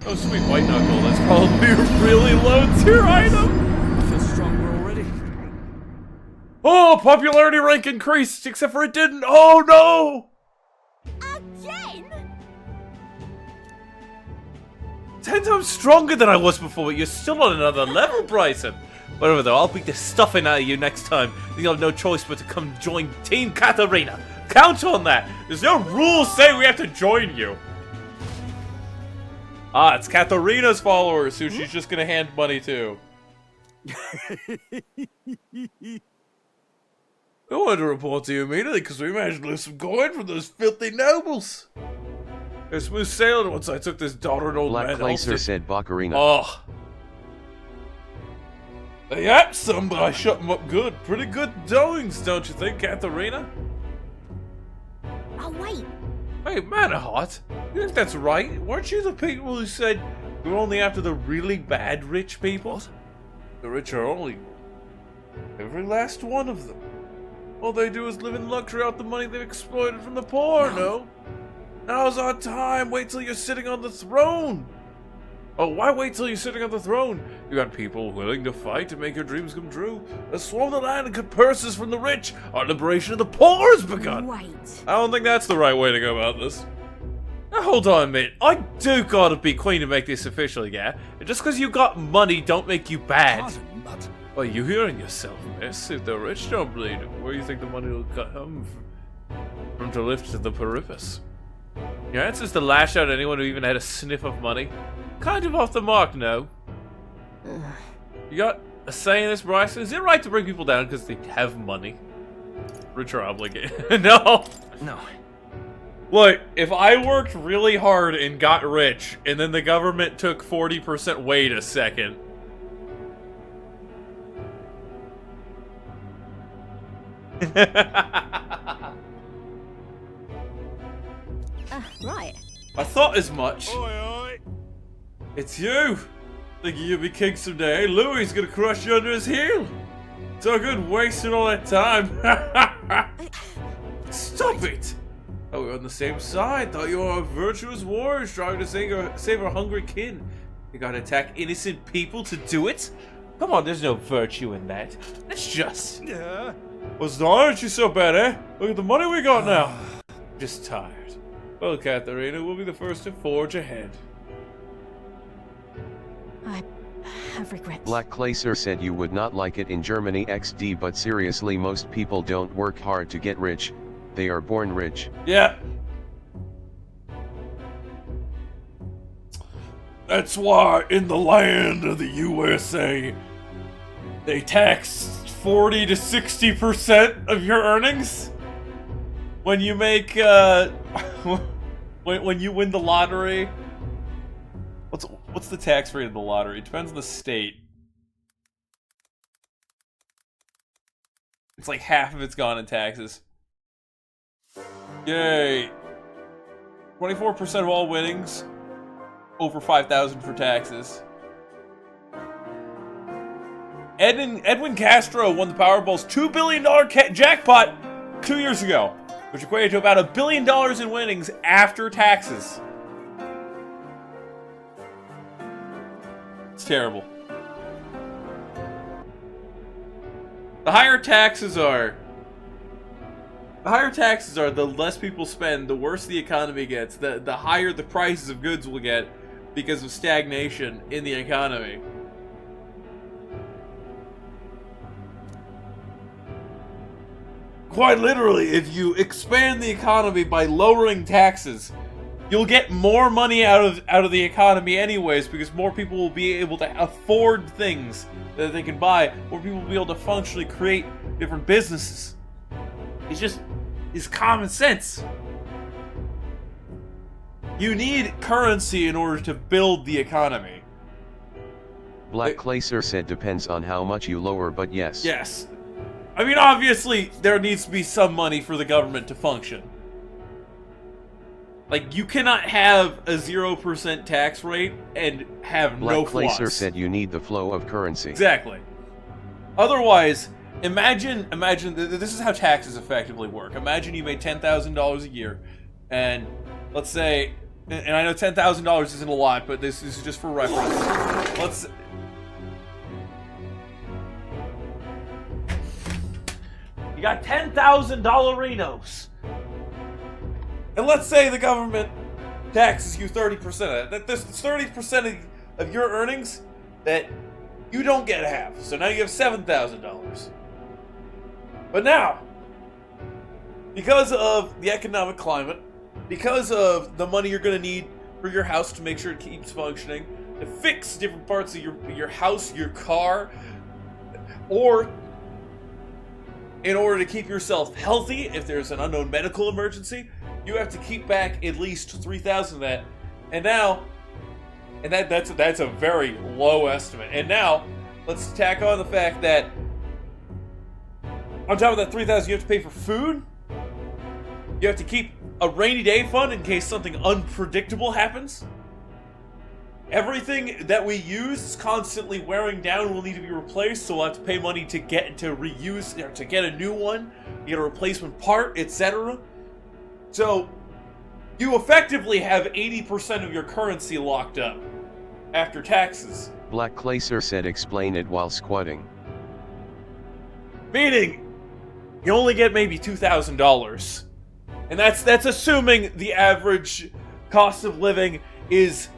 Oh, sweet white knuckle. That's probably a really low tier item. Oh, popularity rank increased, except for it didn't. Oh no! Again? 10 times stronger than I was before, but you're still on another level, Bryson. Whatever though, I'll beat the stuffing out of you next time. You'll have no choice but to come join Team Katharina. Count on that. There's no rules saying we have to join you. Ah, it's Katharina's followers who she's just gonna hand money to. I wanted to report to you immediately because we managed to lose some coin from those filthy nobles. It was smooth sailing once I took this daughter and old Black man. Placer said Baccarina. Oh. They had some, but I shut them up good. Pretty good doings, don't you think, Katharina? Oh, wait. Hey, Mannerheart, you think that's right? Weren't you the people who said we're only after the really bad rich people? The rich are only... every last one of them. All they do is live in luxury out the money they've exploited from the poor, no? Now's our time. Wait till you're sitting on the throne. Oh, why wait till you're sitting on the throne? You got people willing to fight to make your dreams come true. Let's swarm the land and cut purses from the rich. Our liberation of the poor has begun. Wait. I don't think that's the right way to go about this. Now, hold on a minute. I do gotta be queen to make this official, yeah? And just because you got money don't make you bad. Well, you hearing yourself, miss. If the rich don't bleed, where do you think the money will come from to lift the purpose? Your answer is to lash out at anyone who even had a sniff of money. Kind of off the mark, no? You got a say in this, Bryson? Is it right to bring people down because they have money? Rich are obligated. No! No. Look, if I worked really hard and got rich, and then the government took 40%, wait a second. Right. I thought as much. Oi, oi. It's you! Thinking you'll be king someday. Louis is gonna crush you under his heel! So good wasting all that time. Stop it! Oh, we're on the same side. Thought you were a virtuous warrior trying to save our hungry kin. You gotta attack innocent people to do it? Come on, there's no virtue in that. That's just... Yeah. What's the aren't you so bad, eh? Look at the money we got now. Just tired. Well, Katharina, we'll be the first to forge ahead. I have regrets. Black Placer said you would not like it in Germany XD, but seriously, most people don't work hard to get rich. They are born rich. Yeah. That's why in the land of the USA, they tax 40 to 60% of your earnings when you make when you win the lottery. What's the tax rate of the lottery? It depends on the state. It's like half of it's gone in taxes. Yay. 24% of all winnings, over $5,000 for taxes. Edwin Castro won the Powerball's $2 billion jackpot 2 years ago, which equated to about $1 billion in winnings after taxes. It's terrible. The higher taxes are, the less people spend, the worse the economy gets, the higher the prices of goods will get because of stagnation in the economy. Quite literally, if you expand the economy by lowering taxes, you'll get more money out of the economy anyways, because more people will be able to afford things that they can buy. More people will be able to functionally create different businesses. It's common sense. You need currency in order to build the economy. Black Claser said depends on how much you lower, but yes. Yes. I mean, obviously, there needs to be some money for the government to function. Like, you cannot have a 0% tax rate and have no Black Claser flaws. said you need the flow of currency. Exactly. Otherwise, imagine this is how taxes effectively work. Imagine you made $10,000 a year, and let's say, and I know $10,000 isn't a lot, but this is just for reference. You got $10,000 Renos. And let's say the government taxes you 30% of that. That there's 30% of your earnings that you don't get to have. So now you have $7,000. But now, because of the economic climate, because of the money you're going to need for your house to make sure it keeps functioning, to fix different parts of your house, your car, or in order to keep yourself healthy if there's an unknown medical emergency, you have to keep back at least 3,000 of that. And now, that's a very low estimate. And now, let's tack on the fact that on top of that 3,000, you have to pay for food. You have to keep a rainy day fund in case something unpredictable happens. Everything that we use is constantly wearing down, will need to be replaced, so we'll have to pay money to reuse, or to get a new one, get a replacement part, etc. So, you effectively have 80% of your currency locked up after taxes. Black Claser said explain it while squatting. Meaning, you only get maybe $2,000. And that's assuming the average cost of living is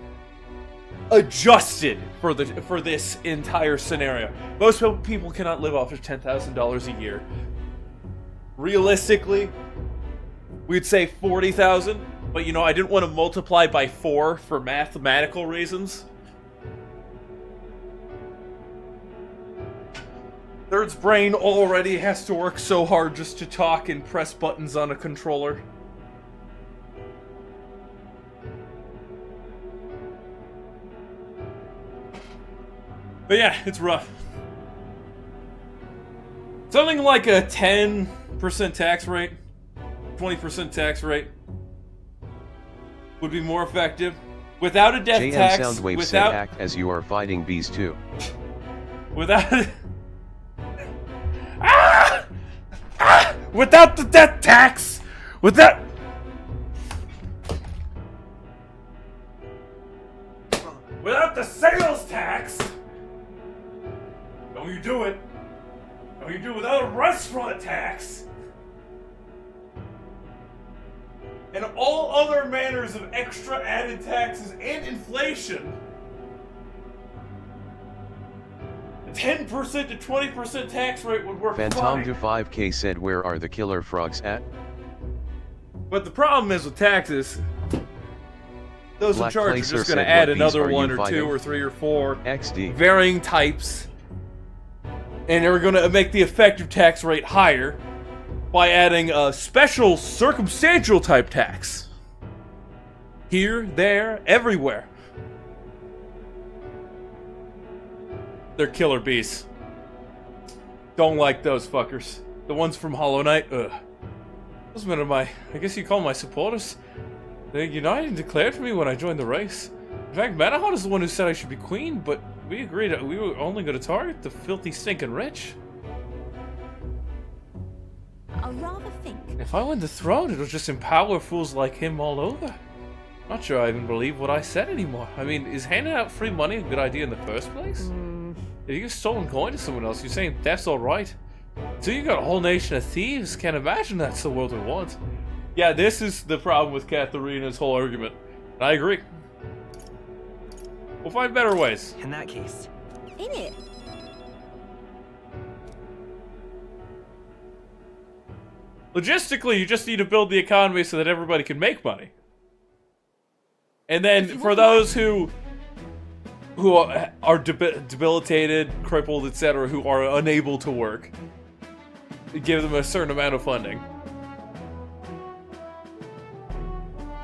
adjusted for this entire scenario. Most people cannot live off of $10,000 a year. Realistically, we'd say 40,000, but you know, I didn't want to multiply by 4 for mathematical reasons. Third's brain already has to work so hard just to talk and press buttons on a controller. But yeah, it's rough. Something like a 10% tax rate, 20% tax rate would be more effective. Without a death JM tax, Soundwave said act as you are fighting bees too. Without without the death tax, without the sales tax. Don't you do it. Don't you do it without a restaurant tax. And all other manners of extra added taxes and inflation. A 10% to 20% tax rate would work Phantom fine. to 5K said where are the killer frogs at? But the problem is with taxes, those Black in charge are Placer just going to said, add what bees another are you 1 or fighting? 2 or 3 or 4 XD. varying types. And we're going to make the effective tax rate higher by adding a special circumstantial type tax. Here, there, everywhere. They're killer bees. Don't like those fuckers. The ones from Hollow Knight, ugh. Those men are my, I guess you call them my supporters. They united and declared for me when I joined the race. In fact, Manahan is the one who said I should be queen, but we agreed that we were only going to target the filthy, stinking rich. I rather think. If I win the throne, it'll just empower fools like him all over. Not sure I even believe what I said anymore. I mean, is handing out free money a good idea in the first place? If you give stolen coin to someone else, you're saying that's alright. So you got a whole nation of thieves. Can't imagine that's the world we want. Yeah, this is the problem with Katharina's whole argument. And I agree. We'll find better ways. In that case. In it. Logistically, you just need to build the economy so that everybody can make money. And then for those who are debilitated, crippled, etc., who are unable to work, give them a certain amount of funding.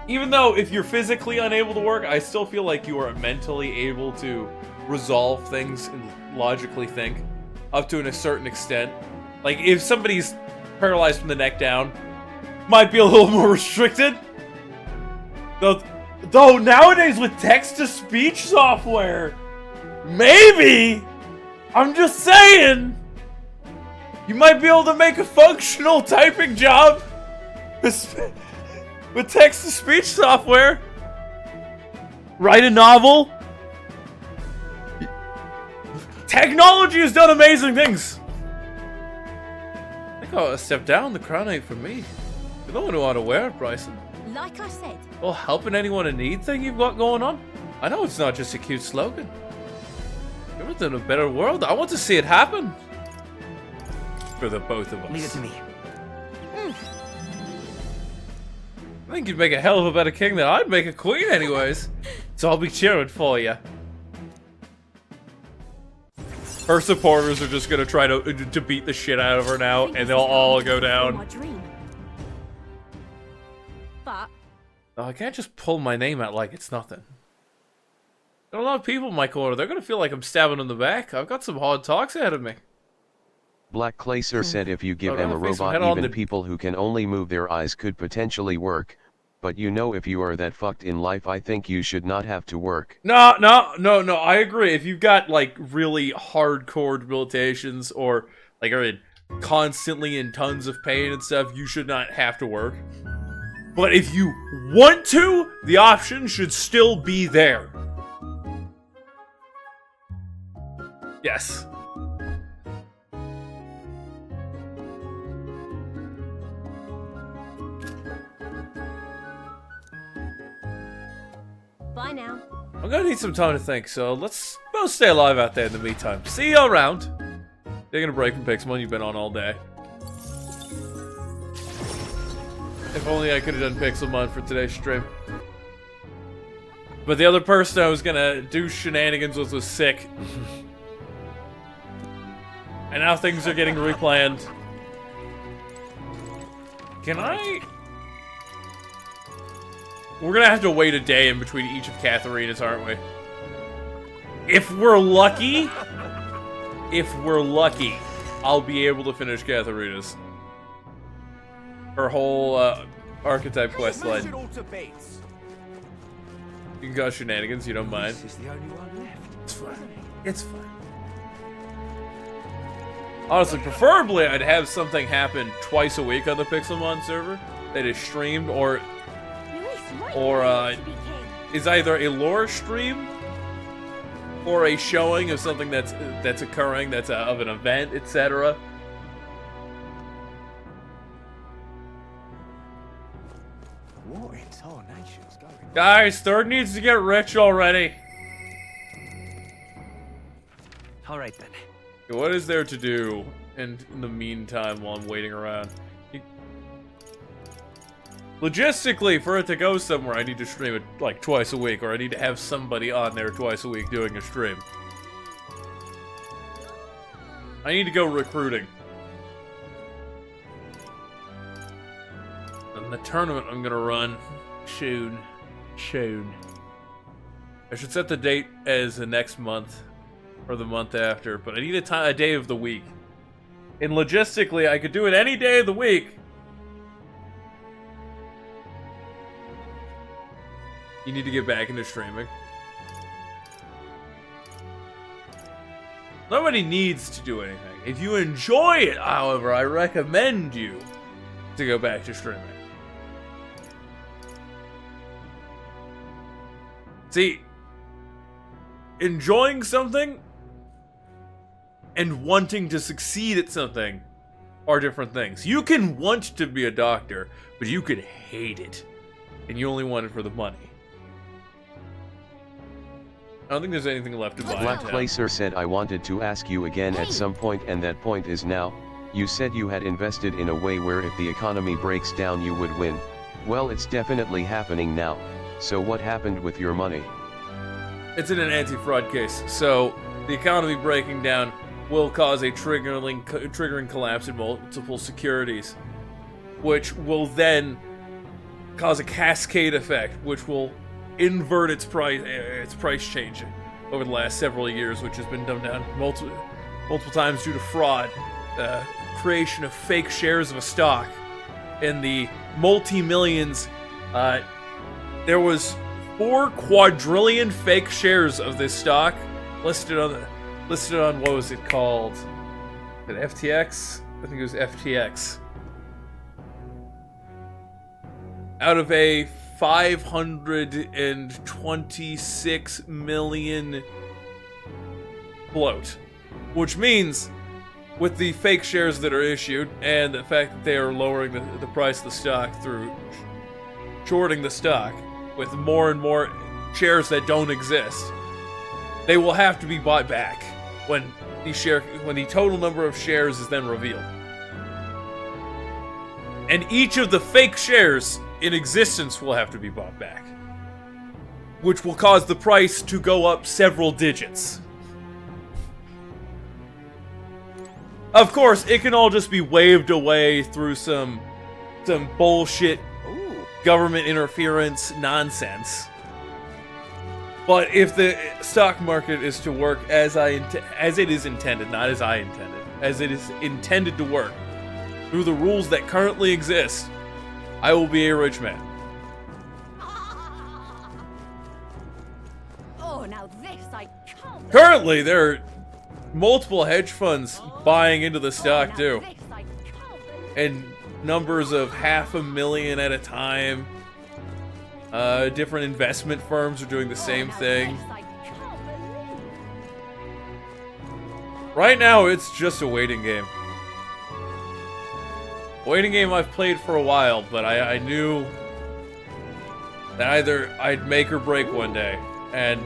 Even though if you're physically unable to work, I still feel like you are mentally able to resolve things and logically think up to a certain extent. Like if somebody's paralyzed from the neck down, might be a little more restricted. Though nowadays with text-to-speech software, maybe, I'm just saying, you might be able to make a functional typing job with text-to-speech software. Write a novel. Technology has done amazing things. I think I'll step down. The crown ain't for me. You're the one who ought to wear it, Bryson. Like I said. Well, helping anyone in need thing you've got going on? I know it's not just a cute slogan. You're within a better world. I want to see it happen. For the both of us. Leave it to me. I think you'd make a hell of a better king than I'd make a queen anyways. So I'll be cheering for you. Her supporters are just gonna try to beat the shit out of her now, and they'll all go down. But Oh, I can't just pull my name out like it's nothing. There are a lot of people in my corner. They're gonna feel like I'm stabbing in the back. I've got some hard talks ahead of me. Black Claser said if you give I'm them a gonna face robot, him head on even to- people who can only move their eyes could potentially work. But you know, if you are that fucked in life, I think you should not have to work. No, I agree. If you've got, like, really hardcore debilitations or, like, are constantly in tons of pain and stuff, you should not have to work. But if you want to, the option should still be there. Yes. bye now. I'm gonna need some time to think, so let's both stay alive out there in the meantime. See you around. Taking a break from Pixelmon, you've been on all day. If only I could have done Pixelmon for today's stream. But the other person I was gonna do shenanigans with was sick. And now things are getting replanned. Can I... We're gonna have to wait a day in between each of Katharina's, aren't we? If we're lucky, I'll be able to finish Katharina's. Her whole archetype quest line. You can go shenanigans, you don't mind. This is the only one left. It's fine. It's fine. Honestly, preferably I'd have something happen twice a week on the Pixelmon server that is streamed or is either a lore stream or a showing of something that's occurring, that's of an event, etc. What in tarnation's going on? Guys, Third needs to get rich already. All right then. What is there to do in the meantime while I'm waiting around? Logistically, for it to go somewhere, I need to stream it like twice a week, or I need to have somebody on there twice a week doing a stream. I need to go recruiting. And the tournament I'm gonna run soon. I should set the date as the next month or the month after, but I need a day of the week. And logistically, I could do it any day of the week. You need to get back into streaming. Nobody needs to do anything. If you enjoy it, however, I recommend you to go back to streaming. See, enjoying something and wanting to succeed at something are different things. You can want to be a doctor, but you could hate it, and you only want it for the money. I don't think there's anything left to buy. Black Placer said, I wanted to ask you again at some point, and that point is now. You said you had invested in a way where if the economy breaks down you would win. Well, it's definitely happening now. So what happened with your money? It's in an anti-fraud case, so the economy breaking down will cause a triggering collapse in multiple securities, which will then cause a cascade effect, which will invert its price change over the last several years, which has been dumbed down multiple times due to fraud, creation of fake shares of a stock, in the multi-millions. There was 4 quadrillion fake shares of this stock listed on what was it called? At FTX? I think it was FTX. Out of a 526 million float, which means with the fake shares that are issued and the fact that they are lowering the price of the stock through shorting the stock with more and more shares that don't exist, they will have to be bought back when the total number of shares is then revealed. And each of the fake shares in existence will have to be bought back, which will cause the price to go up several digits. Of course, it can all just be waved away through some bullshit government interference nonsense. But if the stock market is to work as it is intended, not as I intended, as it is intended to work, through the rules that currently exist, I will be a rich man. Oh, now this I can't. Currently, there are multiple hedge funds buying into the stock too, and numbers of 500,000 at a time. Different investment firms are doing the same thing. Right now, it's just a waiting game. Waiting game I've played for a while, but I knew that either I'd make or break one day, and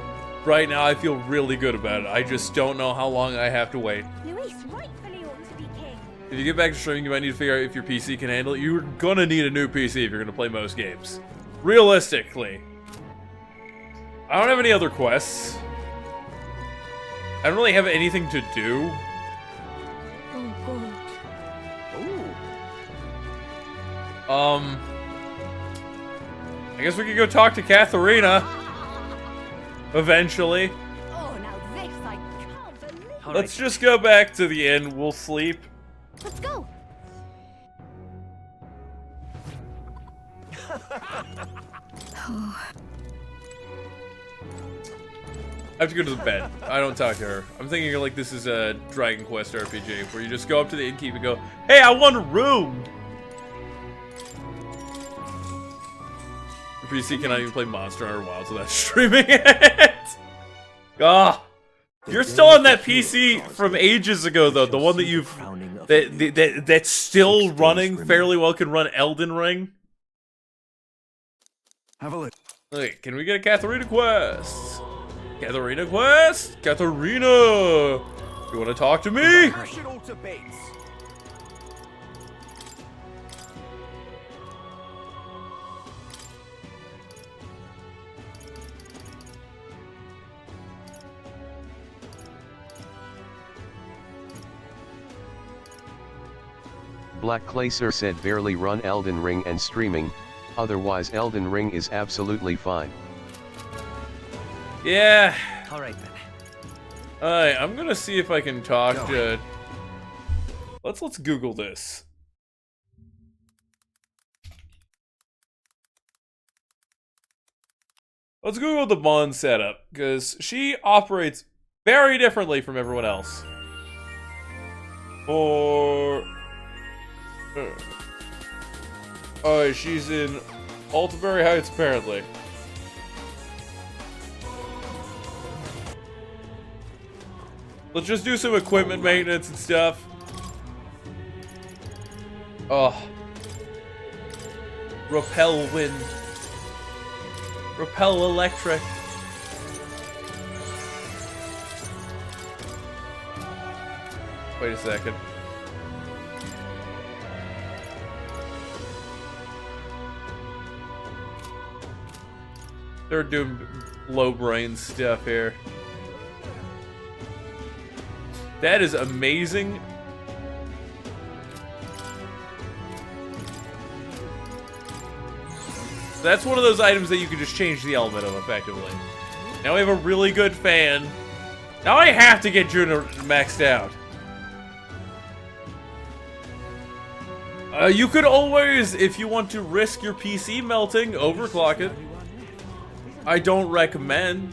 right now I feel really good about it. I just don't know how long I have to wait. Luis rightfully ought to be king. If you get back to streaming, you might need to figure out if your PC can handle it. You're gonna need a new PC if you're gonna play most games. Realistically. I don't have any other quests. I don't really have anything to do. Oh, God. I guess we could go talk to Katharina. Eventually. Oh, now this I can't believe. Let's just go back to the inn. We'll sleep. Let's go. I have to go to the bed. I don't talk to her. I'm thinking like this is a Dragon Quest RPG where you just go up to the innkeep and go, "Hey, I want a room." The PC cannot even play Monster Hunter Wilds without streaming it. Ah, you're still on that PC from ages ago, though. The one that you've that's still running fairly well can run Elden Ring. Have a look. Okay, can we get a Katharina quest? Katharina quest? Katharina! You wanna talk to me? Crush it all to bits. Black Clacer said barely run Elden Ring and streaming, otherwise Elden Ring is absolutely fine. Yeah. Alright then. Alright, I'm gonna see if I can talk to... Let's Google this. Let's Google the Bond setup, because she operates very differently from everyone else. Or... Alright, she's in Altaberry Heights, apparently. Let's just do some equipment maintenance and stuff. Oh. Repel wind. Repel electric. Wait a second. They're doing low brain stuff here. That is amazing. That's one of those items that you can just change the element of effectively. Now we have a really good fan. Now I have to get Juno maxed out. You could always, if you want to risk your PC melting, overclock it. I don't recommend.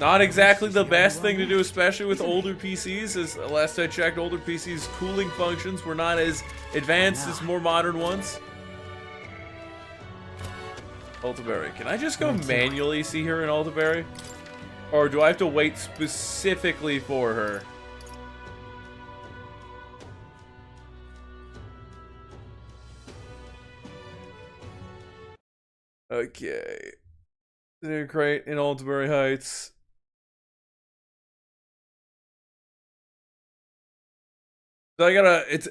Not exactly the best thing to do, especially with older PCs, as last I checked, older PCs' cooling functions were not as advanced as more modern ones. Altaberry. Can I just go manually see her in Altaberry? Or do I have to wait specifically for her? Okay. They're great in Altaberry Heights. So I gotta, it's...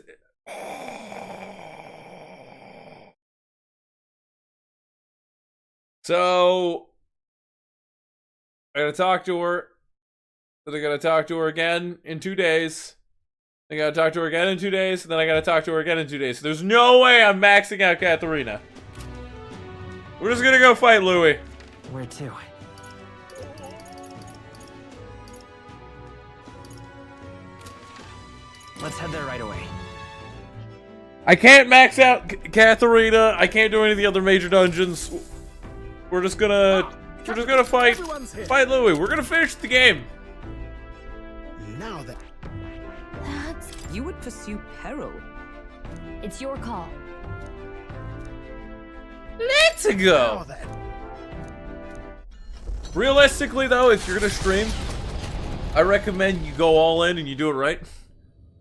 So, I gotta talk to her. Then I gotta talk to her again in 2 days. I gotta talk to her again in 2 days. And then I gotta talk to her again in 2 days. So there's no way I'm maxing out Katharina. We're just gonna go fight Louis. Where to? Let's head there right away. I can't max out Katharina. I can't do any of the other major dungeons. We're just gonna fight Louis. We're gonna finish the game. Now that you would pursue peril. It's your call. Let's go. Realistically, though, if you're gonna stream, I recommend you go all in and you do it right.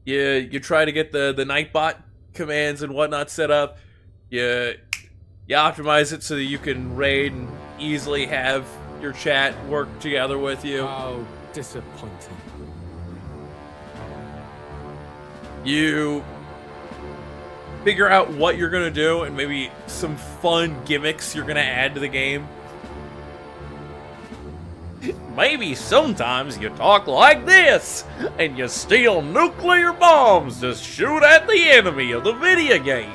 You try to get the Nightbot commands and whatnot set up. You optimize it so that you can raid and easily have your chat work together with you. How disappointing. You figure out what you're gonna do and maybe some fun gimmicks you're gonna add to the game. Maybe sometimes you talk like this, and you steal nuclear bombs to shoot at the enemy of the video game.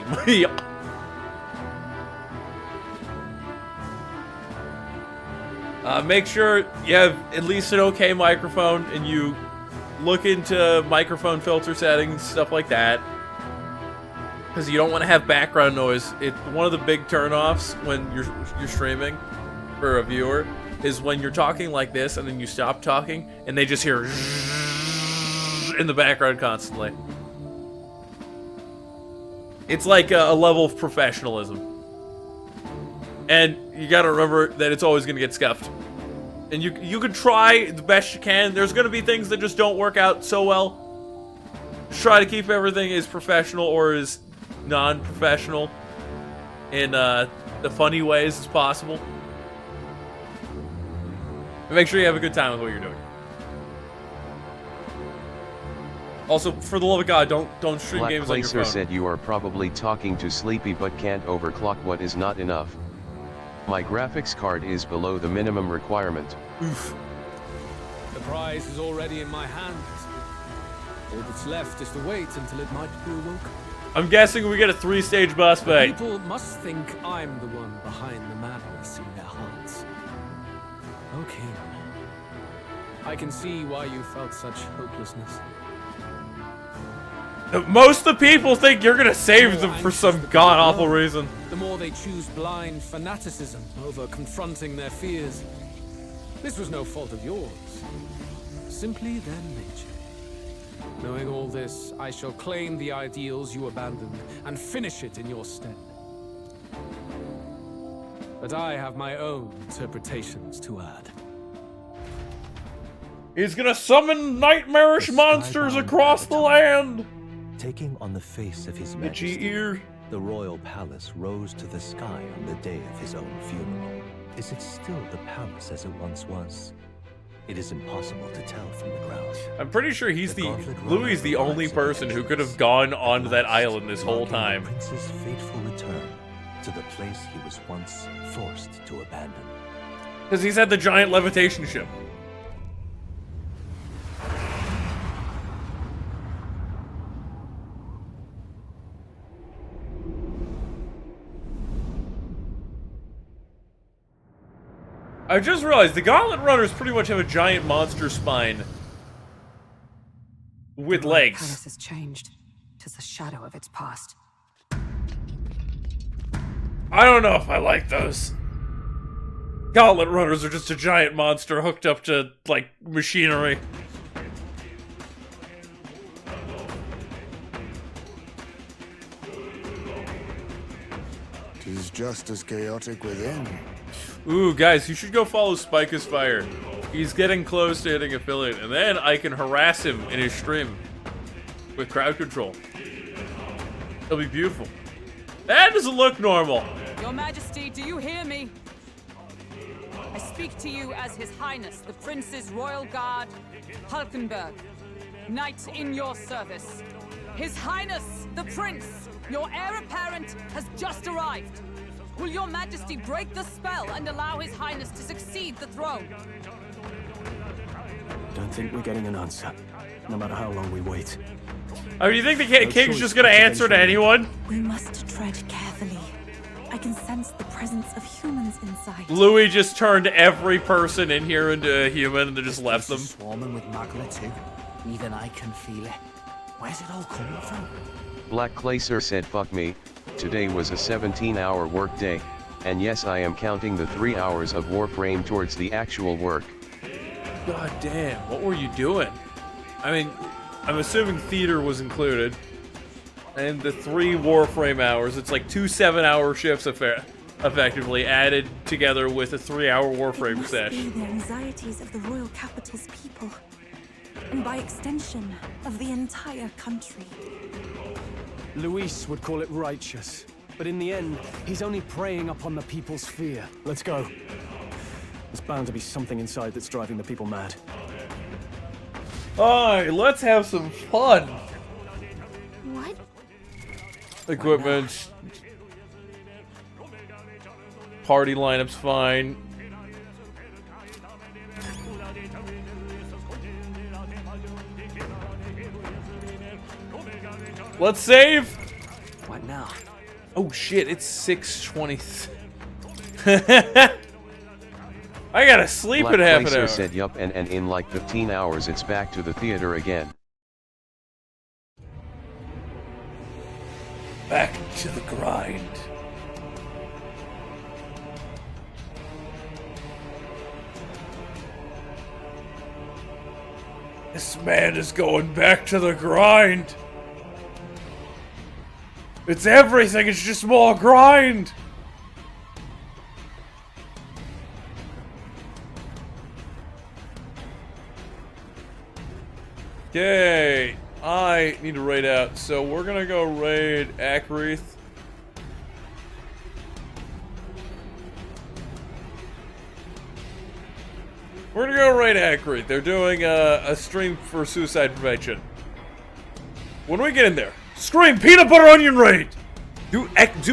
Make sure you have at least an okay microphone, and you look into microphone filter settings, stuff like that. Because you don't want to have background noise. It's one of the big turnoffs when you're streaming for a viewer is when you're talking like this and then you stop talking and they just hear in the background constantly. It's like a level of professionalism. And you gotta remember that it's always gonna get scuffed. And you can try the best you can. There's gonna be things that just don't work out so well. Just try to keep everything as professional or as non-professional in the funny ways as possible. And make sure you have a good time with what you're doing. Also, for the love of God, don't stream Black games on your Placer phone. said you are probably talking to Sleepy but can't overclock what is not enough. My graphics card is below the minimum requirement. Oof. The prize is already in my hands. All that's left is to wait until it might be awoken. I'm guessing we get a 3-stage boss fight. People must think I'm the one behind the madness in their hearts. Okay. I can see why you felt such hopelessness. Most of the people think you're gonna save them for some god-awful reason. The more they choose blind fanaticism over confronting their fears. This was no fault of yours. Simply their nature. Knowing all this, I shall claim the ideals you abandoned and finish it in your stead. But I have my own interpretations to add. He's gonna summon nightmarish monsters across the land! Taking on the face of his Itchy majesty, ear. the royal palace rose to the sky on the day of his own funeral. Is it still the palace as it once was? It is impossible to tell from the ground. I'm pretty sure Louis is the only person who could have gone onto that island this whole time. The prince's fateful return to the place he was once forced to abandon. Because he's had the giant levitation ship. I just realized the Gauntlet Runners pretty much have a giant monster spine with legs. The palace has changed. 'Tis a shadow of its past. I don't know if I like those. Gauntlet Runners are just a giant monster hooked up to, like, machinery. Tis just as chaotic within. Ooh, guys, you should go follow Spike is Fire. He's getting close to hitting affiliate, and then I can harass him in his stream with crowd control. It'll be beautiful. That doesn't look normal. Your Majesty, do you hear me? I speak to you as His Highness, the Prince's Royal Guard, Hulkenberg, Knight in your service. His Highness, the Prince, your heir apparent, has just arrived. Will your Majesty break the spell and allow His Highness to succeed the throne? Don't think we're getting an answer, no matter how long we wait. Oh, do you think the king's just gonna answer to anyone? We must tread carefully. I can sense the presence of humans inside. Louis just turned every person in here into a human and then just left them. Swarming with magma too. Even I can feel it. Where's it all coming from? Black Claser said fuck me, today was a 17-hour work day, and yes I am counting the 3 hours of Warframe towards the actual work. God damn, what were you doing? I mean, I'm assuming theater was included. And the 3 Warframe hours, it's like 2 7-hour shifts effectively added together with a 3-hour Warframe session. Be the anxieties of the royal capital's people, and by extension, of the entire country. Luis would call it righteous, but in the end, he's only preying upon the people's fear. Let's go. There's bound to be something inside that's driving the people mad. Alright, let's have some fun. What? Equipment. Party lineup's fine. Let's save. What now? Oh shit, it's 6:20. I gotta sleep Black in half an Placer hour. said yup, and in like 15 hours it's back to the theater again. Back to the grind. This man is going back to the grind. It's everything, it's just more grind. Okay, I need to raid out, so we're gonna go raid Akrith. We're gonna go raid Akrith. They're doing a stream for suicide prevention. When we get in there, scream peanut butter onion raid! Do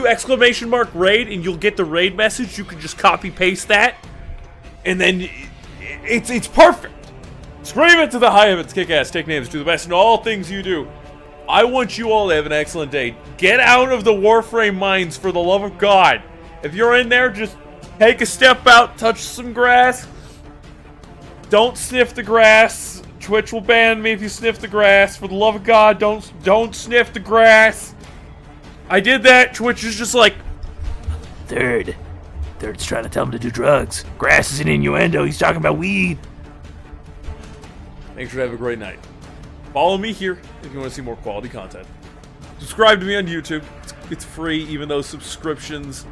exclamation mark raid and you'll get the raid message. You can just copy paste that. And then it's perfect. Scream it to the high heavens, kick ass, take names, do the best in all things you do. I want you all to have an excellent day. Get out of the Warframe mines for the love of God. If you're in there, just take a step out, touch some grass. Don't sniff the grass. Twitch will ban me if you sniff the grass. For the love of God, don't sniff the grass. I did that. Twitch is just like, Third's trying to tell him to do drugs. Grass is an innuendo. He's talking about weed. make sure to have a great night. Follow me here if you want to see more quality content. Subscribe to me on YouTube. It's free, even though subscriptions,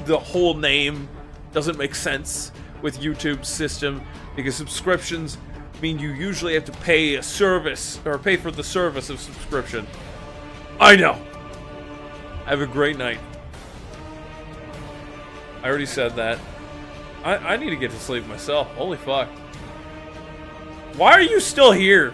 the whole name doesn't make sense with YouTube's system, because subscriptions mean you usually have to pay a service, or pay for the service of subscription. I know. Have a great night. I already said that. I need to get to sleep myself. Holy fuck. Why are you still here?